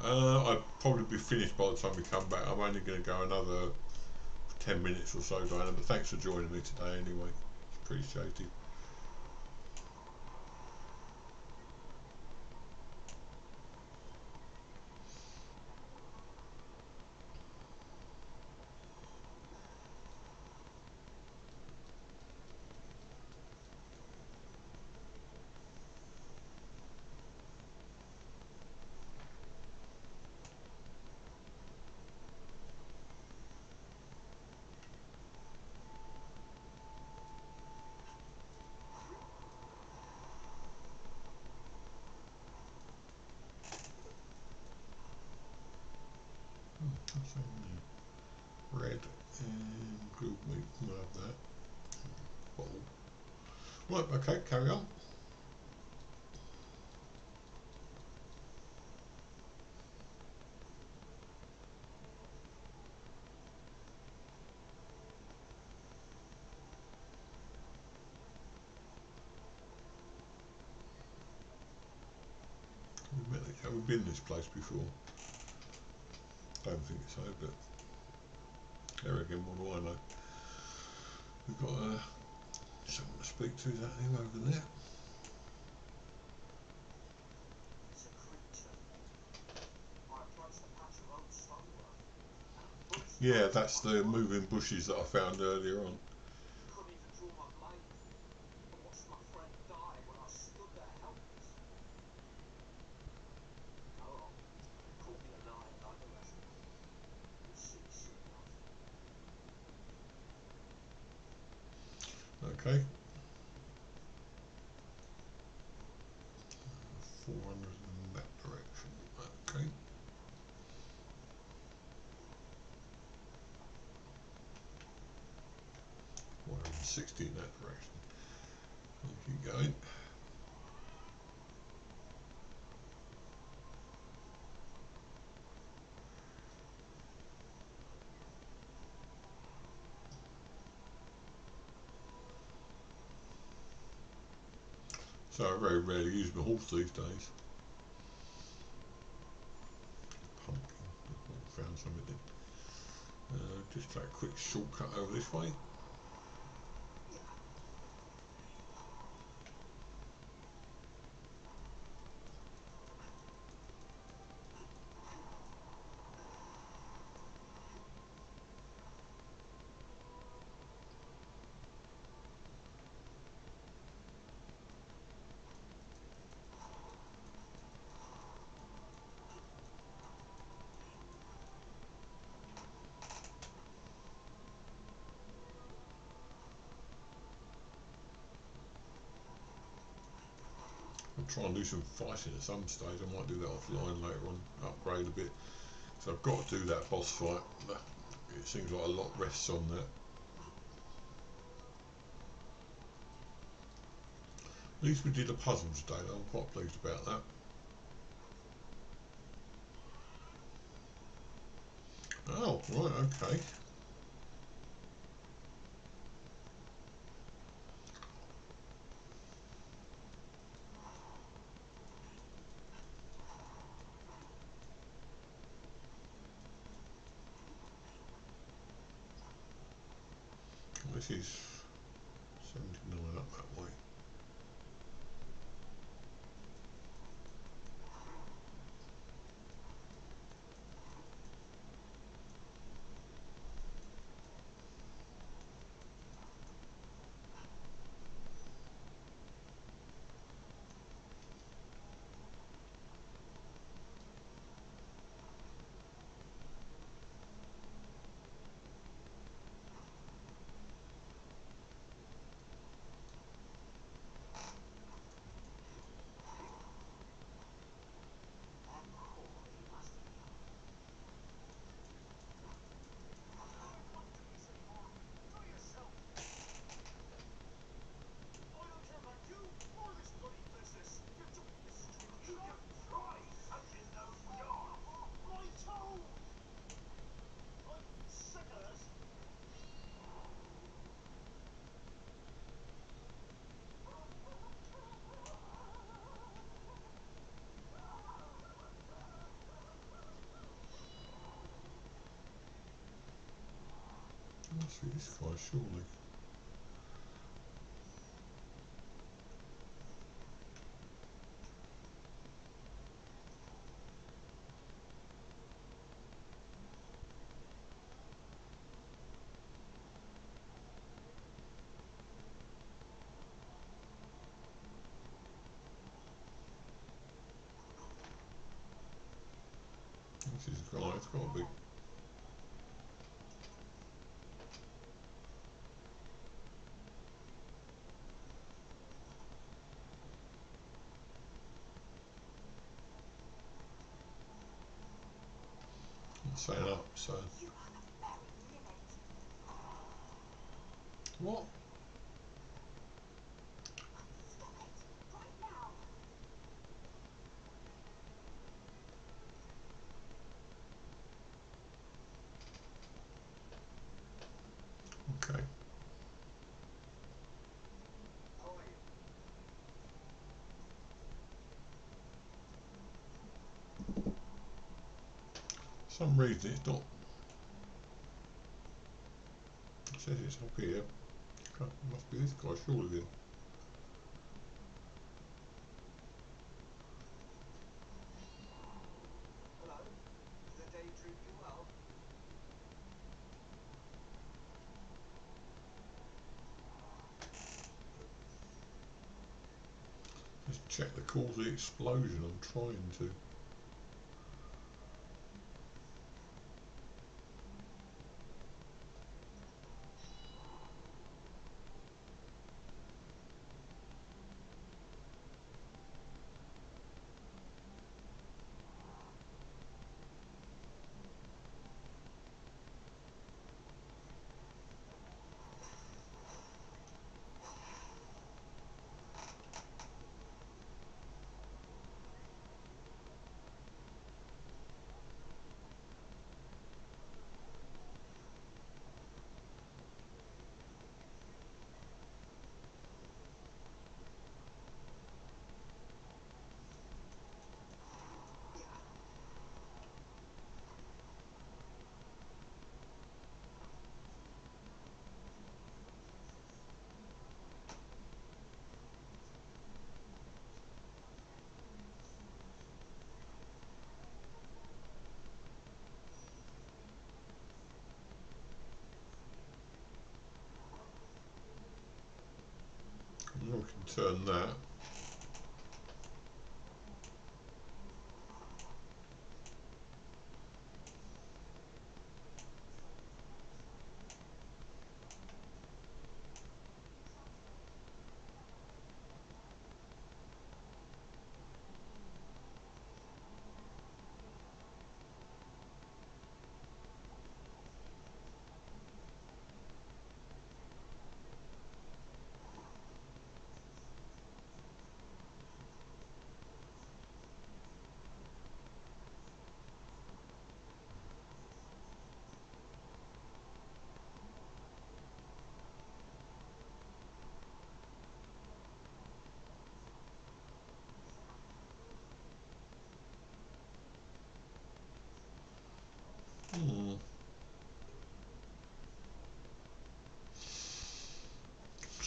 [SPEAKER 1] I'd probably be finished by the time we come back. I'm only going to go another 10 minutes or so, Diana, but thanks for joining me today anyway. It's appreciated. What's that in there? Red and grilled meat. We'll have that. Bottle. Right, okay, carry on. Have we been this place before? Don't think so, but there again, what do I know? We've got someone to speak to. Is that him over there?
[SPEAKER 2] It's a creature. I approached the patch of old stonework, and a bush.
[SPEAKER 1] Yeah, that's the moving bushes that I found earlier on.
[SPEAKER 2] Couldn't even draw my blade. I watched my friend die when I stood there helpless. Oh, call me a liar nonetheless. We'll see soon enough.
[SPEAKER 1] Okay. 400 in that direction. Okay. 460 in that direction. We'll keep going. So I very rarely use my horse these days. Pumpkin. Found something there. Just take a quick shortcut over this way. try and do some fighting at some stage. I might do that offline later on, upgrade a bit. So I've got to do that boss fight. It seems like a lot rests on that. At least we did a puzzle today, though. I'm quite pleased about that. Oh, right, okay. This is 79 up that way. Must be this guy, surely. This is the guy, it's got to be. It's saying up, so. What? Okay. For some reason it's not. It says it's up here. Must be this guy, surely then.
[SPEAKER 2] Hello? Is the day treating you well?
[SPEAKER 1] Just check the cause of the explosion. I'm trying to. We can turn that.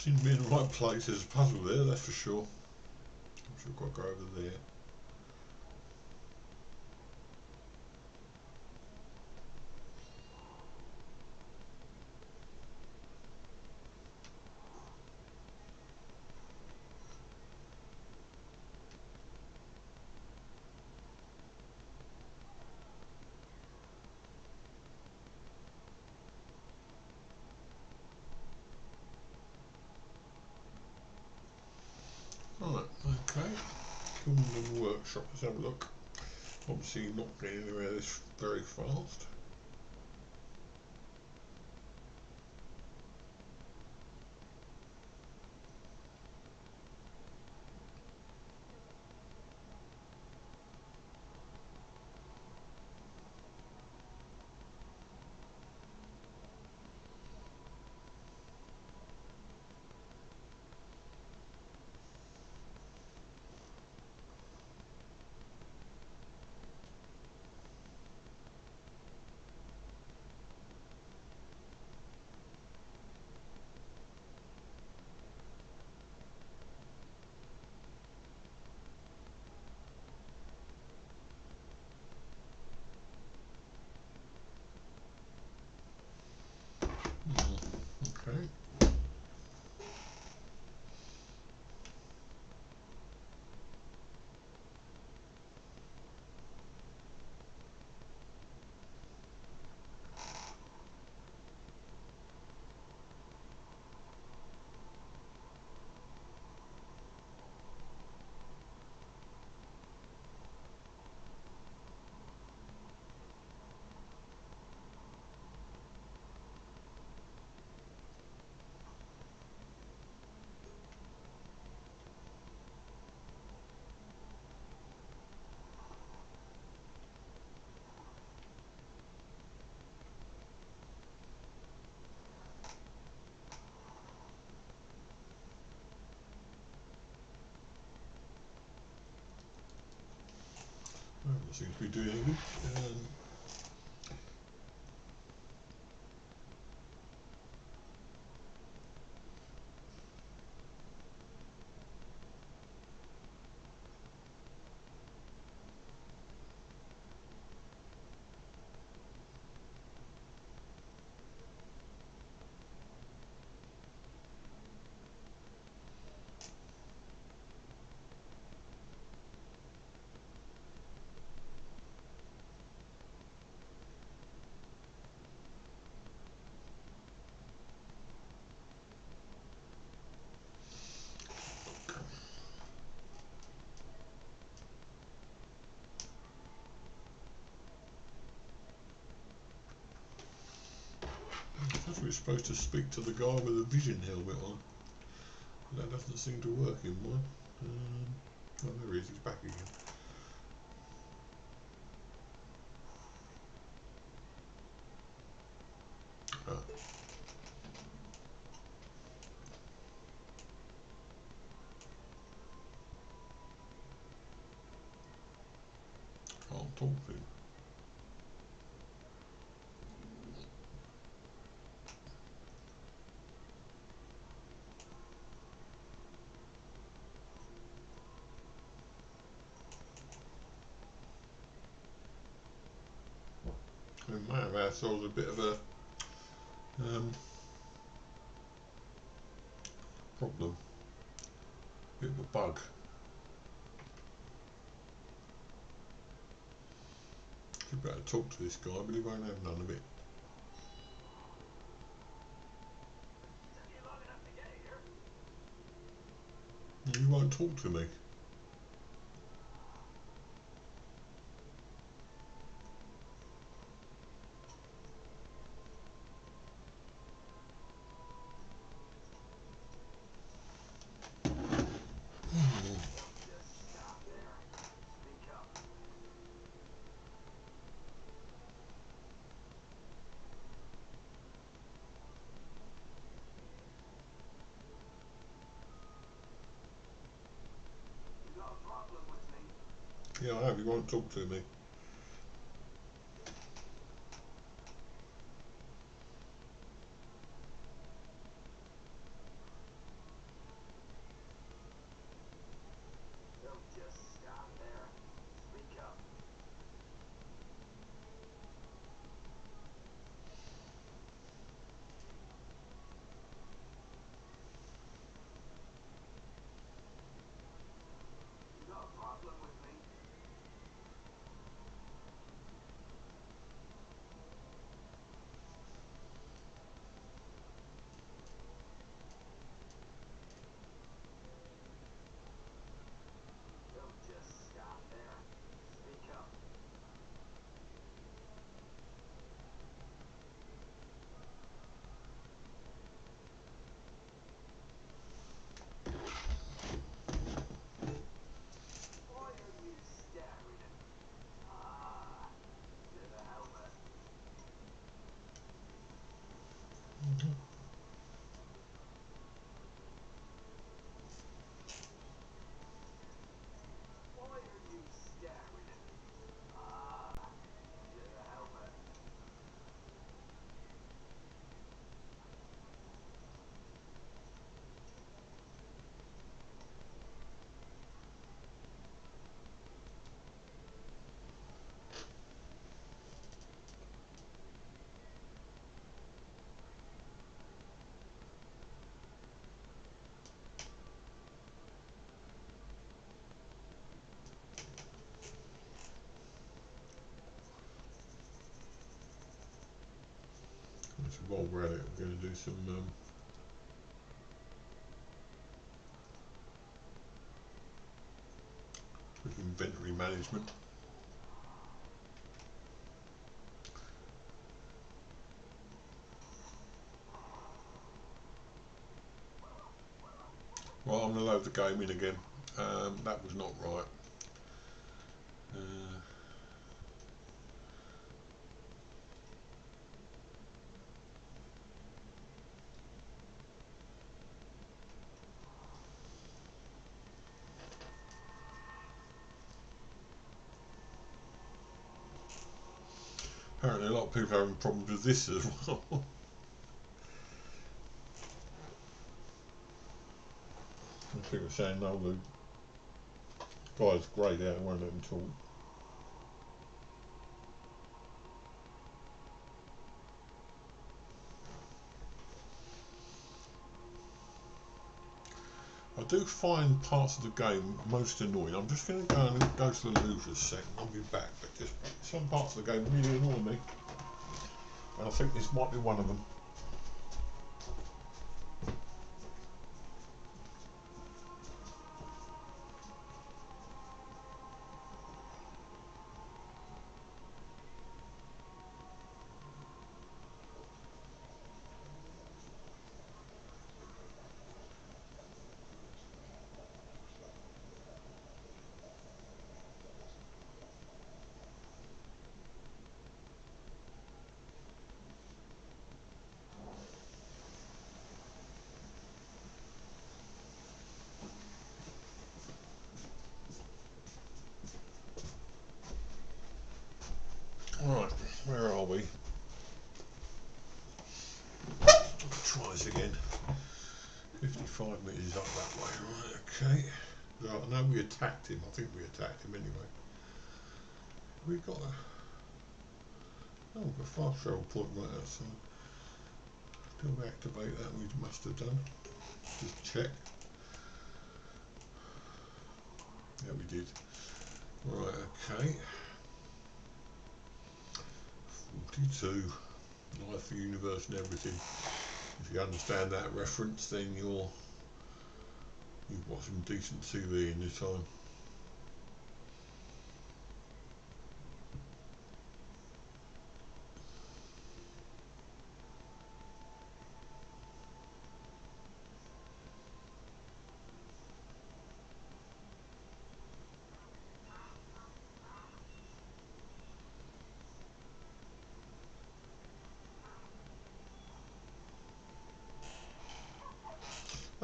[SPEAKER 1] Seem to be in the right place. There's a puzzle there, that's for sure. I'm sure I've got to go over there. Right, okay. Coolman Workshop, let's have a look. Obviously not getting anywhere this very fast. Okay. That seems to be doing any good. I thought we were supposed to speak to the guy with the vision helmet on. That doesn't seem to work in mine. Oh, there he is, he's back again. Ah. Can't talk to him. We may have ourselves a bit of a problem, bit of a bug. You better talk to this guy, but he won't have none of it.
[SPEAKER 2] Took you long enough to get here.
[SPEAKER 1] He won't talk to me.
[SPEAKER 2] Just stop there. Speak up. You got a problem with me?
[SPEAKER 1] Yeah, I have. He won't talk to me. Actually, while we're at it, we're going to do some quick inventory management. Well, I'm going to load the game in again. That was not right. Apparently a lot of people are having problems with this as well. People are saying, no, the guy's greyed out, won't let him talk. I do find parts of the game most annoying. I'm just going to go to the loo for a second. I'll be back. But just some parts of the game really annoy me, and I think this might be one of them. Right, where are we? Try this again. 55 metres up that way, right, okay. Right, I know we attacked him, I think we attacked him anyway. We got a... Oh, we've got a fast travel point right outside. Do we activate that? We must have done. Just check. Yeah, we did. Right, okay. 42. Life, the universe and everything. If you understand that reference, then you've got some decent TV in your time.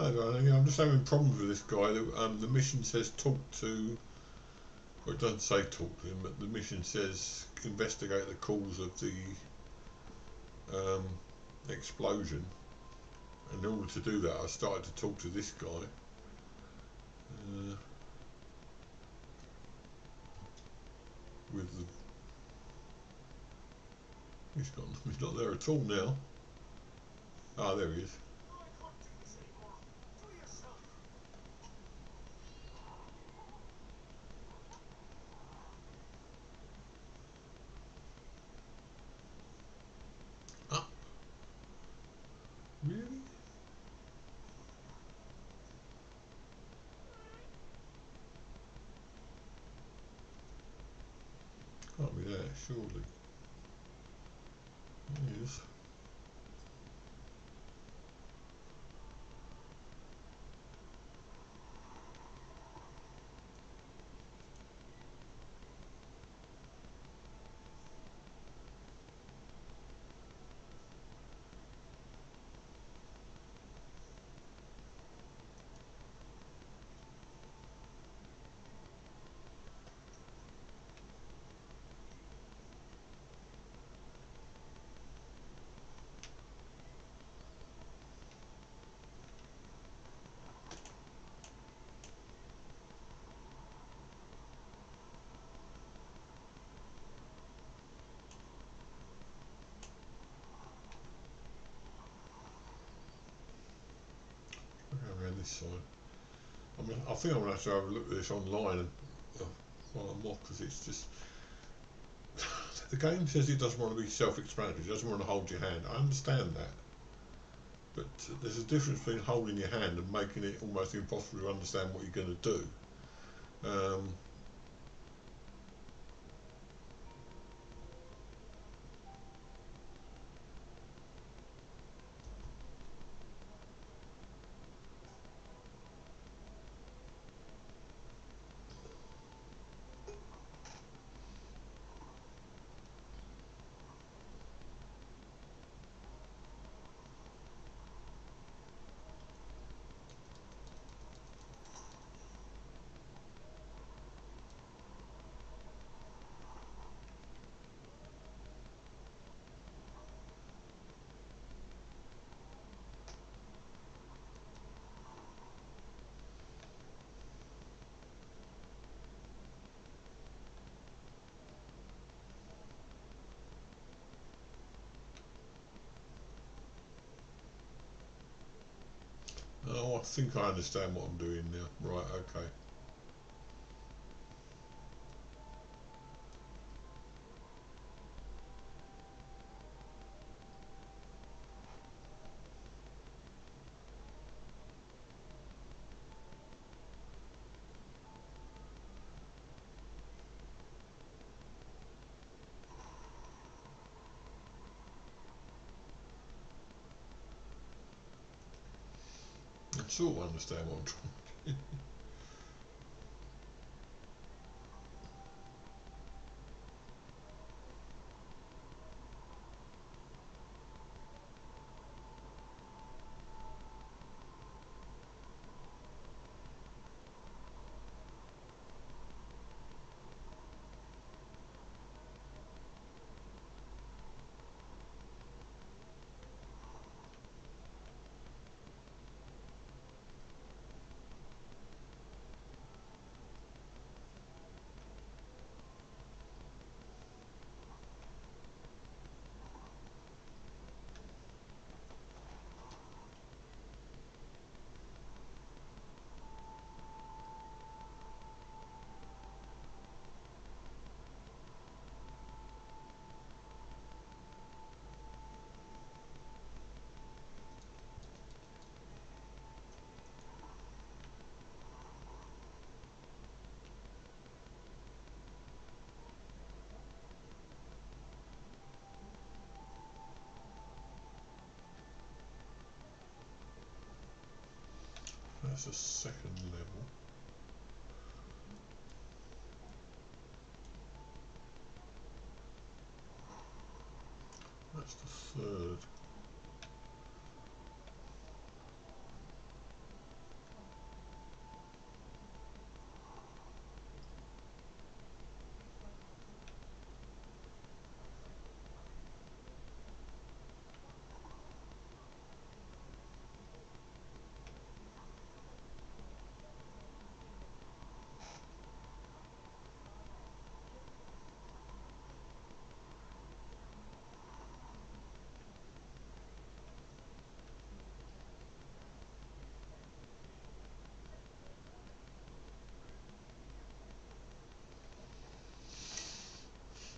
[SPEAKER 1] I don't know, I'm just having problems with this guy. The mission says talk to, well, it doesn't say talk to him, but the mission says investigate the cause of the explosion. And in order to do that, I started to talk to this guy. With the, he's not there at all now. Ah, there he is. Ah, really? Can't be that, surely. It is. Around this side. I think I'm going to have to have a look at this online and while I'm off, because it's just the game says it doesn't want to be self-explanatory. It doesn't want to hold your hand. I understand that, but there's a difference between holding your hand and making it almost impossible to understand what you're going to do. Oh, I think I understand what I'm doing now. Right, okay. I sort of understand what I'm trying. That's the second level. That's the third.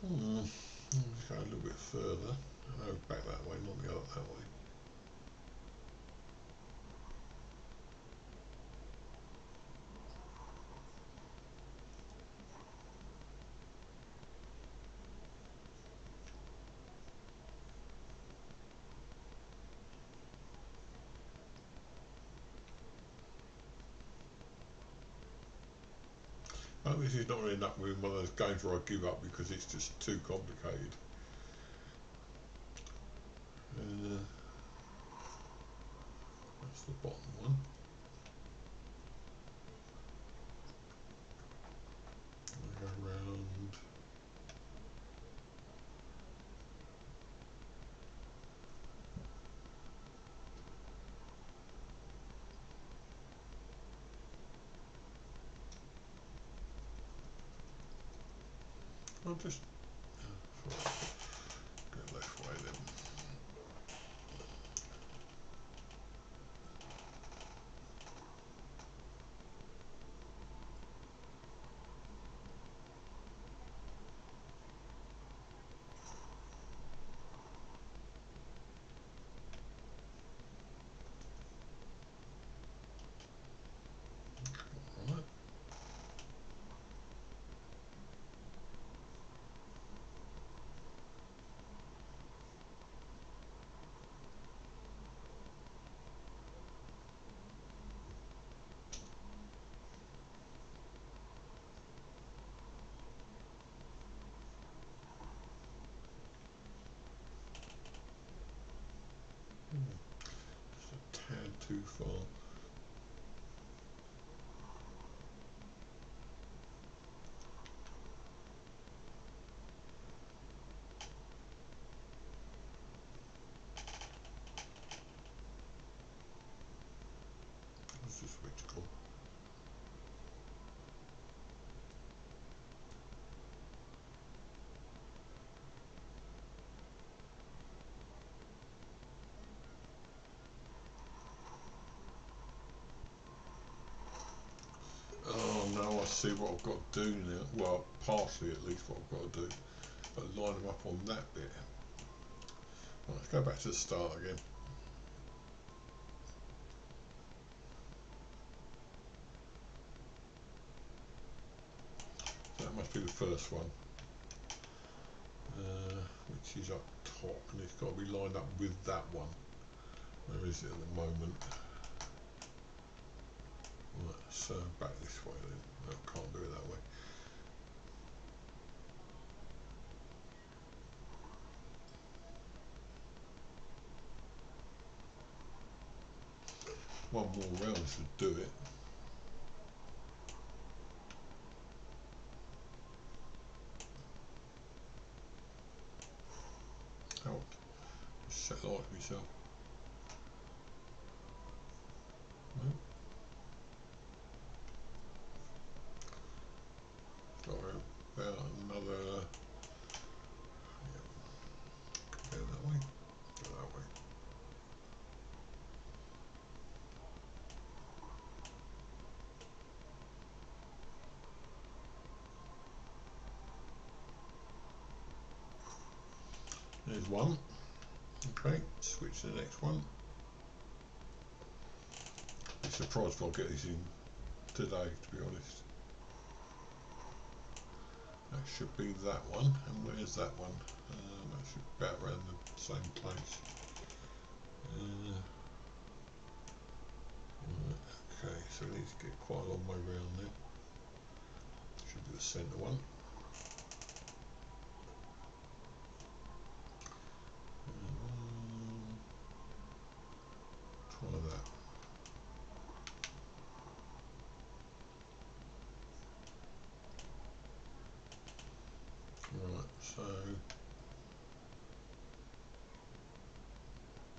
[SPEAKER 1] Let's go a little bit further. No, back that way, not the other that way. Oh, this is not really enough with one of those games where I give up because it's just too complicated. That's the bottom one. I go round. I'll just go left way then. now I see what I've got to do now. Well, partially at least what I've got to do. But line them up on that bit. Right, let's go back to the start again. So that must be the first one, which is up top, and it's got to be lined up with that one. Where is it at the moment? Right, so back this way then. No, can't do it that way. One more round should do it. Oh, set light myself. No. Got about another. Yeah, go that way. Go that way. There's one. Okay, switch to the next one. Be surprised if I'll get this in today, to be honest. That should be that one. And where's that one? That should be about around the same place. Okay, so we need to get quite a long way round then. Should be the centre one. Try that. Right, so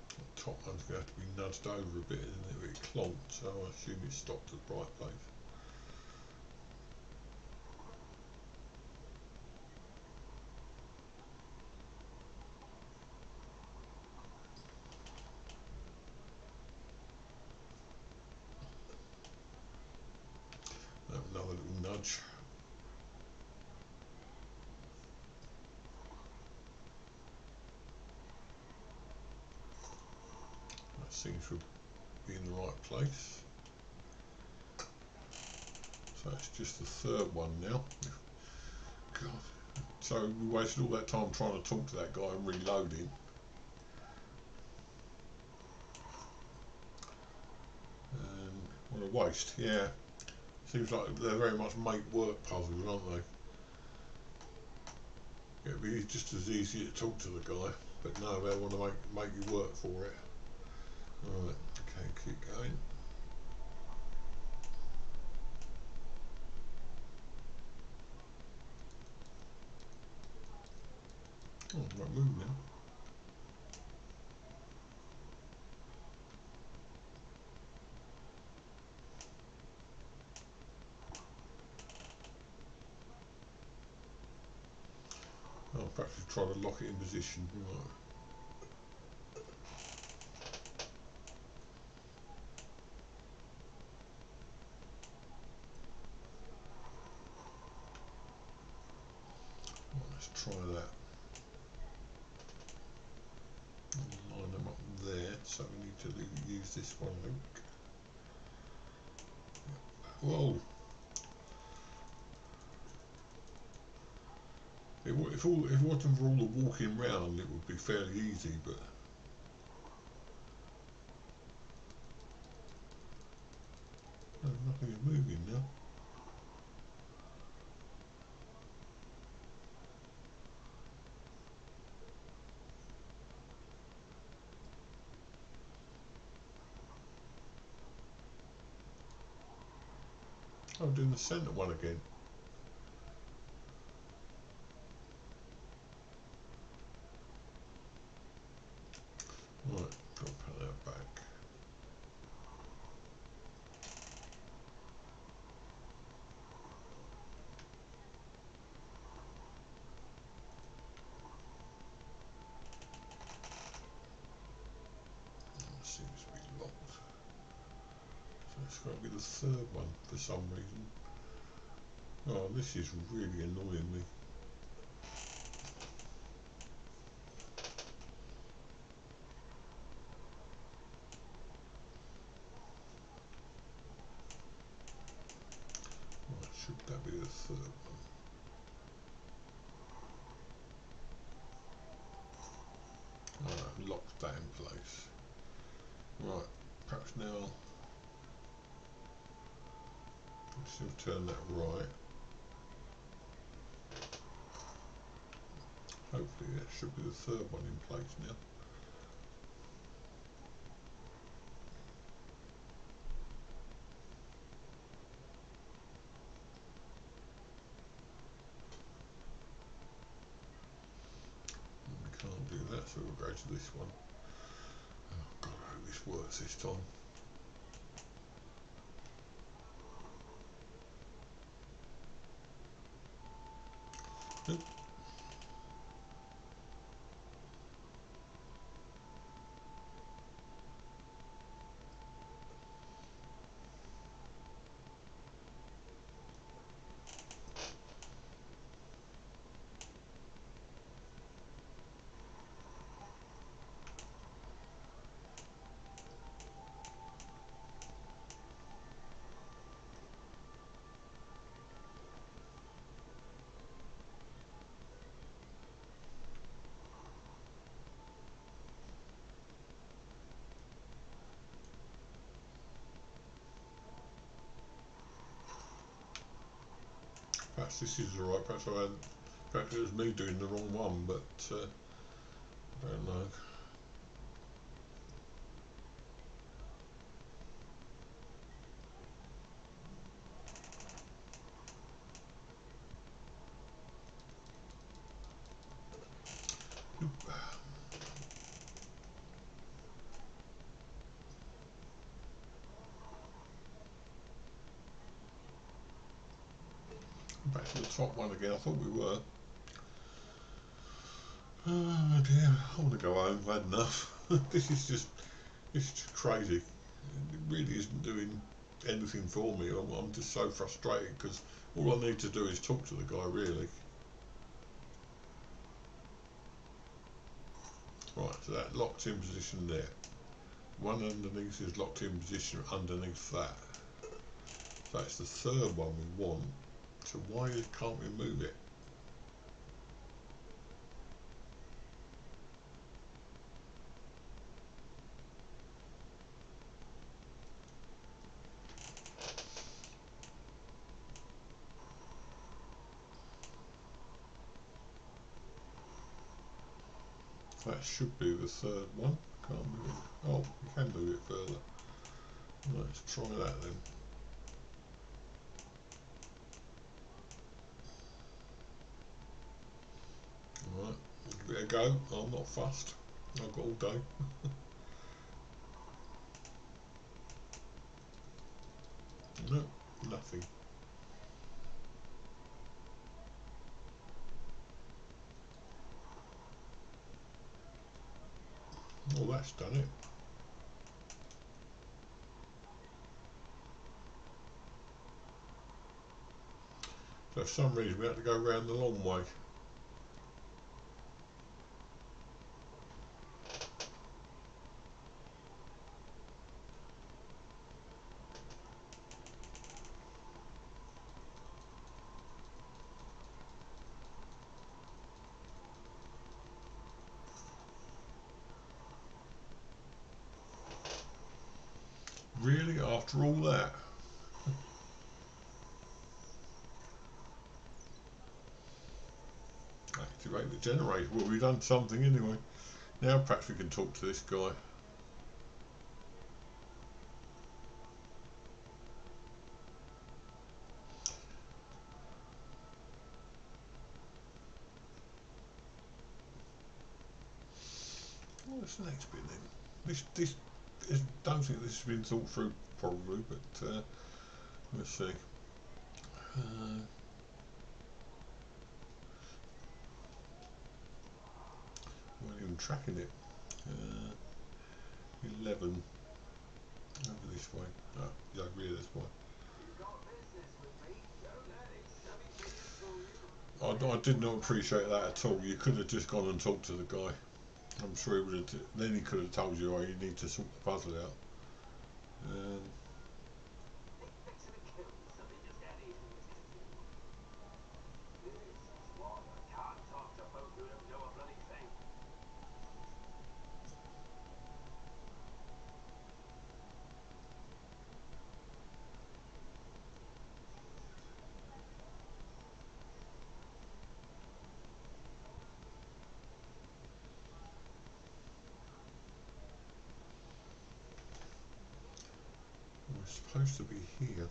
[SPEAKER 1] the top one's going to have to be nudged over a bit and it clonked, so I assume it stopped at the right place. Another little nudge. That seems to be in the right place. So it's just the third one now. God. So we wasted all that time trying to talk to that guy and reloading. And what a waste, yeah. Seems like they're very much make work puzzles, aren't they? It'd be just as easy to talk to the guy, but no, they want to make you work for it. Right, okay, keep going. Oh, right, move now. Oh, perhaps we try to lock it in position. Right. Right, let's try that. Line them up there, so we need to use this one, I think. Whoa! If it wasn't for all the walking round, it would be fairly easy, but no, nothing is moving now. I'm doing the centre one again. Right, got to put that back. It seems to be locked. So it's got to be the third one for some reason. Oh, this is really annoying me. Right, should that be the third one? Locked that in place. Right, perhaps now still turn that right. Hopefully that should be the third one in place now. We can't do that, so we'll go to this one. Oh God, I hope this works this time. Nope. Perhaps this is alright, perhaps perhaps it was me doing the wrong one, but I don't know. Back to the top one again. I thought we were. Oh dear, I want to go home. I've had enough. This is just crazy. It really isn't doing anything for me. I'm just so frustrated because all I need to do is talk to the guy, really. Right, so that locked in position there. One underneath is locked in position underneath that. So that's the third one we want. So why can't we move it? That should be the third one. Can't move it. Oh, we can move it further. Let's try that then. Alright, give it a go. I'm not fussed. I've got all day. No, nothing. Well, that's done it. So for some reason we had to go round the long way. Really, after all that? Activate the generator. Well, we've done something anyway. Now perhaps we can talk to this guy. What's the next bit then? I don't think this has been thought through probably, but let's see. We're not even tracking it. 11 over this way. Oh, yeah, over here this way.
[SPEAKER 2] You got business with me, don't let it
[SPEAKER 1] I did not appreciate that at all. You could have just gone and talked to the guy. I'm sure he would have. Then he could have told you, oh, you need to sort the puzzle out.
[SPEAKER 2] They fixing a kill so they just get even with you. This is why I can't talk to folk who don't know a bloody thing.
[SPEAKER 1] We're supposed to be here.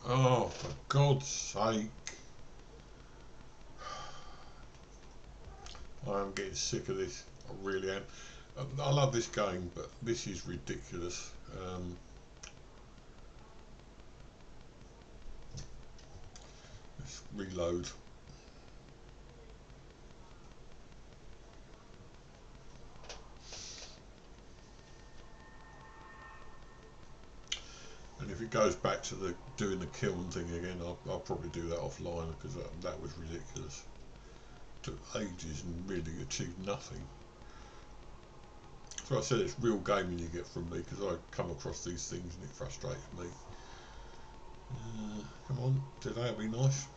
[SPEAKER 1] Oh, for God's sake. I am getting sick of this. I really am. I love this game, but this is ridiculous. Let's reload. And if it goes back to the doing the kiln thing again, I'll probably do that offline because that was ridiculous. Took ages and really achieved nothing. So I said it's real gaming you get from me because I come across these things and it frustrates me. Come on, today will be nice.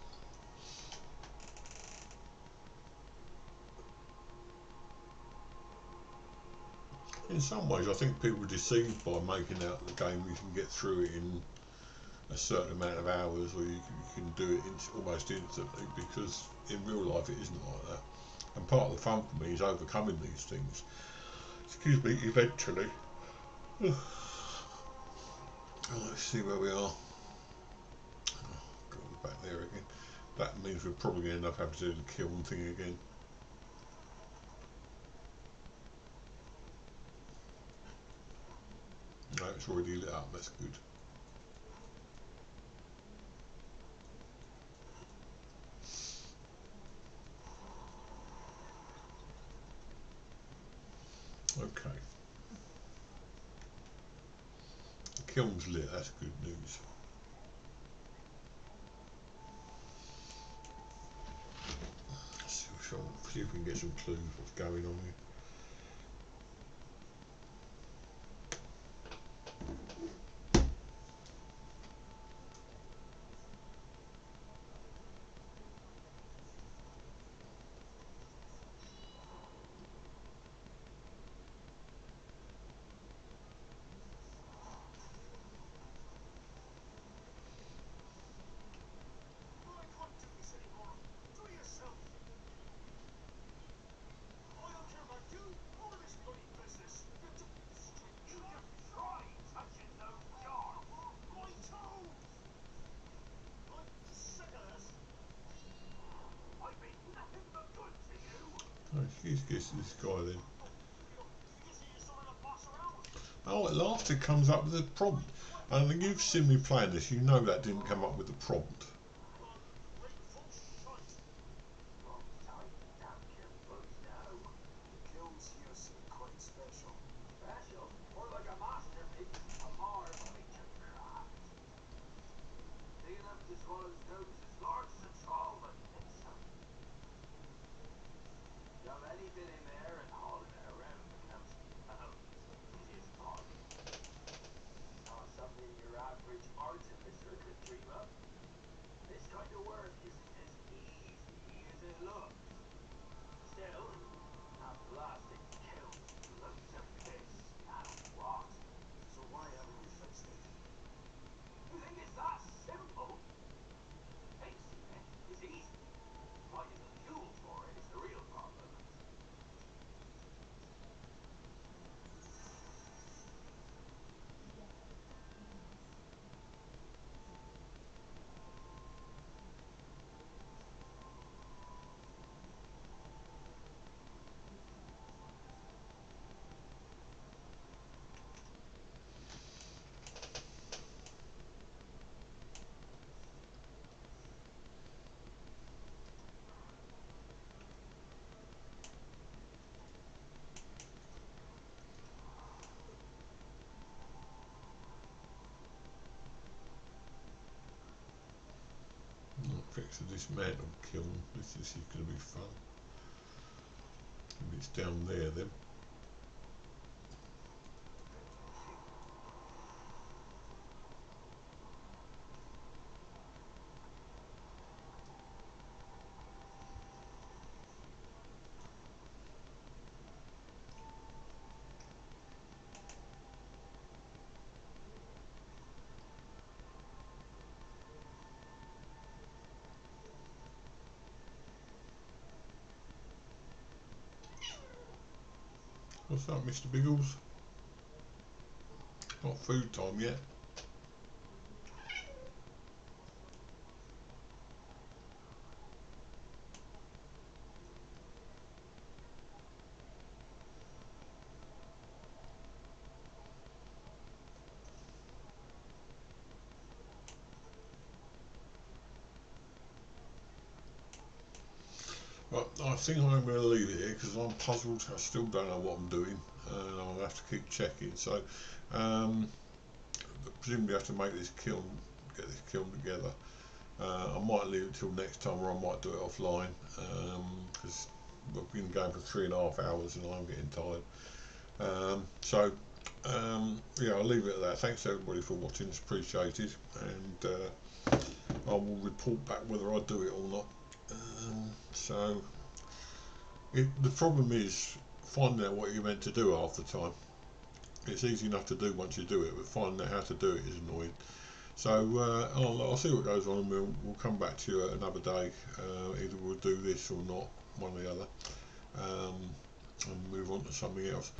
[SPEAKER 1] In some ways, I think people are deceived by making out the game you can get through it in a certain amount of hours, or you can do it almost instantly, because in real life it isn't like that. And part of the fun for me is overcoming these things. Excuse me, eventually. Oh, let's see where we are. Oh, God, we're back there again. That means we're probably going to end up having to do the kiln thing again. No, it's already lit up, that's good. Okay. The kiln's lit, that's good news. Let's see if we can get some clues what's going on here. Excuse this guy then. Oh, at last it comes up with a prompt. And you've seen me playing this, you know that didn't come up with a prompt. to dismantle kiln. This is going to be fun. And it's down there then. What's up, Mr. Biggles? Not food time yet. Right, I think I'm going to leave it here because I'm puzzled. I still don't know what I'm doing, and I'll have to keep checking. So, presumably, I have to make this kiln, get this kiln together. I might leave it till next time, or I might do it offline because we've been going for 3.5 hours and I'm getting tired. Yeah, I'll leave it at that. Thanks everybody for watching. It's appreciated, and I will report back whether I do it or not. The problem is finding out what you're meant to do half the time. It's easy enough to do once you do it, but finding out how to do it is annoying. So I'll see what goes on, and we'll come back to you another day. Either we'll do this or not, one or the other, and move on to something else.